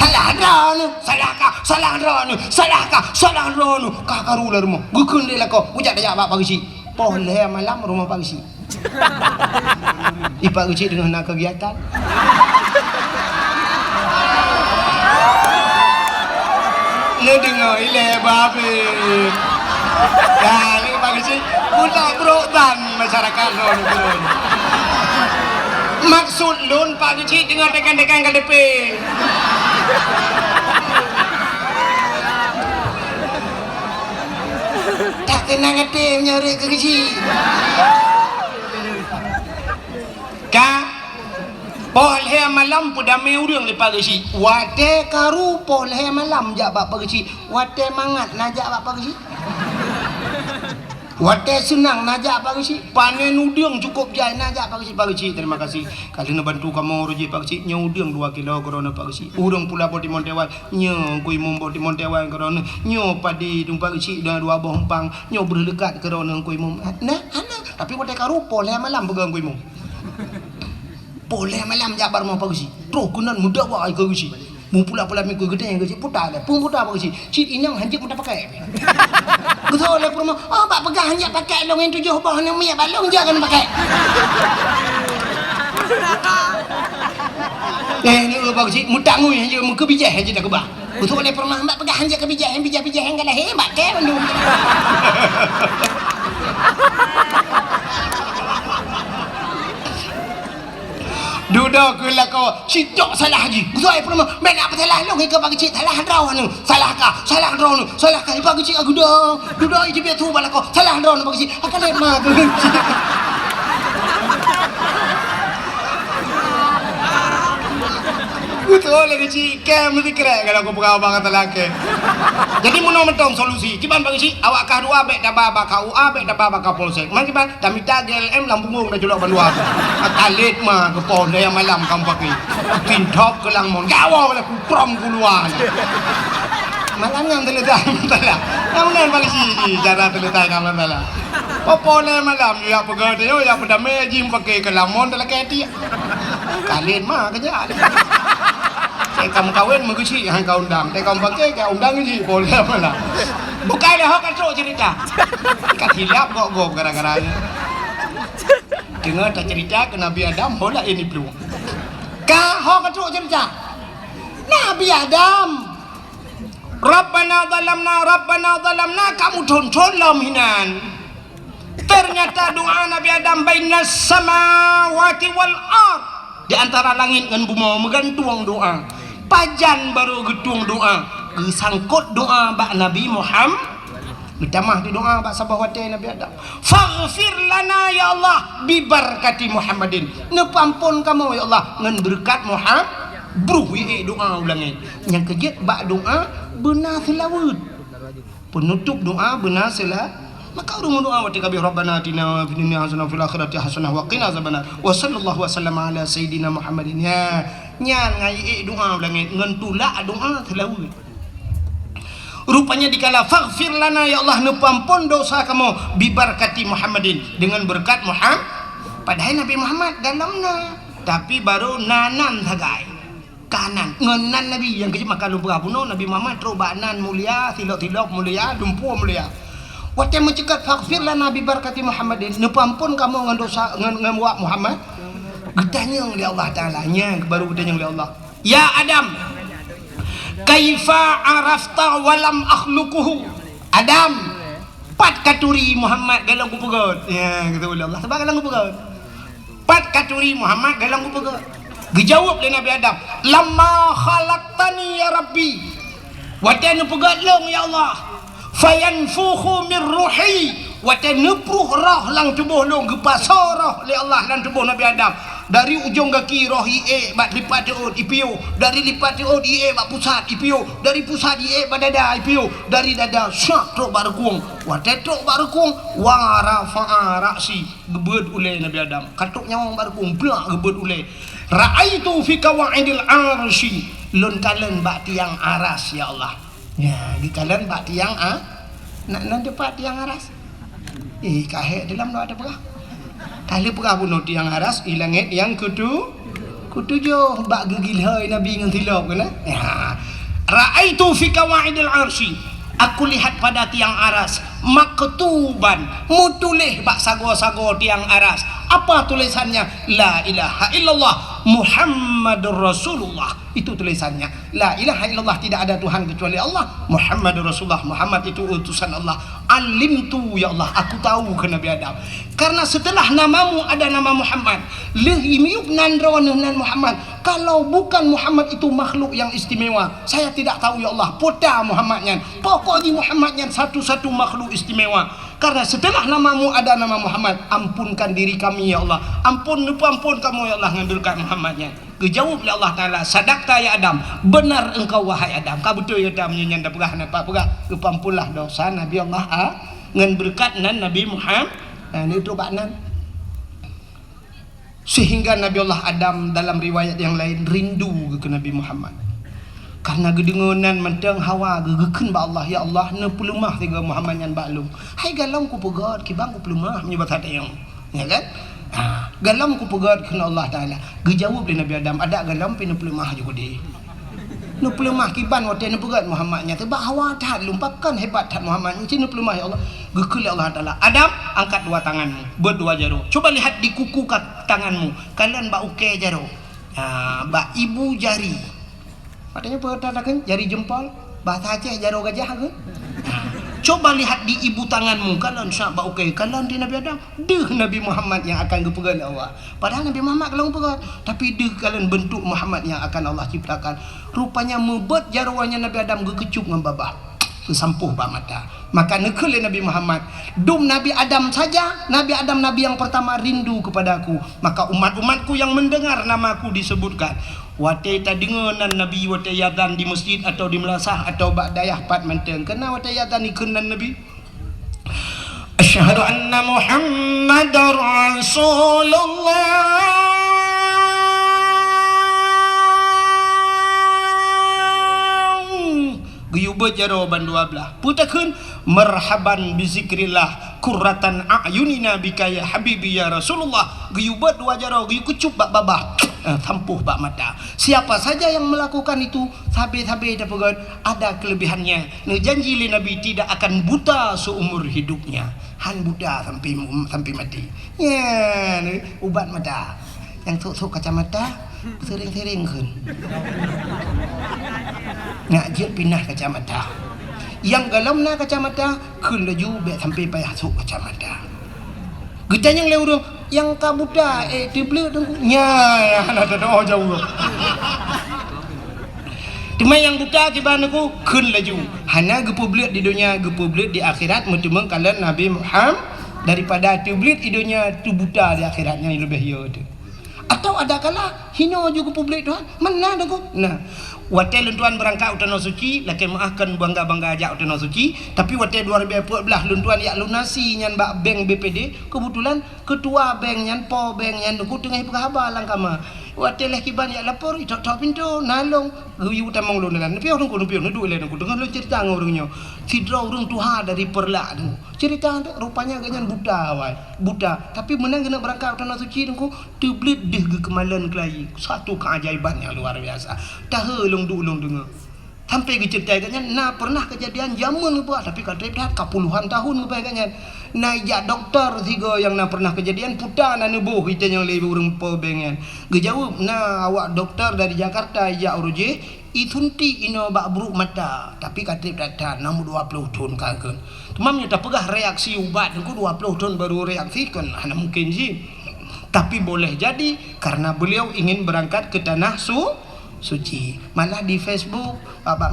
Salah drone, salahkah? Salah drone. Kakaru lah rumah. Gukun dia lah kau. Ujak dah apa pagi si. Boleh malam rumah pagi si. Ipak kecil dengan nak kegiatan. Lu dengar ile babe. Dah, ni pagi sih. Budak berotan masyarakat lon turun. Maksud lon Pak Kecil dengan dekan-dekan KDP. Tak kena ngerti menyari ke Kecil. Kak, Pol hea malam pada mai urang lepas Kecil. Wate karu pol hea malam jak Pak Kecil. Wate mangat najak Pak Kecil. Wate senang najak Pak Kecil. Panen udang cukup jai najak Pak Kecil. Pak Kecil terima kasih. Kali nak bantu kamu roji Pak Kecil. Nya udang 2 kilo korona Pak Kecil. Urang pula boti montewan. Nya kui mumbo di montewan korona. Nya padi tumpak Kecil dah 2 boh empang. Nya berdekat korona kui mum. Nah, ana tapi wate karu pol hea malam pegang kui mum. Boleh malam jabar mau pagi sih. Terus kunan muda wah ikut sih. Mu pula mikir gede yang gede putar dah. Pun putar pagi sih. Cik inang hanjak muda pakai. Betul le perma. Oh bak pegang hanjak pakai long yang 7 bah nang minyak balong jangan pakai. Ni pagi sih muda ngui hanjak mu kebijak hanjak dah kebah. Betul le perma bak pegang hanjak kebijak yang bijak yang kan hebat ke bandung. Duda ke lah kau sitok salah lagi. Gua pernah main apa salah lu ke bagi cik salah draw anu. Salah draw anu. Salah ka bagi cik aku dah. Duda itu biar tu bala kau. Salah draw anu bagi cik. Akan lemah tu. Betul lagi cik. Kem mesti keren kalau aku pegawai banget lelaki. Jadi mau mentong solusi. Kiban bagi cik awak kah 2 bek dah baba kau bek dah baba kau polsek. Man kiban kami tagel lambung dah julak bandua. Akalit mah ke pon yang malam kamu pakai. Tintop ke langmon. Gawa lah ku prom keluar. Malam yang terletak masalah. Namun bagi cik cara terletak kamu masalah. Popole malam ya pegang dia ya pada meji pakai ke langmon dalam keti. Kalit mah kerja. Kamu kawin mengusi yang kau undang, kamu pakai kau undang ini boleh apa lah? Bukan dah kan so cerita, kat hilap kok gara-gara dengar tak cerita ke Nabi Adam bola ini peluang. Kah kan so cerita, Nabi Adam, Rabbana zalamna, kamu tonton lamhinan. Ternyata doa Nabi Adam bainas samawati wal ard, di antara langit dan bumi menggantung doa. Pajan baru getung doa, gesangkut doa bak Nabi Muhammad. Minta maaf di doa bak sahabat Nabi Adam. Faghfir lana ya Allah bi barakati Muhammadin. Nepampun kamu ya Allah ngan berkat Muhammad. Bruh doa ulangin. Yang kejut bak doa benar selawat. Penutup doa benar selawat. Maka urung doa wa tikabi rabbana atina fid dunya hasanah fil akhirati hasanah wa qina azabannar. Wa sallallahu wasallam ala sayidina Muhammadin. Ya, nyan ngai doa langit ngan tulak doa selawat. Rupanya dikala faghfir lana ya Allah nepampun dosa kamu bi barakati Muhammadin dengan berkat Muhammad. Padahal Nabi Muhammad dalamna tapi baru nanan sagai. Kanan ngenan Nabi yang kecil makan lupa puno Nabi Muhammad terus banan mulia tilok-tilok mulia dumpu mulia. Wate mencegat faghfir lana bi barakati Muhammadin. Nepampun kamu ngan dosa ngan wa Muhammad. Getanya oleh Allah Taala nya baru getanya oleh Allah. Ya Adam, kaifa arafta walam akhluquhu. Adam, pat katuri Muhammad galang ku pegot. Ya gitu oleh Allah. Sebab galang ku pegot. Pat katuri Muhammad galang ku pegot. Dijawab oleh Nabi Adam, lamma khalaqtani ya Rabbi. Wate nu pegot long ya Allah. Fayanfukhu min ruhi wa tanpruh roh lang tubuh long gepasar roh li Allah lang tubuh Nabi Adam dari ujung kaki roh ie bak lipat diud ipiu dari lipat diud ie bak pusat ipiu dari pusat ie bak dada ipiu dari dada syak truk barekung wa tetruk barekung wa rafa'a ra'si gebed ule Nabi Adam katuk nyawang barekung blak gebed ule ra'aitu fi qawaidil arsy lun kalen bak tiang aras ya Allah. Ya, di kalian pak tiang nak depan tiang aras. Kahek dalam doa ada perah. Kali perah bunuh tiang aras, ilangit yang ketujuh bak gegil hai Nabi dengan tilap kena. Ya. Ra'aitu fi qawaidil arsy. Aku lihat pada tiang aras maktuban mutulih bak sago-sago tiang aras Apa tulisannya? La ilaha illallah Muhammadur Rasulullah. Itu tulisannya. La ilaha illallah, tidak ada Tuhan kecuali Allah. Muhammadur Rasulullah, Muhammad itu utusan Allah. Alimtu ya Allah, aku tahu ke Nabi Adam. Karena setelah namamu ada nama Muhammad. Lehimiuk nandronan Muhammad. Kalau bukan Muhammad itu makhluk yang istimewa, saya tidak tahu ya Allah. Pota Muhammadnya. Pokoknya Muhammadnya satu-satu makhluk istimewa. Karena setelah namamu ada nama Muhammad, ampunkan diri kami ya Allah. Ampun kamu ya Allah, ngambilkan Muhammadnya. Kejawab oleh Allah Ta'ala, sadaqta ya Adam, benar engkau wahai Adam. Kau betul ya Adam, nyanda pegah napa pegah kepampulah dosa Nabi Allah ngan berkat nan Nabi Muhammad. Nah ini itu baknan. Sehingga Nabi Allah Adam dalam riwayat yang lain rindu ke Nabi Muhammad. Karena gedengonan mentang hawa gegekeun ba Allah ya Allah ne pelumah tiga Muhammad yang baklum. Hai galam ku pegat ki bang ku pelumah menyebut hatayang. Ya kan? Galam ku pegat kena Allah Taala. Gejawab dari Nabi Adam ada galam pina pelumah juga dia. Nu pelumah kiban wate ne pegat Muhammadnya tebak hawa tat lumpakan hebat tat Muhammad ni pelumah ya Allah. Gekul Allah Taala. Adam angkat dua tanganmu, berdua jaro. Coba lihat di kuku tanganmu. Kalian ba uke jaro. Ba ibu jari. Katanya perhatikan jari jempol, bahasa Aceh jaro gajah ke? Coba lihat di ibu tanganmu, kalian syabak okey, kalian di Nabi Adam, deh Nabi Muhammad yang akan dipegang Allah. Padahal Nabi Muhammad kalau pegang, tapi deh kalian bentuk Muhammad yang akan Allah ciptakan. Rupanya mebet jaruannya Nabi Adam gekecup dengan babah. Sampuh ba mata. Maka nekele Nabi Muhammad, dum Nabi Adam saja, Nabi Adam nabi yang pertama rindu kepadaku. Maka umat-umatku yang mendengar namaku disebutkan, wate tadingenan Nabi wate yadan di masjid atau di melasah atau ba'dayah pat menteng. Kena wate yadan ikenan Nabi. Asyhadu anna Muhammadar Rasulullah. Guyubat jawaban dua belah. Putakun marhaban bizikrillah kurratan a'yunina bika ya habibi ya Rasulullah. Guyubat dua jaro guyu kucup bak babah. Tampuh bak mata. Siapa saja yang melakukan itu sabe-sabe dapat ada kelebihannya. Ne janji li Nabi tidak akan buta seumur hidupnya. Han buta sampai mati. Ya, ubat mata. Yang sok kacamata sering-sering kan. Ngajak pindah kacamata. Yang galamna kacamata kun laju be sampai payah sok kacamata. Getanya yang lewur yang kabuta teble dengku. Nya ada doa jauh. Cuma yang buta kibanaku kun laju. Hana gepublik di dunia, gepublik di akhirat mentemang kalian Nabi Muhammad daripada teble di dunia tu buta di akhiratnya lebih ya tu. Atau ada kala hino juga publik Tuhan mana dengku. Nah wate luntuan berangkat utana suci lakin maafkan bangga-bangga ajak utana suci tapi wate 2014 luntuan yak lunasi nyan bak bank BPD kebetulan ketua bank nyan po bank nyan ku tengah berkhabar langkama wate leh kiban yak lapor tok pintu nalong guyu tamong lunan tapi orang ku nudu le ku dengar lu cerita ngorongnya sidra urung tuha dari perlak tu cerita rupanya ganyan buta tapi menang kena berangkat utana suci tu teblit deh ke kemalan kelai satu keajaiban yang luar biasa tahu ulung dengar sampai diceritakannya nah pernah kejadian zaman apa tapi kalau dah puluhan tahun apa kan nah ya doktor tiga yang nah pernah kejadian putar na nebuh kita yang lebih urang po bengen gejawab nah awak doktor dari Jakarta ya uruje itunti ino bak buruk mata tapi katip data 20 tahun kagak temamnya tak pegah reaksi ubat ku 20 tahun baru reaksi kan hanya mungkin sih tapi boleh jadi karena beliau ingin berangkat ke tanah suci. Malah di Facebook,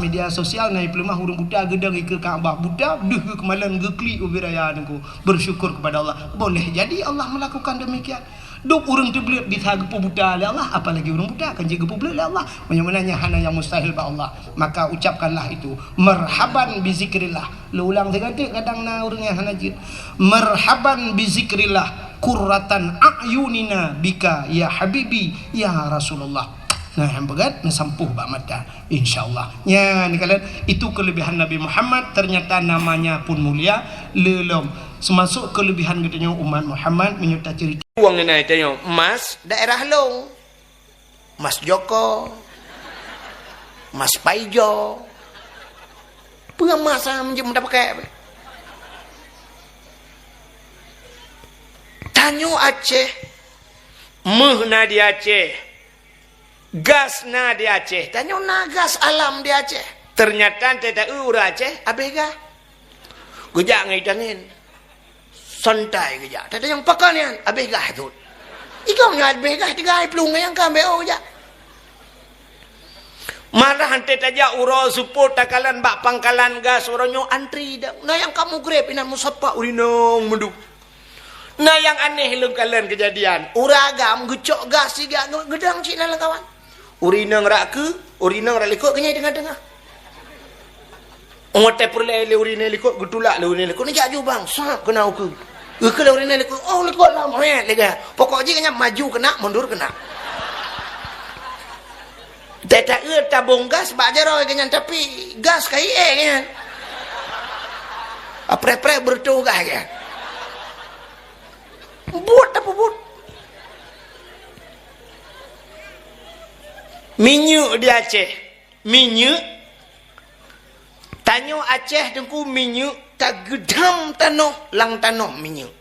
media sosial naik pelemah hurung buta gedang ke Kaabah buta deh kemalan gekli ubiraya nengku bersyukur kepada Allah. Boleh jadi Allah melakukan demikian. Duk urang teblik bisa gepu buta oleh Allah, apalagi urang buta kan jaga publik oleh Allah. Menyenangnya hana yang mustahil ba Allah. Maka ucapkanlah itu. Marhaban bi zikrillah. Lu ulang sekali kadang na urang yang hana jid. Marhaban bi zikrillah kurratan a'yunina bika ya habibi ya Rasulullah. Nah yang begat sampuh bak mata insyaallah ya ni kalian itu kelebihan Nabi Muhammad ternyata namanya pun mulia lelom semasuk kelebihan katanya umat Muhammad menyerta cerita uang ni naik tanya Mas daerah lo Mas Joko Mas Paijo pengamas menjadi pakai Tanyo Aceh, mehna di Aceh, gasna di Aceh. Tanyo na gas alam di Aceh. Ternyata tidak ura Aceh, abega. Gejak ngaitangin. Santai gejak. Tadi yang pakai ni, abega tu. Ikaw nga abega, tiga pelung yang kambeo gejak. Marah hante taja uro support takalan bak pangkalan gas oronyo antri dah. Nah yang kamu grab inan musapa urinong menduk. Nah yang aneh lung kalian kejadian. Uragam gecok gas siga gedang cina lah kawan. Urinong rak ke, urinong rak likut kenyai tengah-tengah. Ngote perle urinong likut getulak le urinong likut. Ni jaju bang, sap kena aku. Ke urinong likut. Oh likut lah moet lega. Pokok je kena maju kena, mundur kena. Tak tabung gas bak jaroi kenyan tapi gas kai kenyan. Apre-apre bertugah kan. Buat apa buat? Minyak di Aceh. Minyak. Tanyo Aceh tengku minyak tak gedam tanah lang tanah minyak.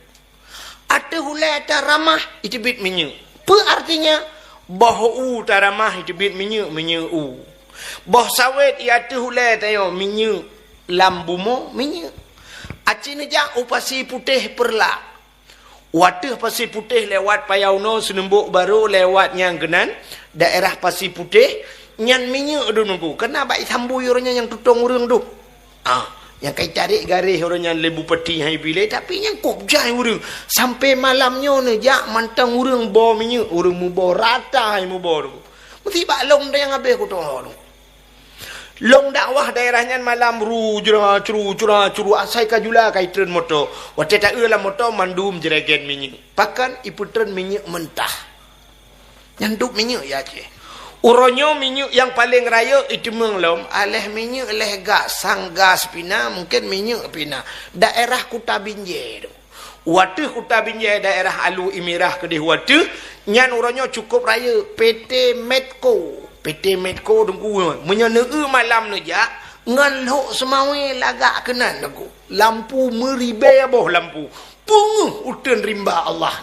Ada hulai ada ramah itu bit minyak. Apa artinya? Boh taramah itu bit minyak u. Boh sawit ia tu hulai tayo minyak lambumo minyak. Aceh ni jak upasi putih perla. Wadah pasir putih lewat Payauno Senembuk Baru lewat yang genan daerah pasir putih nyan minyak tu nunggu. Kena baik sambui orangnya yang tutong urang tu. Yang kai tarik garis orangnya lebu peti hai bilai tapi yang kop jai urang sampai malamnya ni jak mantang urang bo minyak urang mu bo rata hai mu bo tu. Mesti bak long dah yang habis ku tu. Long dakwah daerahnya malam curu asai kajula kai tren motor. Wate tak la motor mandum jeregen minyak. Pakan ipu tren minyak mentah. Nyanduk minyak ya Aceh. Uronyo minyak yang paling raya itu menglom aleh minyak aleh gas sang gas pina mungkin minyak pina daerah Kuta Binjai tu. Watu Kuta Binjai daerah Alu Imirah kedih watu nyan uronyo cukup raya PT Medco. PT Medco tunggu menyeneu malam nu ja ngan lok semawe lagak kenan aku. Lampu meribe boh lampu. Punguh uten rimba Allah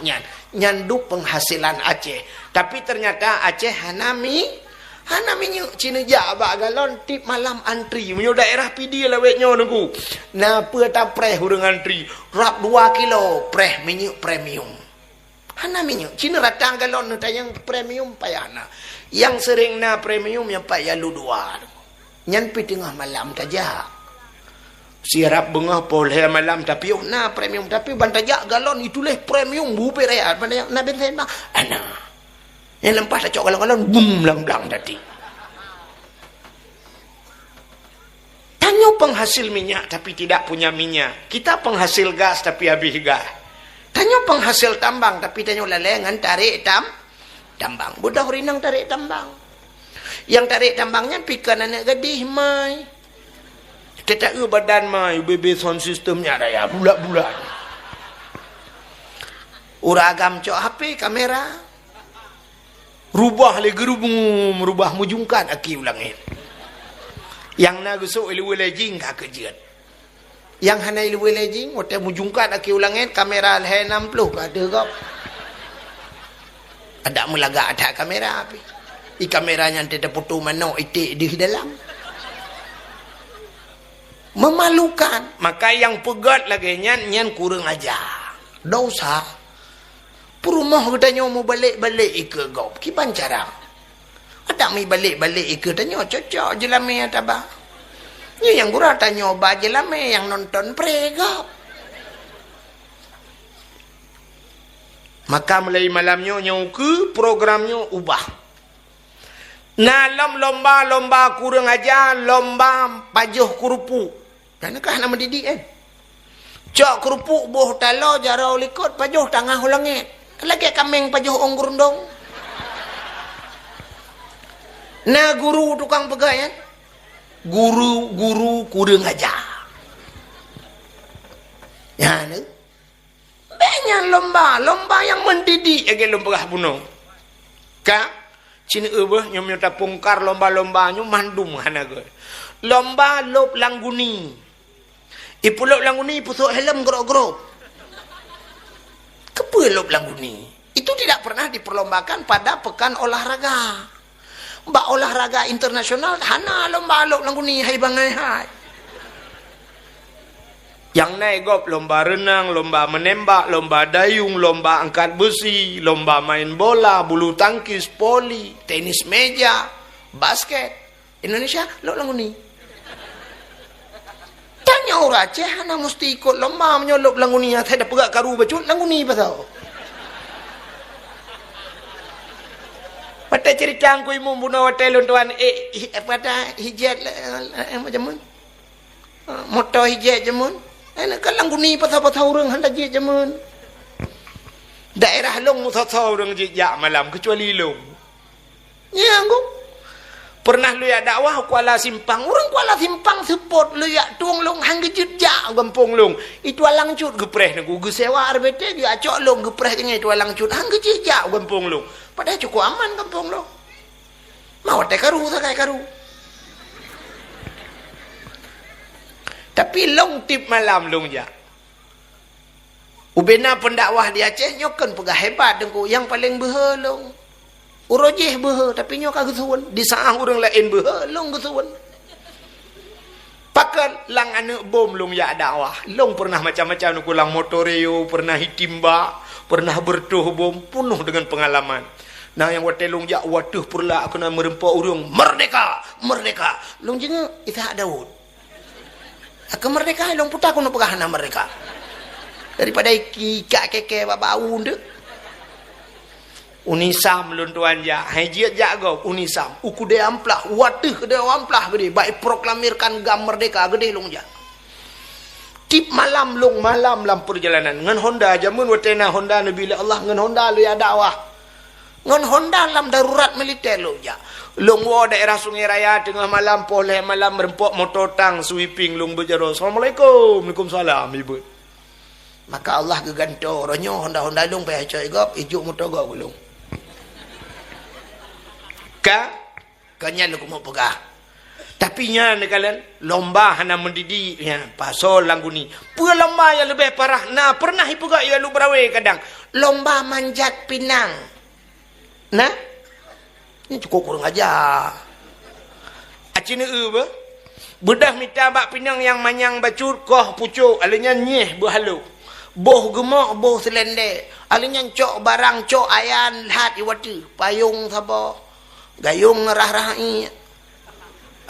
nyanduk penghasilan Aceh. Tapi ternyata Aceh hanami nyuk Cina jabak galon tip malam antri. Menyo daerah pidi lawetnya nunggu. Napa tak preh hurung antri. Rap 2 kilo preh minyak premium. Hanami nyuk Cina ratang galon nu tayang premium payana. Yang sering na premium yang payah lu 2. Nyan pi tengah malam tajak. Siarap bengah poleh malam tapi na premium tapi bantajak galon itulah premium bupe raya bantajak na bensin mah ana yang lempah tak cok galon bum lang-lang tadi. Tanyo penghasil minyak tapi tidak punya minyak. Kita penghasil gas tapi habis gas. Tanyo penghasil tambang tapi tanyo lalengan tarik tambang. Budak rinang tarik tambang. Yang tarik tambangnya pikan anak gadih mai. Kita badan mai BB sound systemnya ada ya bulat-bulat. Uragam cok HP kamera. Rubah le gerubung merubah mujungkan aki ulangin. Yang na gusuk ilwe lejing ka kejian. Yang hana ilwe lejing wate mujungkan aki ulangin kamera L60 ka ada kau. Ada melaga ada kamera api. I kameranya tidak foto mana itik di dalam. Memalukan. Maka yang pegat lagi nyan kurang aja. Dosa. Perumah katanya mau balik-balik ike kau. Kipan cara? Ada mi balik-balik ike tanya cocok jelame ataba. Ni yang gura tanya ba jelame yang nonton prega. Maka mulai malamnya nyau ke programnya ubah. Nalam lomba kurang aja lomba pajuh kerupuk. Dan kah nama didik kan? Cok kerupuk boh talo jarau likut pajuh tangah ulangit. Lagi kambing pajuh onggur dong. Nah guru tukang pegawai guru kurang aja. Ya ni. Banyak lomba yang mendidik lagi lomba bunuh. Ka Cina ubah nyom nyota pungkar lomba nyu mandum hanaga. Lomba lop langguni. Ipulok langguni pusuk helm grok-grok. Apa lop langguni? Itu tidak pernah diperlombakan pada pekan olahraga. Mbak olahraga internasional hana lomba lop langguni hai bangai hai. Yang naik gop lomba renang, lomba menembak, lomba dayung, lomba angkat besi, lomba main bola, bulu tangkis, poli, tenis meja, basket. Indonesia lop langguni. Tanya orang Aceh hana mesti ikut lomba menyolop langguni. Saya dah perak karu bacut langguni pasal. Pada cerita aku imu bunuh hotel tuan pada hijat macam mana? Motor hijat jemun. Kan langguni pasal-pasal orang hendak hijat jemun. Daerah long musasau orang jejak malam kecuali long. Ya aku. Pernah lu ya dakwah Kuala Simpang. Orang Kuala Simpang support lu ya tuang long hang jejak gampung long. Itu alang cut gepreh nagu gesewa arbete dia acok long gepreh dengan itu alang cut hang jejak gampung long. Padahal cukup aman kampung lo. Mau tak karu tak kayak karu. Tapi long tip malam long ja. Ubena pendakwah di Aceh nyokan pegah hebat dengku yang paling behe long. Urojeh behe tapi nyok kagak suwen. Di saah orang lain behe long kesuwen. Pakai lang anak bom long ya dakwah. Long pernah macam-macam nuku lang motoreo, pernah hitimba, pernah bertuh bom penuh dengan pengalaman. Nah yang watelung jak waduh pula kena merempak urung merdeka, merdeka. Long jenga Ishak Daud. Akan merdeka long putar kono pegahana merdeka. Daripada ikak keke babau ndek. Unisam lun tuan ja, hajiat jak go unisam. Uku de amplah, waduh de amplah gede. Baik proklamirkan gam merdeka gede long ja. Tip malam long malam dalam perjalanan ngan Honda jamun watena Honda Nabi Allah ngan Honda lu ya dakwah. Ngon Honda dalam darurat militer lo ja. Long wo daerah Sungai Raya tengah malam poleh malam merempok motor tang sweeping long berjaro. Assalamualaikum. Waalaikumsalam ibu. Maka Allah geganto ronyo Honda long payah coy gop ijuk motor gop long. Kanya lu mau pegah. Tapi nya kalian lomba hana mendidik ya pasal langguni. Pu lomba yang lebih parah. Nah pernah ipugak ya lu berawe kadang. Lomba manjat pinang. Nah, ini cukup kurang aja. Acina ba? Bedah minta bak pinang yang manyang bacut koh pucuk, alanya nyeh berhalu. Boh gemak, boh selende. Alanya cok barang, cok ayan, hat iwati. Payung sabar. Gayung ngerah-rahi.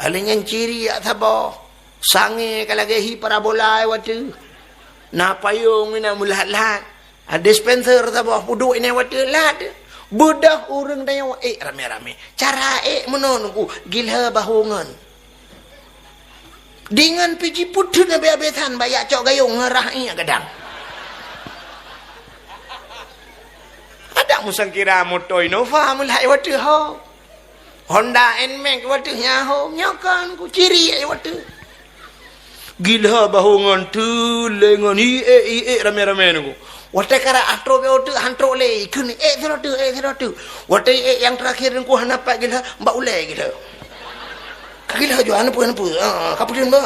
Alanya ciri sabar. Sange kalagahi parabola iwati. Nah payung ina mulat-lat. Dispenser sabar, puduk ina iwati lat. Budah orang daya rame-rame. Cara menonku gilha bahungan. Dengan piji putu na beabetan bayak cok gayung ngerah iya gadang. Ada musang kira motor Innova mulai waktu ho. Honda NMAX waktu nya ho nyakan ku ciri waktu. Gilha bahungan tu lengan rame-rame nunggu. Watai kara atro be otu hantro le kuni serotu watai yang terakhir ku hanapa gila mbak ule gila kagila jo anu kapudin ba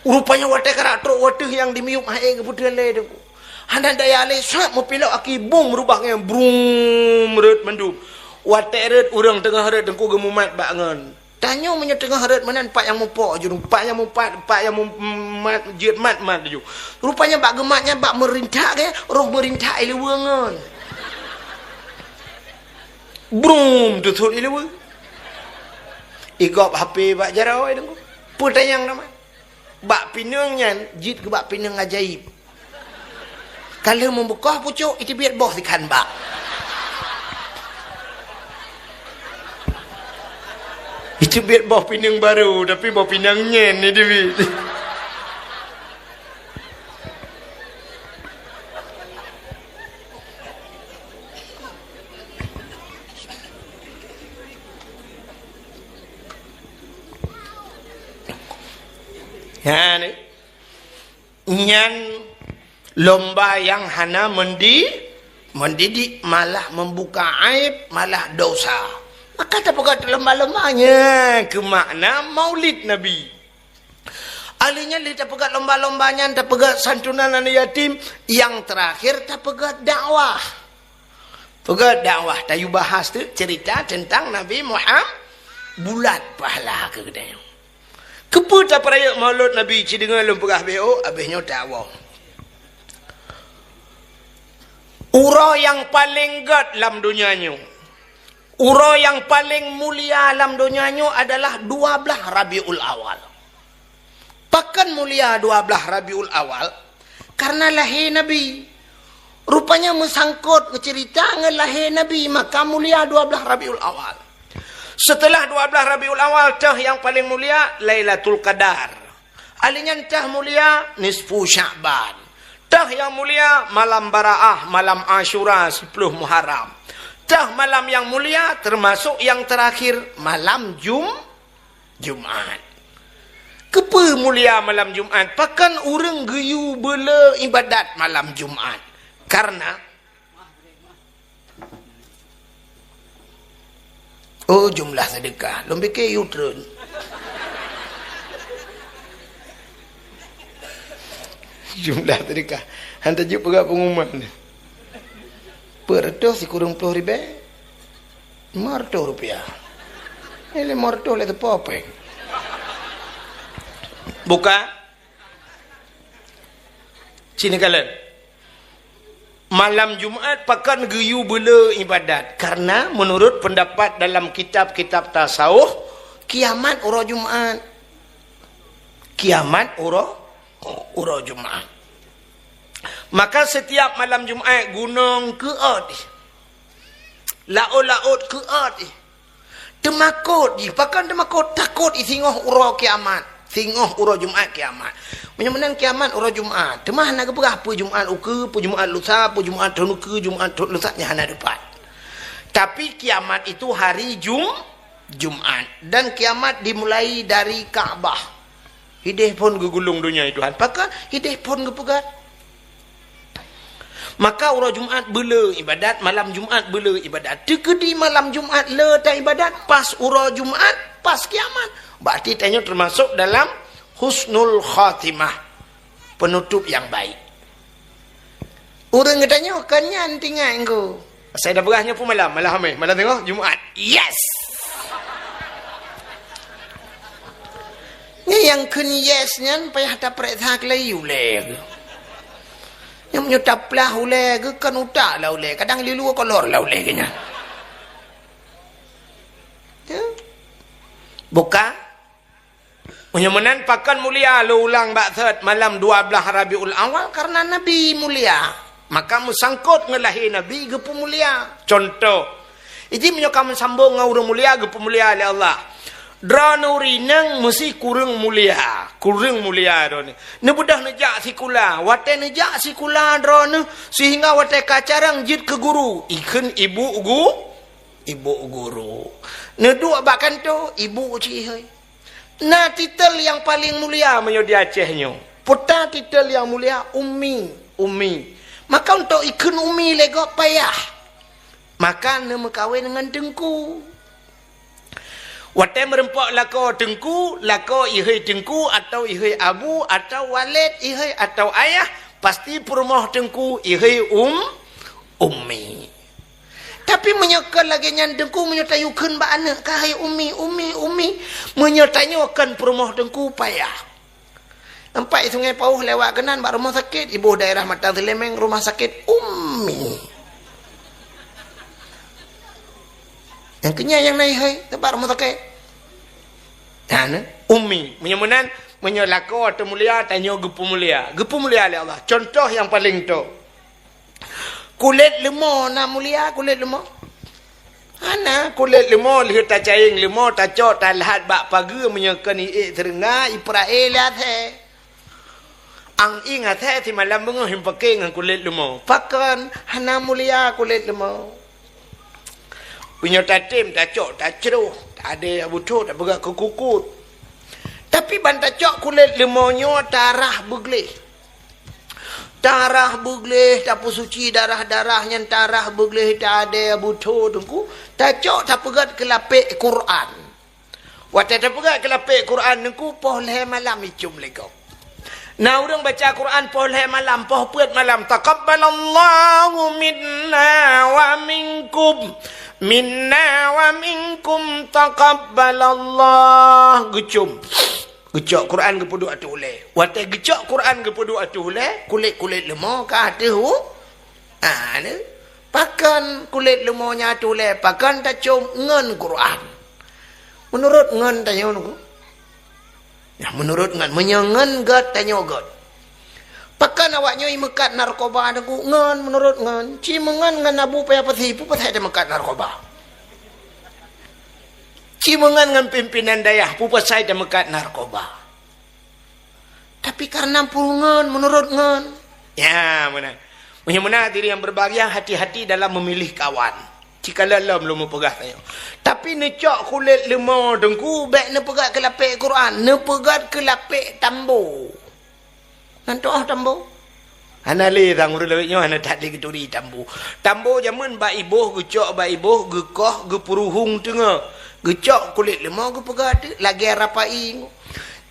rupanya watai kara atro watu yang dimiup hae kapudin le deku handa daya le sat mo pilok aki bum rubahnya brum ret mendum watai ret urang tengah ret dengku gemumat bangen tanyo menyo tengah harat manan pak yang mupok jurung pak yang mat jiat mat ju rupanya bak gematnya bak merintah ke roh merintah ilewengan brum tutul ilewe igop HP bak jarau ai dengku putayang nama bak pinangnya jit ke bak pinang ajaib kalau membuka pucuk itu biar bos ikan bak itu biar bawa pinang baru tapi bawa pinangnya ni David. Ya ni nyan lomba yang hana mendidik malah membuka aib malah dosa. Maka tak pakai lomba-lombanya ke makna maulid Nabi. Alinya li tak pegat lomba-lombanya, tak pegat santunan anak yatim. Yang terakhir tak pegat dakwah. Pegat dakwah. Tayu bahas tu cerita tentang Nabi Muhammad. Bulat pahala ke kedai. Kepa tak peraya maulud Nabi ci dengan lumpegah BO, habisnya dakwah. Ura yang paling gad dalam dunianya. Ura yang paling mulia dalam dunianya adalah 12 Rabiul Awal. Pakan mulia 12 Rabiul Awal karena lahir Nabi. Rupanya mesangkut cerita dengan lahir Nabi, maka mulia 12 Rabiul Awal. Setelah 12 Rabiul Awal tah yang paling mulia Lailatul Qadar. Alinya tah mulia nisfu Sya'ban. Tah yang mulia malam Baraah, malam Ashura 10 Muharram. Tah malam yang mulia termasuk yang terakhir malam Jumaat. Kepa mulia malam Jumaat? Pakan orang geyu bela ibadat malam Jumaat. Karena jumlah sedekah. Lom fikir U-turn. Jumlah sedekah. Hantar je perak pengumuman. Per-ratus si kurang 10 ribu. RM500. Ini RM500 lah terpopeng. Buka. Sini kalian. Malam Jumaat pakan geyu bela ibadat. Karena menurut pendapat dalam kitab-kitab tasawuf, kiamat ura Jumaat. Kiamat ura Jumaat. Maka setiap malam Jumaat gunung keot. Laut-laut keot. Temakut. Pakan temakut takut singoh ura kiamat. Singoh ura Jumaat kiamat. Menyamanan kiamat ura Jumaat. Temah nak berapa Jumaat uke, Jumaat lusa, Jumaat tahun uke, Jumaat tahun lusa nyahana depan. Tapi kiamat itu hari Jumaat. Dan kiamat dimulai dari Kaabah. Hidih pun gegulung dunia itu. Apakah hidih pun gepegat? Maka ura Jumaat bela ibadat, malam Jumaat bela ibadat. Dekedi malam Jumaat le tak ibadat, pas ura Jumaat, pas kiamat. Berarti tanya termasuk dalam husnul khatimah, penutup yang baik. Orang tanya kanyan tinggal engkau. Saya dah berahnya pun malam hamil. Malam tengok Jumaat. Yes. Ni yang kun yesnya payah tak periksa kelayu le. Yang menyutap lah ule ke kan utak lah ule. Kadang lilu kolor lah ule kena. Buka. Menyamanan pakan mulia lu ulang baksat malam 12 Rabiul Awal karena Nabi mulia. Maka musangkut ngelahir Nabi gepu mulia. Contoh. Ini menyokam sambung dengan orang mulia gepu mulia oleh Allah. Dra nuri nang mesti kurang mulia. Kurang mulia dron. Ne budah nejak sikula. Wate nejak sikula dron sehingga wate kacarang jid ke guru. Ikan ibu guru. Ne dua bakan tu ibu cihai. Nah titel yang paling mulia menyo di Acehnya. Puta titel yang mulia Ummi. Maka untuk ikun Ummi legok payah. Maka ne mekawin dengan Tengku. Wate merempak lako Tengku, lako ihai Tengku atau ihai abu atau walid ihai atau ayah, pasti perumah Tengku ihai Ummi. Tapi menyokal lagi nyan Tengku menyotayukan ba anak kahai Ummi menyotanyakan perumah Tengku payah. Nampak Sungai Pauh lewat kanan bak rumah sakit, ibu daerah Mata Selemeng rumah sakit Ummi. Yang kenya yang naik hai tempat rumah sakit. Dan Ummi menyamanan menyolako atau mulia tanya gepu mulia oleh Allah. Contoh yang paling tu. Kulit lemah nak mulia kulit lemah. Ana kulit lemah lihat tak caing lemah tak cok tak lahat bak pagi menyakan terenga Israel lihat he. Ang ingat he si malam bengah yang pakai dengan kulit lemah. Pakan hana mulia kulit lemah. Punya tatim tak cok tak ceruh tak ada butuh tak bergerak ke kukut. Tapi bantak cok kulit lemahnya darah bergelih. Darah bergelih, tak suci darah-darahnya, darah bergelih, tak ada butuh tengku. Tak cok, tak pegat ke lapik Quran. Waktu ada pegang kelapik Quran niku poleh malam icum lego. Nah orang baca Quran poleh malam, poh puat malam. Taqabbalallahu minna wa minkum taqabbalallah. Gecok Quran ke pudu atu oleh. Waktu gecok Quran ke pudu atu oleh, kulit-kulit lemah ke atu. Ni. Pakan kulit lemahnya atu oleh, pakan tak cium ngan Quran. Menurut ngan tanya aku. Ya menurut ngan menyangan gat tanya gat. Pakan awaknya mekat narkoba aku ngan menurut ngan. Ci mengan ngan abu payah pasipu pasal ada mekat narkoba. Ci mengan ngan pimpinan dayah pu pasal ada mekat narkoba. Tapi karena pulungan menurut ngan. Ya benar. Mana diri yang berbahagia hati-hati dalam memilih kawan. Jika lalam lu pegah tanya. Tapi necak kulit lemah dengku baik ne pegat ke lapik Quran, ne pegat ke lapik tambo. Nanti tambo. Ana le tang uru lewetnya ana tak di keturi tambo. Tambo zaman ba ibuh gecok ba ibuh gekoh gepuruhung tengah. Gecok kulit lemah ge pegat lagi rapai.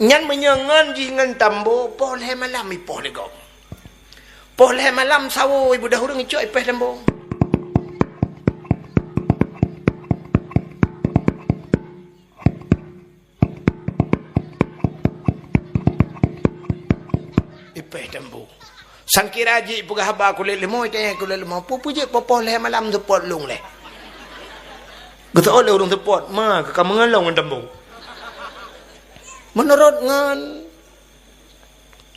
Nyan menyangan jingan tambo poleh malam ipoh legom. Poleh malam sawo ibu dahulu ngecok ipeh tambo. Tambu. Sangkira ji pegah haba kulit lemah tanya kulit lemah. Pupu je popol leh malam support long leh. Gata oleh orang support ma ka mengalong tambu. Menurut ngan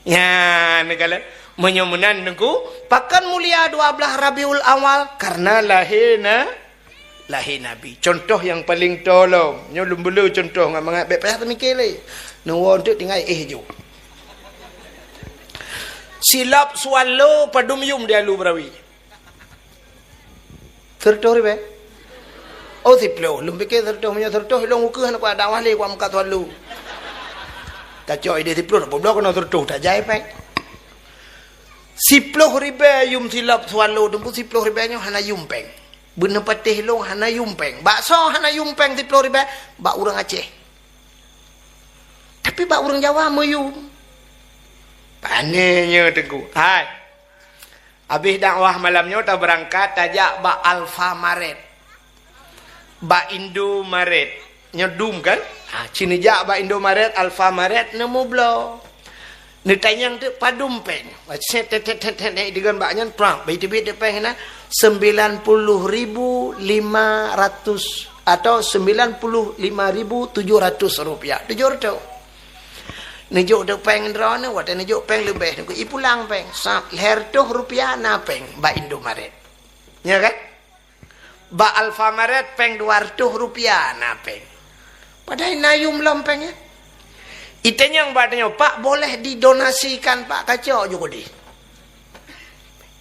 ya negala menyomunan nengku pakan mulia 12 Rabiul Awal karena lahir Nabi. Contoh yang paling tolong. Nyo lumbulu contoh ngam ngak bepah mikir le. Nuwon tu tinggal jo. Silap swallow padum yum dia lu brawi. Tertoh ribe. Oh siplo, lumbe ke tertoh punya tertoh long uke nak ada wali kwa muka swallow. Tak coy dia siplo apa blok kena tertoh tak jai pe. Siplo ribe yum silap swallow dumpu siplo ribe nyo hana yum peng. Beuna patih long hana yum peng. Bakso hana yum peng siplo ribe, bak urang Aceh. Tapi bak urang Jawa meyum. Panenya tengku. Hai. Habis dakwah malamnya tak berangkat tajak ba Alfamaret. Ba Indomaret. Nyedum kan? Ha cini jak ba Indomaret, Alfamaret nemu blo. Ni tanyang tu padum peng. Set dengan baknya prang. Bai tibit de peng na 90.500 atau 95.700 rupiah. Tujur tu. Nejuk de peng drone wat nejuk peng lebih ku ipulang peng sap leher tuh rupiah na peng ba Indomaret ya kan ba Alfamaret peng 200 rupiah na peng padahal nayum lompeng ya itenya yang badanya Pak boleh didonasikan Pak kacau juga di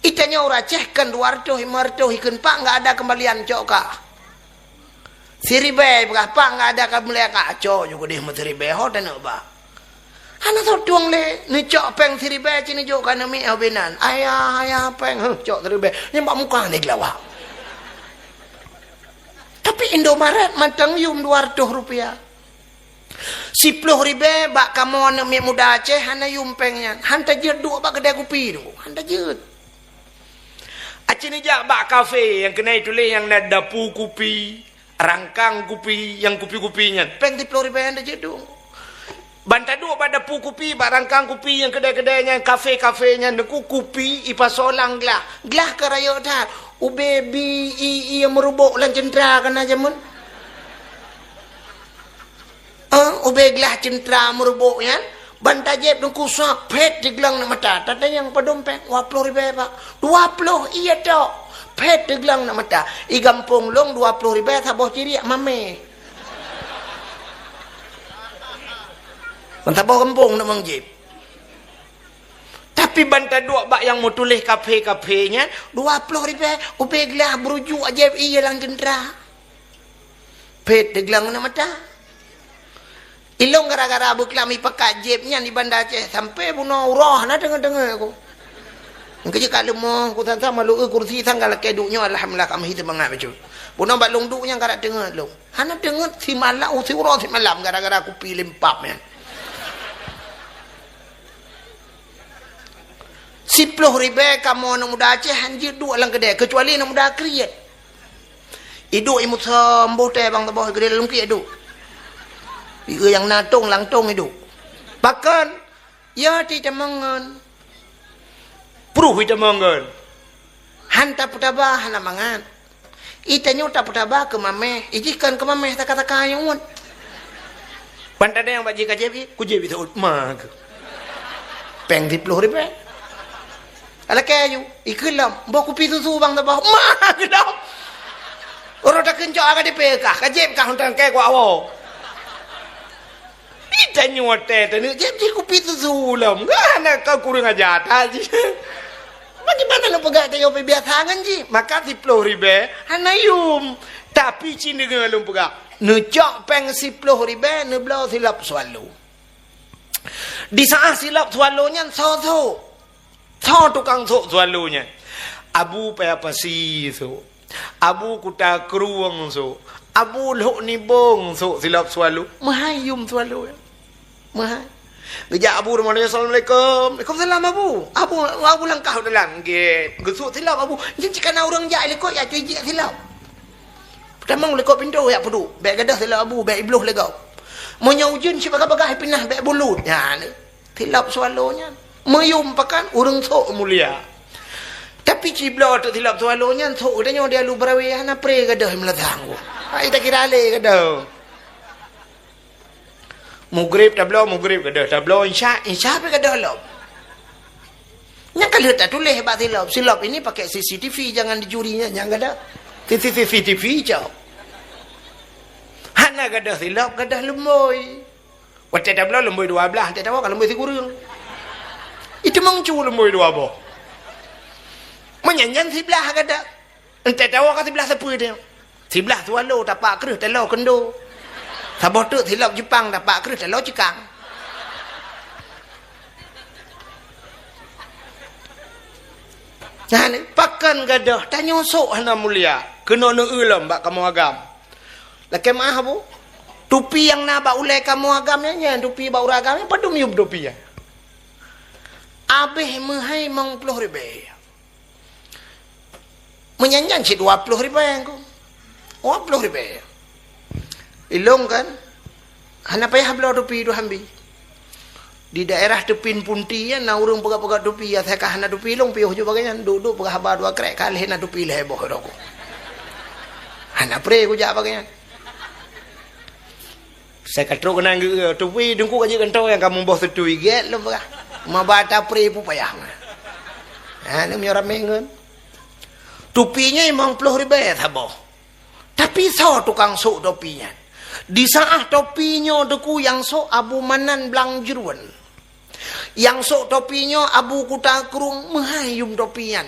itenya ora cehkan 200 500 ikan Pak enggak ada kembalian cok kak siribe Pak enggak ada kembalian kacau juga di siribe ho dan Pak Hana tuang le ni cok peng siribe cini jo kana mi abenan. Ayah peng cok siribe. Nyembak muka ni glawa. Tapi Indomaret mantang yum 200 rupiah. 10 ribe bak kamu anak mi muda Aceh hana yum pengnya. Hanta jeut dua bak kedai kopi tu. Hanta jeut. Aceh ni jak bak kafe yang kena tulis yang ada dapu kopi, rangkang kopi, yang kopi-kopinya. Peng 10 ribe hanta jeut tu. Banta dua pada pu kopi, barangkang kopi yang kedai-kedainya, kafe-kafenya, neku kopi, ipa solang gelah. Gelah ke raya dah. Ubebi, yang merubuk lan cendera kan aja mun. Ube gelah cendera merubuk ya. Banta jeb neku sapet di gelang nak mata. Tanda yang padompeng, 20 ribu Pak. 20, iya tok. Pet di gelang nak mata. I gampung long 20 ribu, saboh ciri mame. Mentapa kampung nak mangjib. Tapi banta dua bak yang mau tulis kafe-kafenya 20 ribu. Upe gelah berujuk ajaib iya lang gendera. Pet deglang nak mata. Ilong gara-gara abu kelami pekat jibnya di Banda Aceh sampai bunuh urah na dengar-dengar aku. Engkau je kalau mau aku tak malu kursi tanggal keduknya alhamdulillah kami hidup mengat betul. Punang bat long duk yang kada dengar long. Hana dengar si malam si uro si malam gara-gara aku pilih empap ya. 10 ribu kamu nak muda Aceh hanjir duk lang kedai kecuali nak muda kriat. Iduk imut sembuh teh bang tabah gede dalam ki iduk. Iga yang natong langtong iduk. Bahkan ya ti temangan. Pruh ita mangan. Hanta putabah hana mangan. Itanyo ta putabah ke mameh, ijikan ke mameh tak kata kayun. Pantade yang baji kajebi, kujebi tu mag. Peng 10 ribu. Ala kayu, ikelam, bawa kopi susu bang tabah, mah kedam. Orang tak kencok agak dipekah, kajep kah huntan kayak gua awo. Ita nyote, tadi jep kopi susu lam, gak nak kau kurang aja aja. Bagaimana nak pegang tayo biasa kan ji? Maka 10 ribu, hanayum. Tapi cini dengan pegang. Necok peng 10 ribu, neblau silap swallow. Di saat silap swallownya, so tukang sok swallownya. Abu payah pasi so. Abu kuta keruang so. Abu lok nibong so silap swallow. Mahayum swallow ya. Mahai. Gejak abu rumahnya assalamualaikum. Waalaikumsalam abu. Abu langkah dalam gate. Gesuk silap abu. Jangan cakap orang jat lekok ya cuci silap. Pertama lekok pintu ya pedu. Beg gadah silap abu, beg ibluh legau. Monya ujun si bagah-bagah pinah beg bulut. Ya ni. Silap swallownya. Mayum pakan urang sok mulia. Tapi cibla tu silap swallownya sok katanya dia lu berawi hana pre gadah melatang. Ai tak kira le gadah. Mugrib tablo mugrib gadah tablo insya pe gadah lop. Yang kalau tak tulis hebat silap ini pakai CCTV jangan dicurinya jangan gadah. CCTV jauh. Hana gadah silap gadah lemboy. Wate tablo lemboy 12 tak tahu kalau lemboy kurang. Itu mengcu lemboy 12. Menyanyan sebelah gadah. Entah tahu kat sebelah siapa dia. Sebelah swallow tapak kerus telau kendo. Sabah tu silap Jepang dapat kerus telau Cekang. Nah ni pakan gadah tanya sok hana mulia. Kena nak ulam bak kamu agam. Laki mah bu. Tupi yang nak bak ulai kamu agamnya tupi bak urang agamnya padum yub tupi ya. Abih mahai mang 10 ribu. Menyanyan si 20 ribu yang ku. 20 ribu. Ilong kan. Hana payah belau tupi itu hambi. Di daerah tepin punti ya na urang pegak-pegak tupi ya saya hana tupi ilong piuh juga bagaian duduk pegak haba dua krek kali hana tupi leh boh doko. Hana pre ku jak bagaian. Saya katro kena tupi dengku aja kentau yang kamu boh setui get lo pegak. Mabata pre pu payah. Ha ni orang mengen. Tupinya emang 10 ribu ya saboh. Tapi so tukang sok topinya. Di saat topinya deku yang sok Abu Manan Blang Jeruan. Yang sok topinya Abu Kuta Kerung mahayum topinya.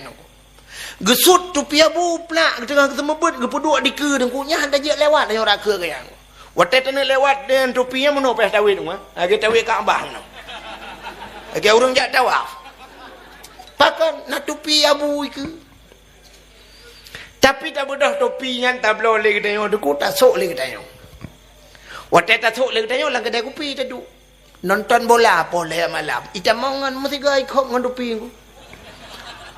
Gesut topi Abu pelak tengah kesemebut gepuduk di ke dengkunya hendak je lewat dengan orang ke kayang. Watet tena lewat dengan topinya menopeh tawid mah. Agi tawid Kaabah no. Agi urang jak tawaf. Pakan nak topi Abu ke. Tapi tak bedah topinya tak belum lagi tanya deku tak sok lagi tanya. Watet tak sok lagi tanya lang kedai kopi tadu. Nonton bola boleh malam. Ita mangan mesti gay kok ngan topi ku.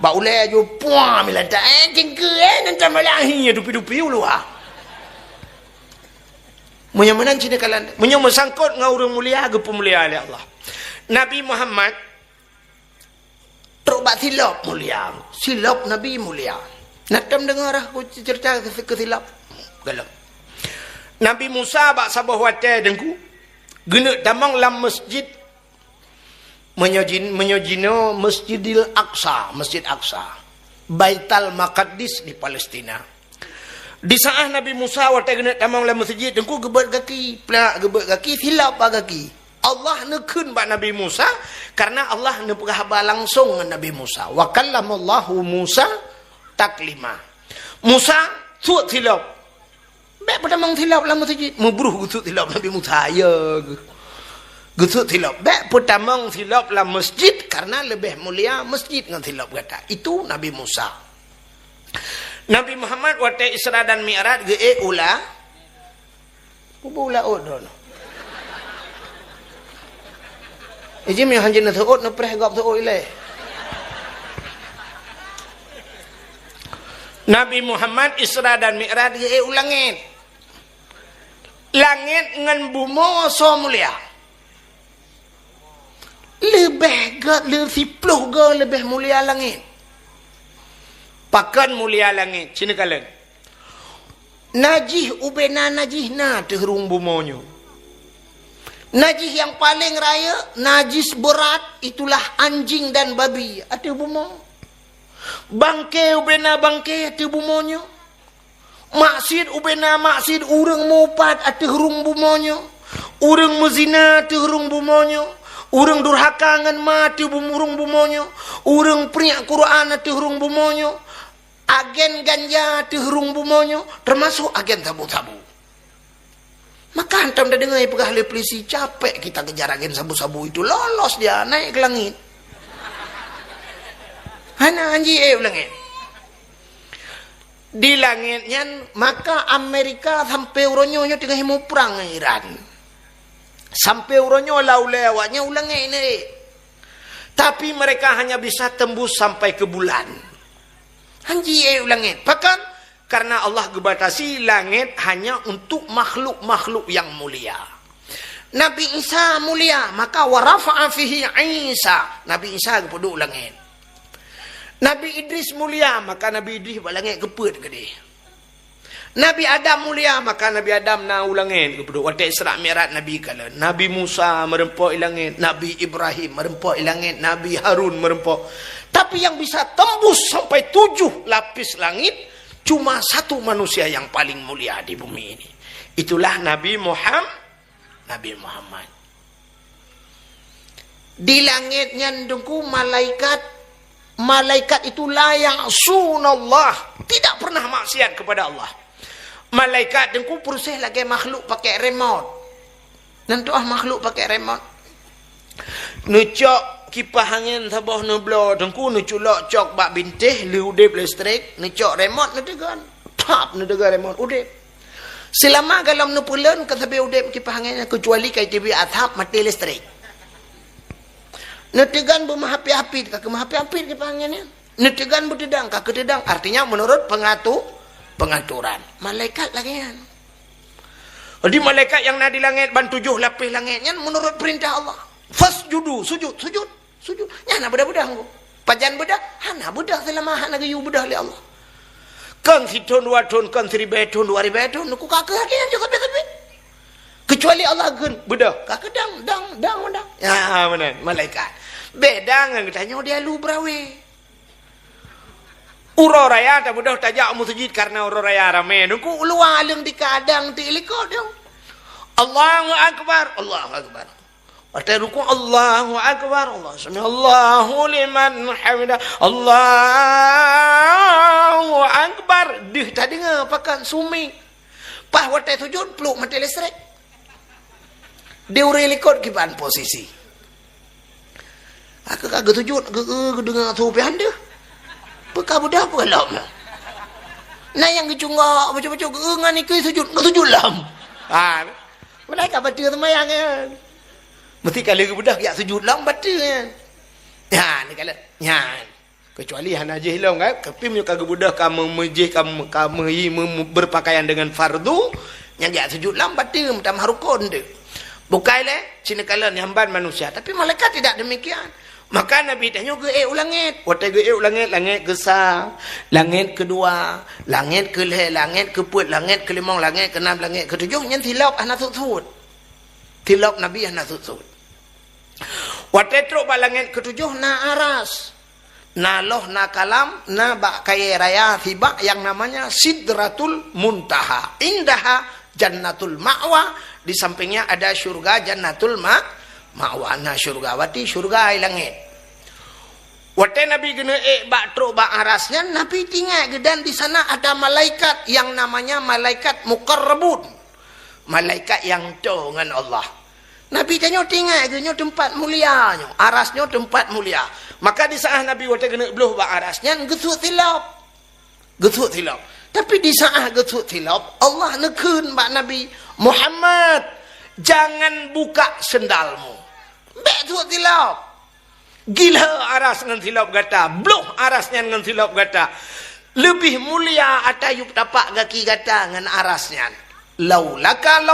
Ba ule ju puah milanta jengke nonton bola hi topi-topi ulu ah. Menyamanan cina kalan. Menyamang sangkut ngau urang mulia ge pemulia oleh Allah. Nabi Muhammad terobat silap mulia. Silap Nabi mulia. Nakam dengar aku cerita kesilap galam. Nabi Musa bak sabah wate dengku genek damang lam masjid menyojino Masjidil Aqsa, Masjid Aqsa, Baitul Maqdis di Palestina. Di saat Nabi Musa wate genek damang lam masjid dengku gebet kaki, pelak gebet kaki, silap bak kaki. Allah nekun bak Nabi Musa karena Allah nepegah langsung dengan Nabi Musa. Wa kallamallahu Musa taklima. Musa suat silap. Baik pada mang silap lah masjid. Mubruh gusut silap Nabi Musa ya. Gusut silap. Baik pada mang silap lah masjid karena lebih mulia masjid dengan silap kata. Itu Nabi Musa. Nabi Muhammad wate Isra dan Mi'raj ge ula. Ula odon. Ijim yang hanjin tu od no preh gap tu ile. Nabi Muhammad Isra dan Mi'raj ge ulangit. Langit ngan bumi so mulia. Lebih ke lebih puluh ke lebih mulia langit. Pakan mulia langit. Cina kalian. Najih ubena najih na terung bumonyo. Najis yang paling raya, najis berat, itulah anjing dan babi. Ada bumo. Bangkai ubena bangkai, ada bumonyo. Maksud ubena maksud, urang mupat, ada hurung bumonyo. Urang muzina, ada hurung bumonyo. Urang durhaka ngan ma, ada hurung bumonyo. Urang periak Quran, ada hurung bumonyo. Agen ganja, ada hurung bumonyo. Termasuk agen sabu-sabu. Maka hantam dah dengar pegah oleh polisi, capek kita kejar agen sabu-sabu itu, lolos dia naik ke langit. Hana anji langit. Di langitnya maka Amerika sampai uronyonya tengah mau perang dengan Iran. Sampai uronyo laulewanya ulang ini. Tapi mereka hanya bisa tembus sampai ke bulan. Anji langit. Bahkan karena Allah gebatasi langit hanya untuk makhluk-makhluk yang mulia. Nabi Isa mulia, maka warafa'a fihi Isa. Nabi Isa kepada langit. Nabi Idris mulia, maka Nabi Idris buat langit keput ke dia. Nabi Adam mulia, maka Nabi Adam na ulangit kepada waktu Isra Mi'raj Nabi kala. Nabi Musa merempok langit, Nabi Ibrahim merempok langit, Nabi Harun merempok. Tapi yang bisa tembus sampai 7 lapis langit cuma satu manusia yang paling mulia di bumi ini. Itulah Nabi Muhammad. Di langitnya ndungku malaikat itulah yang sunallah, tidak pernah maksiat kepada Allah. Malaikat dengku proses lagi makhluk pakai remote. Nanti makhluk pakai remote. Nucok kipas angin sabah nublo dengku nuculok cok bak bintih li udip listrik, nucok remote nudegan. Tap nudegan remote udip. Selama dalam nupulan katabe udip kipas anginnya kecuali kai TV atap mati listrik. Nudegan bermahapi-hapi kak mahapi-hapi kipas anginnya. Nudegan berdedang kak kededang, artinya menurut pengaturan malaikat lagi kan. Jadi malaikat yang ada di langit ban 7 lapis langitnya menurut perintah Allah. Fasjudu, sujud. Nyana budak-budak aku. Pajan budak, hana budak selama hana gayu budak oleh Allah. Kang hitun 2 tahun, kang 1000 tahun, 2000 tahun, aku kakak lagi yang juga betul. Kecuali Allah kan budak, kakak dang. Ya benar, malaikat. Beda dengan tanya dia lu brawe. Uro raya tak mudah tajak musjid karena uro raya ramai. Nungku luar leng di kadang ti ilikot dong. Allahu akbar. Arti ruku Allahu akbar. Allahu liman hamidah. Allahu akbar. Dih tak dengar pakan sumi. Pah watai sujud peluk mati listrik. Dia uri ilikot kiban posisi. Aku kagak sujud, aku dengar supi anda. Pekah budak apa lam? Nah yang kecunggak macam-macam dengan ni sujud lam. Mereka baca semayang kan. Mesti kalau budak ya sujud lam baca kan. Ya ni kalau kecuali hana je hilang kan. Tapi punya kagak budak kamu mejih kamu berpakaian dengan fardu yang ya sujud lam baca minta mahrukun tu. Bukan le cina kala ni hamban manusia, tapi malaikat tidak demikian. Maka Nabi tanya ke ulangit. Waktu ke ulangit, langit kesal, langit kedua, langit kelih, langit keput, langit kelimang, langit keenam, langit ketujuh. Yang tilap anak sud. Tilap Nabi anak sud. Waktu teruk langit ketujuh na aras, na loh, na kalam, na bak kaya raya tiba yang namanya Sidratul Muntaha. Indaha Jannatul Ma'wa. Di sampingnya ada syurga Jannatul Ma'wana syurgawati, syurga langit. Waktu Nabi kena bak truk bak arasnya, Nabi tinggal dan di sana ada malaikat yang namanya malaikat muqarrabun. Malaikat yang jauh dengan Allah. Nabi tanya tinggal ke tempat mulianya, arasnya tempat mulia. Maka di saat Nabi waktu kena beluh bak arasnya, gesuk tilap. Getuk tilap. Tapi di saat getuk tilap, Allah nekun bak Nabi Muhammad, jangan buka sendalmu. Betul tilap. Gila aras dengan tilap gata. Bloh arasnya dengan tilap gata. Lebih mulia atayup tapak kaki gata dengan arasnya. Laulaka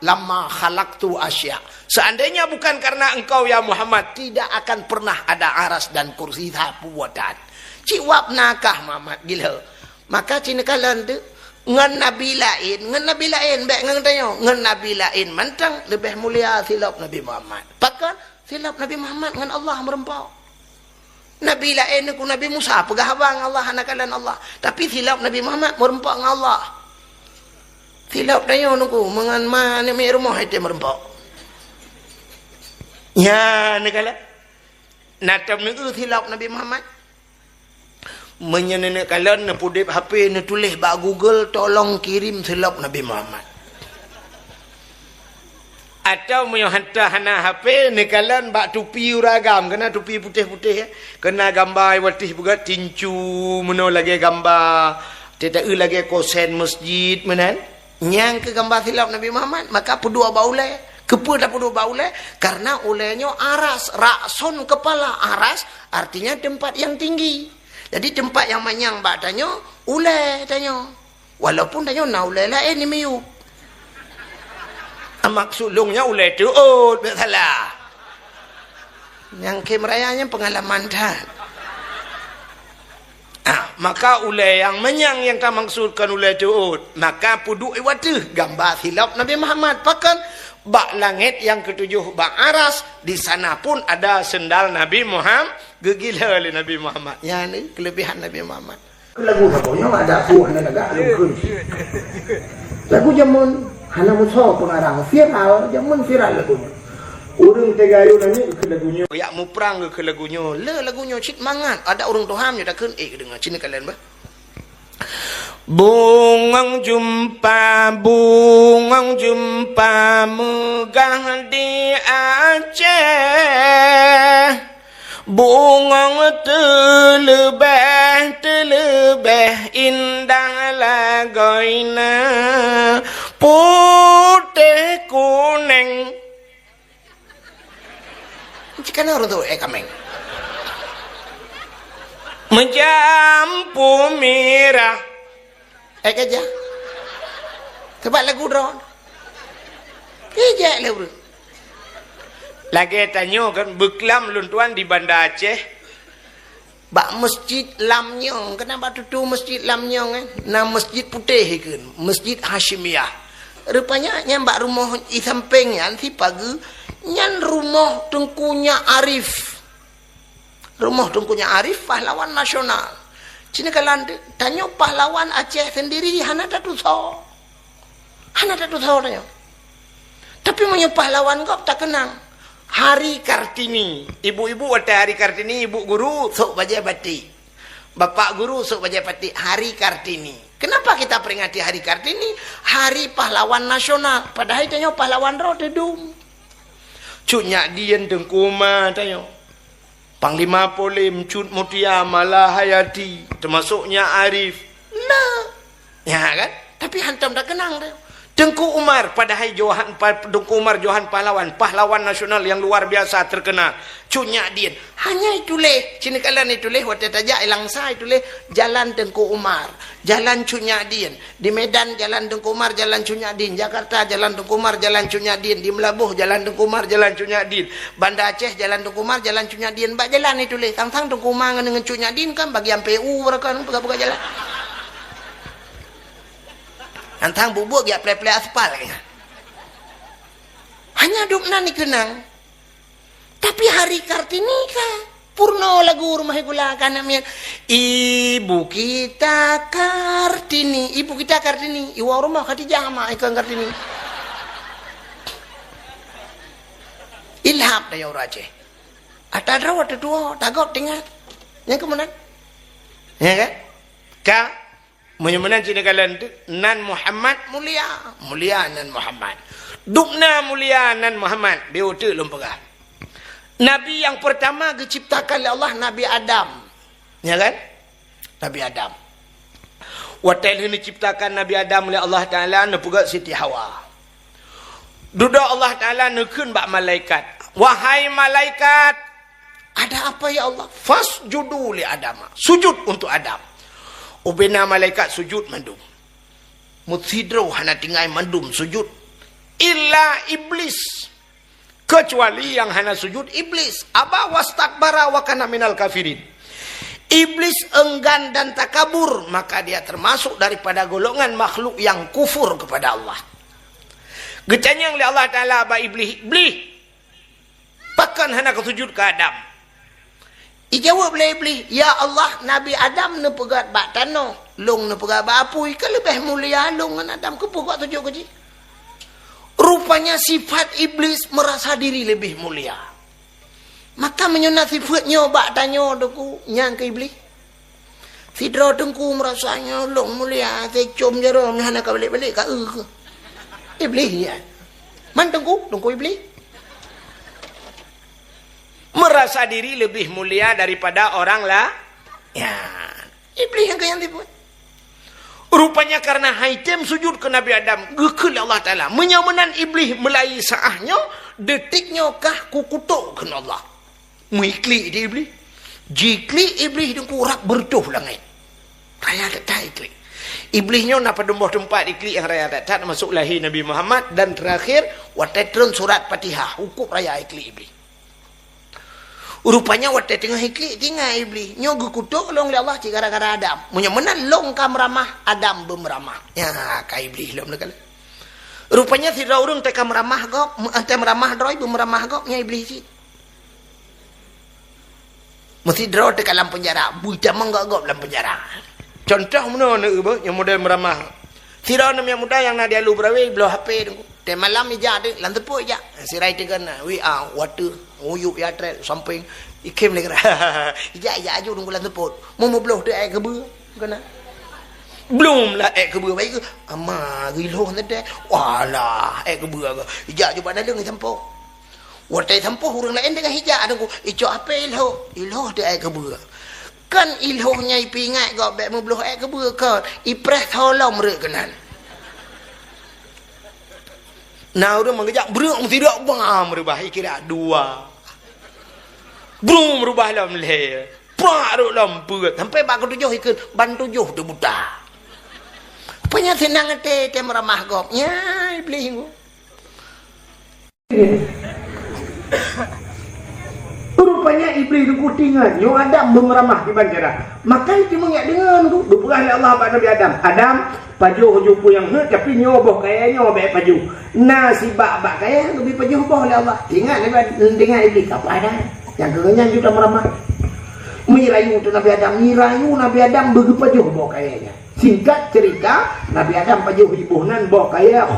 lama khalaqtu asya. Seandainya bukan karena engkau ya Muhammad, tidak akan pernah ada aras dan kursi buatan. Ciwap nakah Muhammad gila. Maka cina kalan tu ngan nabi lain baik ngan tanya ngan nabi lain mantang lebih mulia silap Nabi Muhammad. Pakan silap Nabi Muhammad ngan Allah merempau. Nabi lain ku Nabi Musa pegah abang Allah anakalan Allah. Tapi silap Nabi Muhammad merempau ngan Allah. Silap tanya nuku mengan mana mi rumah itu merempau. Ya nakala. Natam nu silap Nabi Muhammad. Menyenenek kalian na pudip HP na tulis bak Google tolong kirim silap Nabi Muhammad. Atau mau hantar hana HP ni kalian bak tupi uragam kena tupi putih-putih ya. Kena gambar watih buka tincu meno lagi gambar tidak lagi kosen masjid menan nyang ke gambar silap Nabi Muhammad maka pedua baule kepu dah pedua baule karena ulenya aras rakson kepala aras artinya tempat yang tinggi. Jadi tempat yang manyang bak tanya, ulai tanya. Walaupun tanya na ulai lain ni miu. Maksud lungnya ulai tu tak salah. Yang kemerayanya pengalaman dah. Maka ulai yang manyang yang tak maksudkan ulai tu maka puduk iwatu gambar silap Nabi Muhammad. Pakan bak langit yang ketujuh bak aras di sana pun ada sendal Nabi Muhammad. Gegila oleh Nabi Muhammad. Ya ni kelebihan Nabi Muhammad. Lagu saponya ada tu hana laga lagu. Lagu zaman hana musa pengarang viral lagunya. Urang tegayu nani ke lagunya. Ya mu perang ke lagunya. Lagunya cit mangat. Ada orang Tuhan dia dah keun dengar cina kalian ba. Bungang jumpa megah di Aceh. Bungang terlebih indah lagoina putih kuning. Jika orang tu kameng menjampu merah kerja sebab lagu drone kerja lagu lagi tanya kan beklam luntuan di Banda Aceh bak masjid Lamnyong kenapa tu masjid Lamnyong nama masjid putih kan masjid Hashimiyah rupanya nyambak rumah di sampingnya nanti pagi nyan rumah Tengkunya Arif pahlawan nasional cina kalan tanya pahlawan Aceh sendiri hana tak tahu tanya tapi punya pahlawan kau tak kenang Hari Kartini. Ibu-ibu ada Hari Kartini, ibu guru sok baca batik. Bapak guru sok baca batik. Hari Kartini. Kenapa kita peringati Hari Kartini? Hari pahlawan nasional. Padahal tanya pahlawan roh dedum. Cutnya Dian Tengkuma tanya. Panglima Polim, Cut Mutia, Malahayati, termasuknya Arif. Nah. Ya kan? Tapi hantam tak kenang dia. Tengku Umar padahal Tengku Umar Johan pahlawan nasional yang luar biasa terkenal. Cunyak Din. Hanya itulah. Cina kalian itulah waktu tajak Langsa itulah jalan Tengku Umar, jalan Cunyak Din. Di Medan jalan Tengku Umar, jalan Cunyak Din. Jakarta jalan Tengku Umar, jalan Cunyak Din. Di Melabuh jalan Tengku Umar, jalan Cunyak Din. Banda Aceh jalan Tengku Umar, jalan Cunyak Din. Bak jalan itulah. Tang-tang Tengku Umar dengan Cunyak Din kan bagian PU mereka buka-buka jalan. Antang bubuk dia play-play aspal kayaknya. Hanya dukna ni kenang. Tapi Hari Kartini kah? Purno lagu rumah gula kanamnya. Ibu kita Kartini. Iwa rumah Khadijah sama ikan Kartini. Ilham dah orang Aceh. Ada rawat dua, tagok tinggal. Yang kemudian. Ya kan? Kah? Menyemana cina kalian tu nan Muhammad mulia nan Muhammad dukna mulia nan Muhammad dia tu lempegah Nabi yang pertama diciptakan oleh Allah Nabi Adam ya kan Nabi Adam Watel ini ciptakan Nabi Adam oleh Allah Ta'ala nepugat Siti Hawa. Duduk Allah Ta'ala nekun bak malaikat. Wahai malaikat, ada apa ya Allah? Fasjudu li Adam. Sujud untuk Adam. Ubena malaikat sujud mandum. Mutsidro hana tinggai mandum sujud. Illa iblis. Kecuali yang hana sujud iblis. Aba wastakbara wa kana minal kafirin. Iblis enggan dan takabur, maka dia termasuk daripada golongan makhluk yang kufur kepada Allah. Gecanya oleh Allah Ta'ala apa iblis? Iblis, pakan hana kesujud ke Adam. Ijawab oleh iblis, ya Allah, Nabi Adam ne pegat bak tanah, long ne pegat bak apui, ke lebih mulia long dengan Adam ke pegat sujud ke ji. Rupanya sifat iblis merasa diri lebih mulia. Maka menyunat sifatnya bak tanya deku nyang ke iblis. Sidra tengku merasanya long mulia secom jarum hana ka balik-balik ka ke. Iblis ya. Man tengku iblis. Merasa diri lebih mulia daripada orang lah. Ya, iblis yang kaya sifat. Rupanya karena haitem sujud ke Nabi Adam, gekul Allah Ta'ala. Menyamanan iblis melai saahnya, detiknya kah kukutuk ke Allah. Muikli dia iblis. Jikli iblis itu kurak bertuh langit. Raya tak ikli. Iblisnya nak pada tempat ikli yang raya tak masuk lahir Nabi Muhammad. Dan terakhir, watetron surat Fatihah. Hukum raya ikli iblis. Rupanya watet tengah ikli tinggal iblis. Nyogu kutuk long Allah gara-gara Adam. Menyamanan long kam ramah Adam bemeramah. Ya, ka iblis long nakal. Rupanya si orang tak kam ramah gop, ante meramah droi bemeramah gop nya iblis si. Mesti draw dekat dalam penjara. Buta menggagap dalam penjara. Contoh mana nak yang model meramah. Sira nam yang muda yang nak dia lu berawi belah HP tu. Te malam ija de lan tepuk ija. Sirai tekan we are water uyuk ya trek samping ikem le kira. Ija aju tunggu lan tepuk. Mau belah de ai kebe kana. Belum lah ai kebe baik ke. Ama gilo nade. Walah ai kebe ke. Ija ju pada leng sampuk. Watai sampuh orang lain dengan hijab aku. Icok apa ilho? Ilho dia air kebua. Kan ilhonya ipingat kau bek membuluh air kebua kan. Ipres tolong mereka kenan. Nah orang mengejak beruk tidak bang merubah kira dua. Brum merubah dalam leher. Paruk lampu. Sampai bak tujuh ikut ban tujuh tu buta. Apanya senang te meramah kau. Ya iblis ku. Rupanya iblis itu kutingan yang Adam memeramah di banjara. Maka itu mengingat dengan tu berperah oleh Allah pada Nabi Adam. Adam pajuh jupu yang tapi nyoboh kayaknya obek pajuh. Nasi bak kaya lebih pajuh boh oleh Allah. Ingat dengan iblis apa ada yang kerenyan juga meramah. Mirayu tu Nabi Adam, mirayu Nabi Adam bagi pajuh boh kayaknya. Singkat cerita Nabi Adam pajuh ibuhnan boh kaya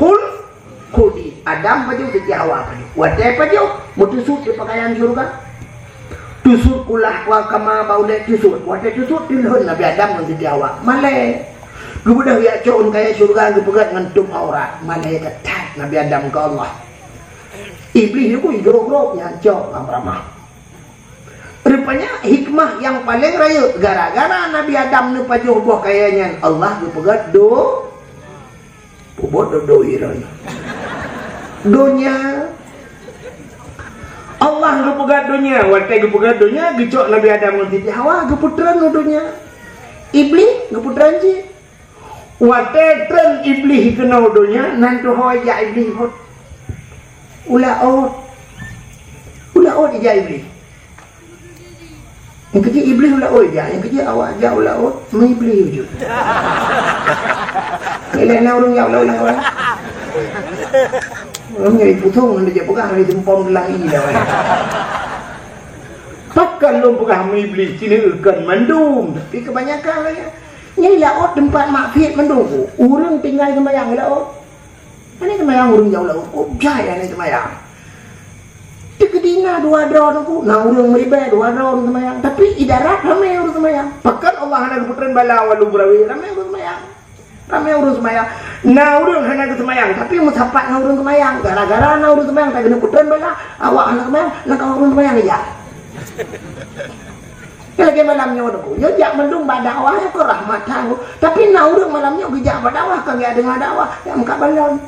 Khudi Adam pajuh di Jawa pajuh. Wadai pajuh mutusuk di pakaian surga. Tusuk kulah wa kama baulai tusuk. Wadai tusuk dilhun Nabi Adam di Jawa. Malai. Kemudian ya caun kaya surga kepegat ngentum aurat. Malai ketat Nabi Adam ke Allah. Iblis itu grog-grog yang cok ramah. Rupanya hikmah yang paling raya gara-gara Nabi Adam ni pajuh buah kayanya Allah kepegat Bobot do iran. Dunia Allah gepegat dunia, watai gepegat dunia, gecok Nabi Adam nganti Hawa geputran dunia. Iblis geputran ji. Watai tren iblis kena dunia, nantu hoya iblis hot. Ula ot ija iblis. Yang kecil iblis ula ot ija, yang kecil awak aja ula ot, iblis wujud. Kailan orang yang ulang orang. Orang nyari putung dia pegang dari jempol gelang ini dah. Takkan lu pegang iblis sini ikan mandum. Tapi kebanyakan lah. Nyari laut tempat maksiat mandum. Orang tinggal semayang laut. Ini semayang orang jauh laut. Oh jaya ni semayang. Kedina dua drone aku. Nah orang meribah dua drone semayang. Tapi idarat ramai orang semayang. Pakat Allah hendak putran bala walu berawi ramai orang semayang. Ramai urus semayang. Nah urus hanya ke semayang. Tapi musapat na urus semayang. Gara-gara na urus semayang. Tak kena putran bala. Awak anak semayang. Nak urus semayang aja. lagi malamnya aku yo jak mendung badawah aku rahmat aku tapi na urang malamnya gejak badawah kagak ada dakwah ya muka balon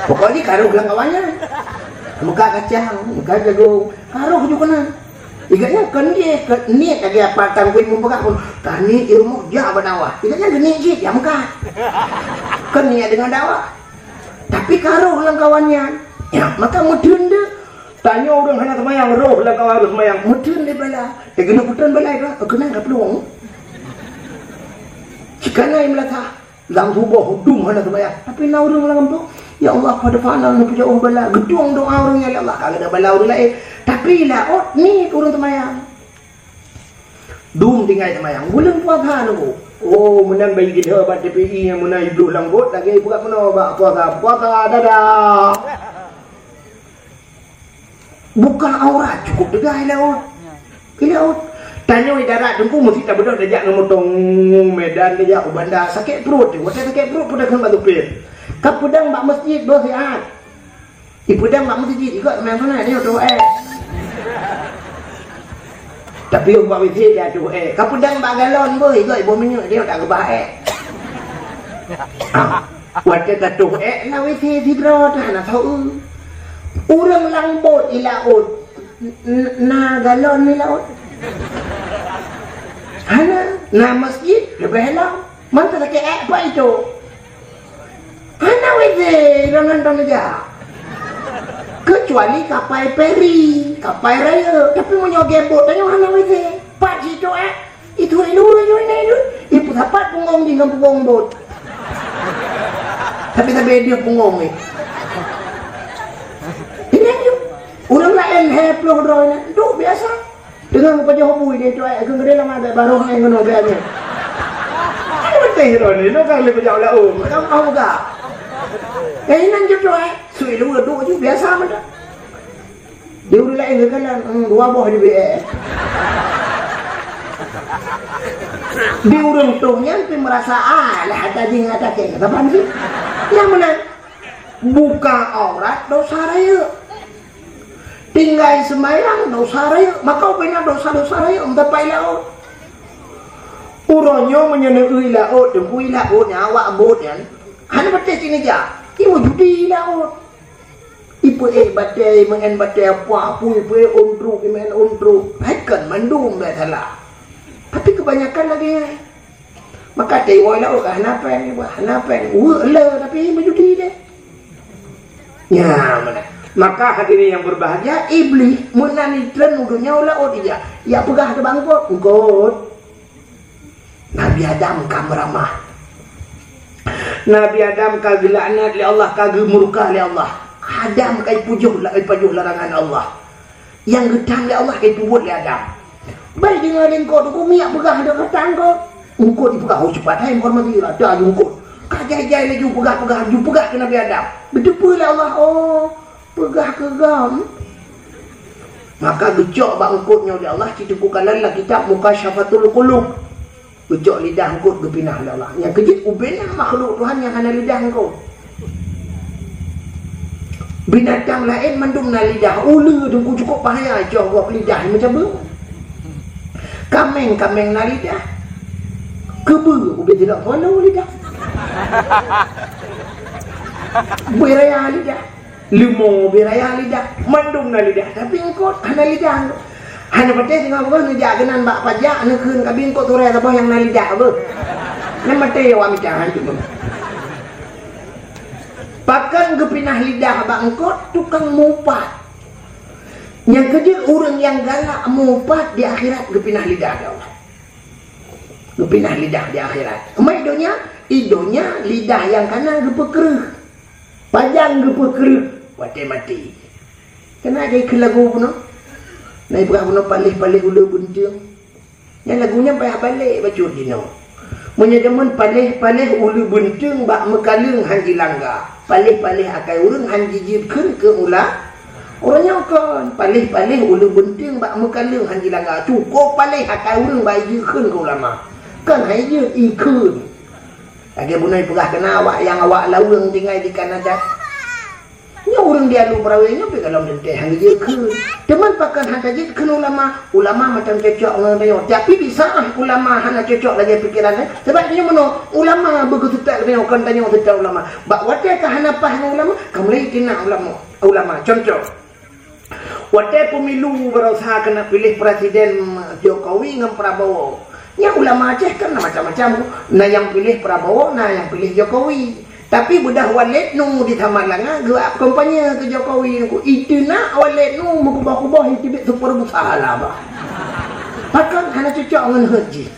pokoknya karo bilang kawannya muka kacang muka jagung karo juga kan iganya kan dia niat ada apartan kuih membuka pun tani ilmu dia bernawah iganya geni sih ya muka kan niat dengan dakwah tapi karo bilang kawannya ya maka mudun deh tanya orang hanya semayang roh bilang kawan semayang mudun deh bala kena putan bala itu kena nggak peluang jika naik melata lang subuh hudung hana semayang tapi na orang bilang tu ya Allah pada fana nak jauh bala gedung doa orangnya ya Allah kagak ada bala orang lain tapi lah ni orang semayang dum tinggal semayang bulan puasa tu oh menang bayi kita bat TPI yang menang hidup lambut lagi buka mana bak puasa dadah buka aurat cukup degai laut laut tanya idarat dengku mesti tak betul dejak ngemotong Medan dejak Bandar sakit perut tu waktu sakit perut pun dah kena batu pil kap pedang bak masjid bersihat pedang bak masjid juga main sana dia tu tapi bak masjid dia tu kap pedang bak galon boy juga ibu minyak dia tak gebah waktu katu na wisi tidro dah nak tahu orang langbot ilaut na galon ni laut hana na masjid lebih helang mantap tak apa itu hana weze rangan aja kecuali kapal peri kapal raya tapi mau nyogebot tanya hana weze pak itu itu itu ibu dapat punggung di kampung bot tapi dia punggung ni ini orang lain heploh drone tu biasa dengan apa jauh bui dia tu aku ngeri lama ada baru yang ngono gane apa betul hero ni lo kan lebih jauh lah kamu tahu tak nan je tu sui lu tu biasa mana dia udah lain kan dua buah di BS dia urang tu nyampe merasa lah tadi ngata ke apa sih yang mana buka aurat dosa raya tinggal semayang dosa raya maka benar dosa raya untuk pai laut uronyo menyenui laut dengkui laut awak bot kan hanya betul sini aja ibu judi laut ibu batai mengen batai apa ibu undruk men undruk haikan mandum dah salah tapi kebanyakan lagi maka tewoi laut hanapan tapi ibu judi deh ya mana maka hadirin yang berbahagia iblis menani tren udunya laut dia ya pegah ada bangkot ngkot Nabi Adam kamramah Nabi Adam kagak laknat li Allah kagak murka li Allah Adam kai pujuh larangan Allah yang gedang li Allah kai pubuh li Adam baik dengan engkau tu miak pegah ada katang kau ngkot dipegah cepat hai hormati ada ngkot kajai lagi pegah ke Nabi Adam betul li Allah pegah ke gam maka gejok bangkutnya oleh Allah kita bukanlah kitab Mukasyafatul Qulub gejok lidah engkau berpinah oleh Allah yang kejit ubinah makhluk Tuhan yang ada lidah engkau binatang lain mendung na lidah ulu dengku cukup bahaya jauh buat lidah macam bu kameng na lidah kebu ubin tidak follow lidah beraya lidah limau beraya lidah mandung na lidah tapi engkau hana lidah hana pate tengah apa ngejagenan bak pajak ane keun kabin engkau turai apa yang na lidah apa nan mate wa micahan tu pakan gepinah lidah bak engkau tukang mupat yang kerja orang yang galak mupat di akhirat gepinah lidah Allah gepinah lidah di akhirat mai idonya lidah yang kanan gepekereh panjang gepekereh mati kena ada ikut lagu pun naik berapa pun palih ulu buntung yang lagunya payah balik baca dino menyedaman palih ulu buntung bak mekalung hanji langga palih akai urang hanji jibkeun ke ulah orangnya kan palih ulu buntung bak mekalung hanji langga cukup palih akai urang bak jibkeun ke ulama kan hai je ikun Lagi bunai perah kena awak yang awak lawang tinggal di Kanada. Nya orang dia lu perawinya pergi dalam denteh hang je ke. Teman pakan hang kaji ke ulama macam cocok dengan dia. Tapi bisa ulama hang cocok lagi pikirannya. Sebab dia mana ulama begitu tak dia kan tanya tentang ulama. Bak wate ka hang apa hang ulama? Kamu lagi kena ulama. Contoh. Wate pemilu berusaha kena pilih presiden Jokowi dengan Prabowo. Nya ulama Aceh kan macam-macam. Nah yang pilih Prabowo, nah yang pilih Jokowi. Tapi budak Walid nu di Tamalanga gerak kampanye ke Jokowi ku itu nak Walid nu mengubah-ubah itu super besar bah. Pakan hana cocok dengan haji.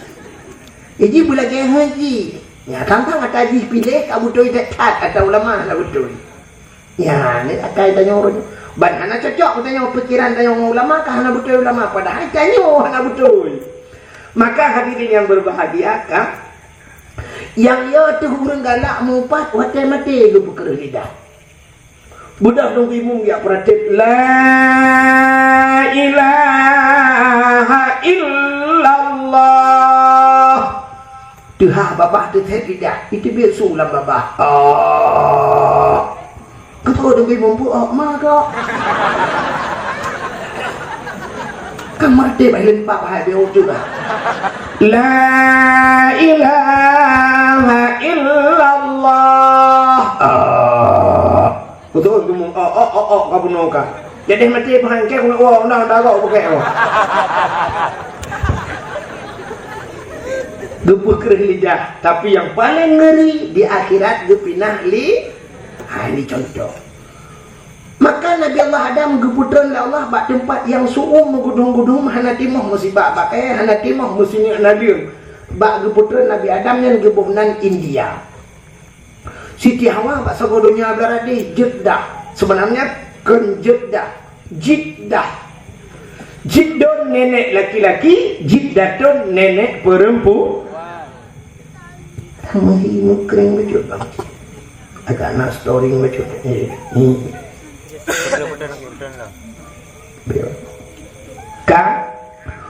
Jadi bila ke haji, ya tantang kata haji pilih kamu tu tak atau ulama lah betul. Ya ni akai tanya orang. Ban hana cocok tanya pikiran tanya ulama kah hana betul ulama padahal tanya hana betul. Maka hadirin yang berbahagia kah? Yang ya tu orang galak mupat watai mati ke perkara lidah. Budak dong imung ya pratik la ilaha illallah. Tuhan babah tu tak tidak. Itu biasa ulang babah. Kau dong imung pu mak kau. Kan mati baik lempak hai beo juga. La ilaha illallah. Betul tu kau bunuh kah? Jadi mati pahangke kau nak dah kau pakai kau. Gepuk lidah, tapi yang paling ngeri di akhirat gepinah ini contoh. Maka Nabi Allah Adam geputan Allah bak tempat yang suum menggudung-gudung hana timah musibah pakai hana timah musinya nadir bak geputan Nabi Adam yang gebuhnan India. Siti Hawa bak sagodonya berada di Jeddah. Sebenarnya kan Jeddah. Jiddon nenek laki-laki, Jiddatun nenek perempuan. Hang ini kering betul bang. Agak nak story betul. Kan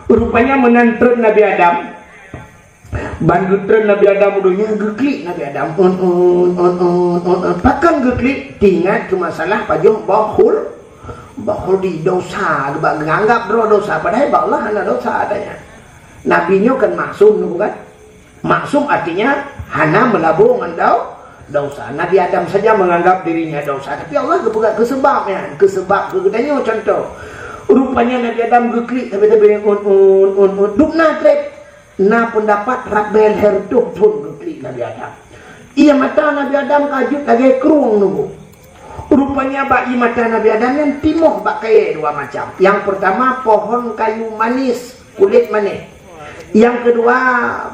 rupanya menantren Nabi Adam bandutren Nabi Adam udunya geklik Nabi Adam pakan geklik tinggal ke masalah pajung bahul di dosa menganggap dosa padahal Allah hana dosa adanya nabinya kan maksum bukan maksum artinya hana melabung dengan dosa. Nabi Adam saja menganggap dirinya dosa, tapi Allah kebuka kesebabnya, kegedeannya contoh. Rupanya Nabi Adam geklik tapi dukna trep. Na pendapat Rabbel Hertuh pun geklik Nabi Adam. Ia mata Nabi Adam kajut lagi keruang nunggu. Rupanya bak mata Nabi Adam yang timoh bak kaya dua macam. Yang pertama pohon kayu manis, kulit manis. Yang kedua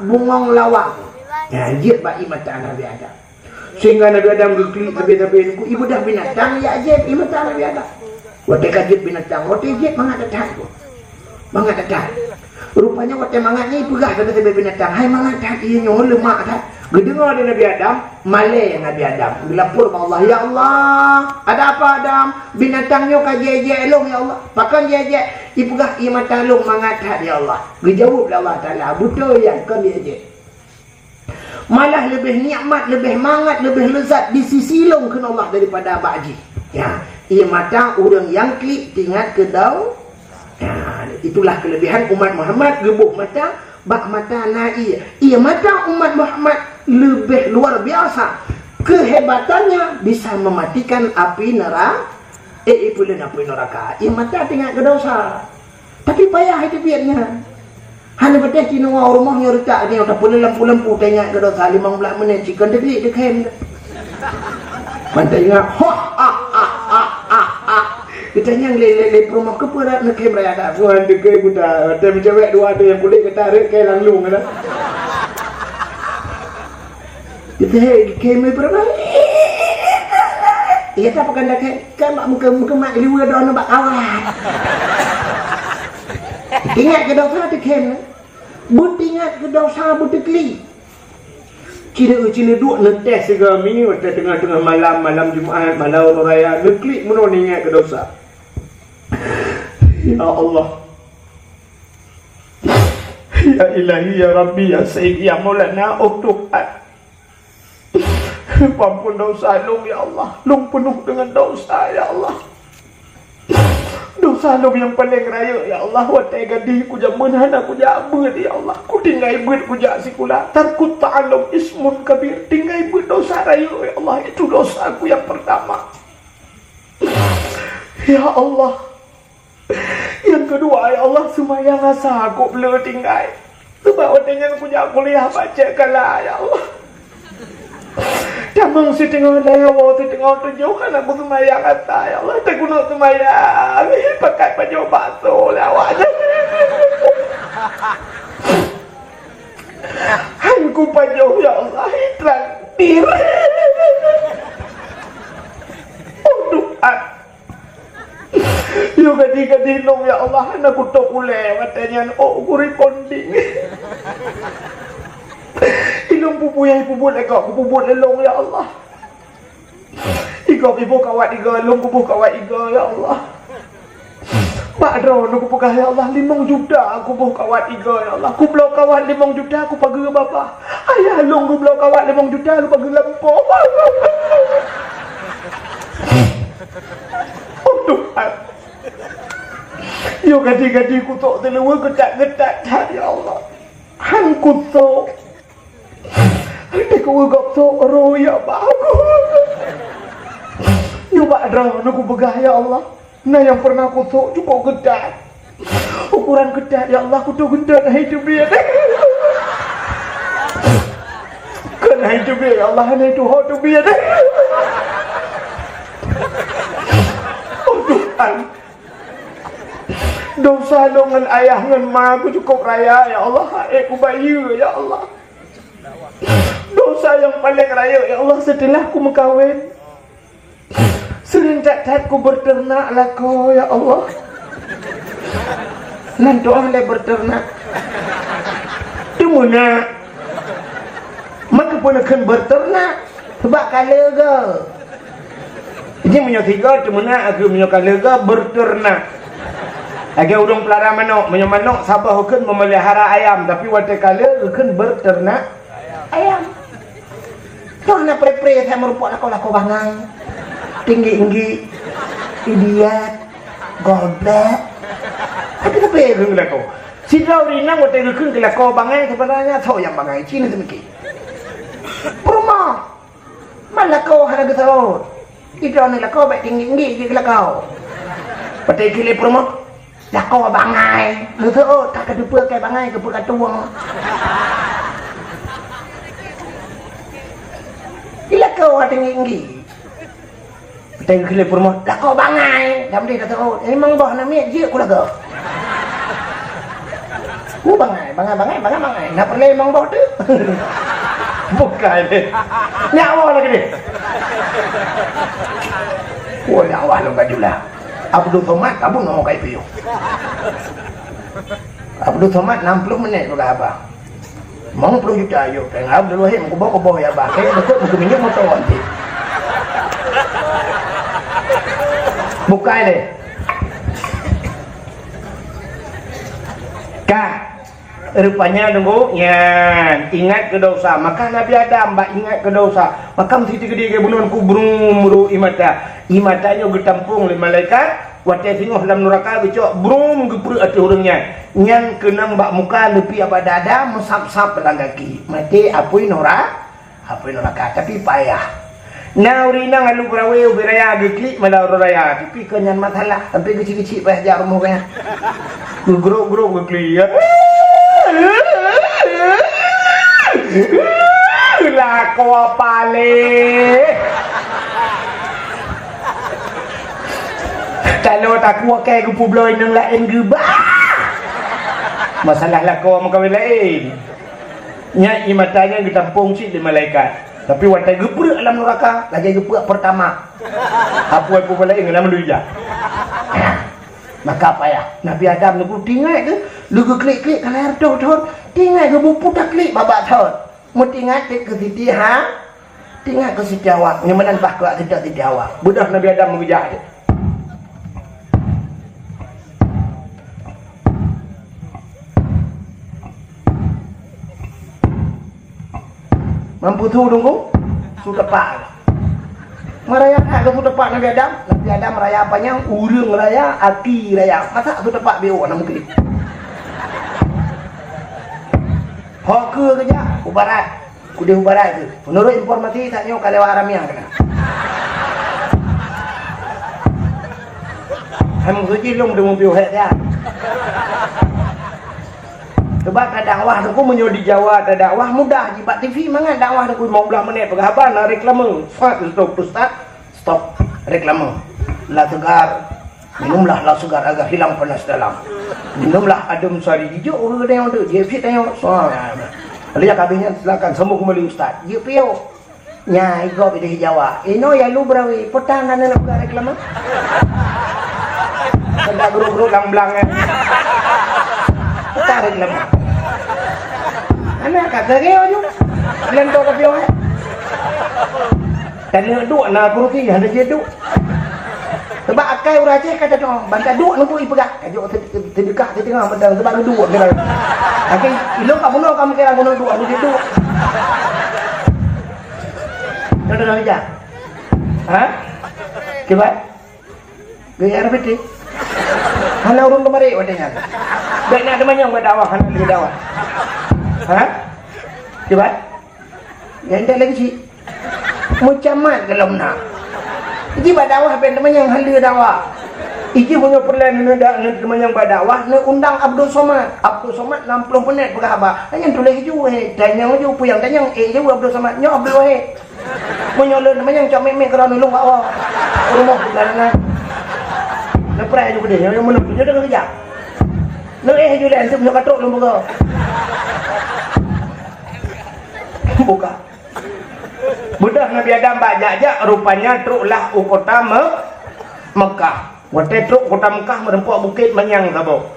bungong lawang. Ya, dia bak mata Nabi Adam. Sehingga Nabi Adam geklik habis-habis ku ibu dah binatang ya ajib ibu tak Nabi Adam. Wate kajib binatang, wate jib mangat datang. Mangat datang. Rupanya wate mangat ni pegah habis-habis binatang. Hai mangat dah dia nyoh lemak dah. Gedengar dia Nabi Adam, malai Nabi Adam. Gelapur sama Allah, ya Allah, ada apa Adam? Binatangnya kajej elong ya Allah. Pakan jejek, ipegah ia mata long mangat dah ya Allah. Gejawab Allah Taala, betul yang kan jejek. Malah lebih nikmat, lebih mangat, lebih lezat di sisi long ke Allah daripada ba'ji. Ya, ia mata orang yang klik tinggal ke daun. Ya, itulah kelebihan umat Muhammad gebuh mata, bak mata na'i. Ia mata umat Muhammad lebih luar biasa. Kehebatannya bisa mematikan api neraka. Ipulan api neraka. Ia mata tinggal ke dosa. Tapi payah itu biarnya. Hanya betul cina rumahnya retak ni tak boleh lampu-lampu tengok ke dosa 15 minit chicken deklik dekem. Mantai ngak kita yang lele rumah ke perak nak kamera ada buat dekai buta ada cewek dua ada yang boleh ketarik ke langlung ada. Kita kamera berapa? Iya tak pakai dekai kan muka mak liu ada nak kawan. Ingat ke dosa dekem. But ingat ke dosa but deklik. Cina duk netes segala ni tengah-tengah malam Jumaat, malam raya deklik mana ni ingat ke dosa. Ya Allah. Ya Ilahi ya Rabbi ya Sayyid ya Maulana Tuhan. Ampun dosa Long ya Allah. Long penuh dengan dosa ya Allah. Dosa Long yang paling raya ya Allah. Watai gadih ku jaman hana ku jabut ya Allah. Ku tinggal ibut ku jak sikula. Tarkut ta'alum ismun kabir. Tinggal ibut dosa raya ya Allah. Itu dosa aku yang pertama. Ya Allah. Yang kedua ya Allah, semayang asa aku belum tinggal. Sebab watainya aku jak kuliah baca kalah ya Allah. Damang si tengok lewa, si tengok tunjukkan aku semayang kata ya Allah. Tak guna semayang, pakai baju basuh lewat. Hanku baju ya Allah, traktir. Oh Tuhan. Yo gadi-gadi long ya Allah, aku tok ule watanya oh kuri ponding. Ilung pupuyai puput ekok, puput lelong ya Allah. Ikok ibu kawat tiga, lung pupuh kawat tiga ya Allah. Pak Dron aku pukah ya Allah 5 juta aku pupuh kawat tiga ya Allah. Aku belau kawat 5 juta aku pagi bapa. Ayah lung aku belau kawat 5 juta aku pagi lempoh. Oh Tuhan. Yo gadi-gadi ku tok telewa getak-getak ya Allah. Han ku tok. Ada kau gap tok roya bagus. Yo Pak Dron aku begah ya Allah. Nah yang pernah ku tok cukup gedak. Ukuran gedak ya Allah ku tok gedak hidup dia. Kena hidup dia ya Allah ini tu hidup dia. Oh Tuhan. Dosa dengan ayah dengan mak aku cukup raya ya Allah. Aku bayi ya Allah. Dosa yang paling raya ya Allah setelah aku berkahwin. Serincat ku berternak lah kau ya Allah. Nanti oleh berternak. Di mana? Maka pun akan berternak. Sebab kala ke. Ini punya tiga, di mana aku punya kala ke berternak. Agak urung pelara manok, punya manok sabah akan memelihara ayam. Tapi waktu kala akan berternak ayam. Kau nak pre-pre saya merupakan lako-lako bangai. Tinggi-tinggi, idiot, goblok. Tapi apa yang lako? Si Dau Rina waktu itu ke lako bangai sebenarnya tahu yang bangai Cina demikian. Perumah, mana kau hendak tahu? Itu ni lako baik tinggi-tinggi ke lako. Waktu itu le perumah, lako bangai. Lu tahu tak kedupa kayak bangai kedupa tuang. Ila kau tinggi-tinggi. Kita kena permot. Dah kau bangai. Dah dia kata oh, ini memang bah namanya je aku laga. Ku bangai. Nak perlu memang bah tu. Bukan ni. Nyawa lagi ni. Oh nyawa lu gajulah. Abdul Somad kamu ngomong kayak piu. Abdul Somad 60 menit sudah apa? Mau 10 juta yuk. Tengah Abdul Wahid mau bawa ya bah. Kayak betul buku minyak motor nanti. Buka ini. Kak, rupanya tunggu, ya ingat ke dosa. Maka Nabi Adam mbak ingat ke dosa. Maka mesti gede ke bunuhan kubrum imata. Imatanya getampung oleh malaikat. Waktu tengok dalam neraka becok brum gepru ati urangnya. Nyan kenang mbak muka lepi apa dada mesap-sap pelang kaki. Mati apui neraka tapi payah. Naurina ngalu brawe ubiraya geklik malah raya tapi kenyan matalah sampai kecil-kecil payah jar rumah kaya. Guruk-guruk geklik. Lah kau pale. Kalau tak kuat kayak gupu bloy nang lain gebah. Masalah lah kau makawin lain. Nya imatanya getampung si di malaikat. Tapi waktu gepuk alam neraka lagi gepuk pertama. Apa pula yang nama lu ya? Maka apa ya? Nabi Adam lu tinggal ke? Lu klik-klik kalau air dot tinggal ke bupu tak klik babak thot. Mu tinggal ke siti ha? Tinggal ke siti awak. Nyaman bah ke tidak awak. Budak Nabi Adam mengejar dia. Mampu tu tunggu. sudah pak. Meraya tak ke sudah pak Nabi Adam meraya apanya? Urang raya, aki raya. Masa sudah pak BO nak mungkin. Hoke kerja, ubarat. Kuda ubarat tu. Menurut informasi taknya kalau Aramiah kena. Hamung suci long demu piu het ya. Sebab dakwah tu menyo di Jawa ada dakwah mudah jibat TV mangan dakwah tu 15 minit penghaban reklame. Stop ustaz. Stop reklame. La segar. Minumlah la segar agar hilang panas dalam. Minumlah adem sari hijau orang yang tu dia fit tengok. Lihat kabinnya silakan sembuh kembali ustaz. Dia piu. Nya igo di Jawa. Ino ya lu brawi petang dan nak buka reklame. Ada guru-guru lang-belang tarik lemah. Anak kata dia tu, lento ke pion. Dan dia duk nak kurti ada je duk. Sebab akai orang Aceh kata tu, bangka duk nunggu ipegak. Kajuk terdekat di tengah padang sebab duk dia. Akai ilok kat bunuh kamu kira bunuh duk dia duk. Ada kerja. Ha? Kibat? Gaya betul. Hana urung kemari wadanya. Baik nak demanyang berdakwah, hana lagi dakwah. Ha? Coba. Yang tak lagi si. Mucamat kalau nak. Iki berdakwah ben demanyang hal dia dakwah. Iki punya perlahan hendak demanyang berdakwah ne undang Abdul Somad. Abdul Somad 60 minit berkhabar. Yang tulis ju tanyang ju puyang tanyang je Abdul Somad nyo Abdul Wahid. Menyolong demanyang cak mek kerana nulung awak. Rumah bulanan. Lepas juga dia, yang menunggu dia dengan kejap. Nak juga dia, punya katruk lu buka. Buka. Budak Nabi Adam bajak-jak, rupanya truklah kota Mekah. Waktu truk kota Mekah merempuk bukit menyang sabuk.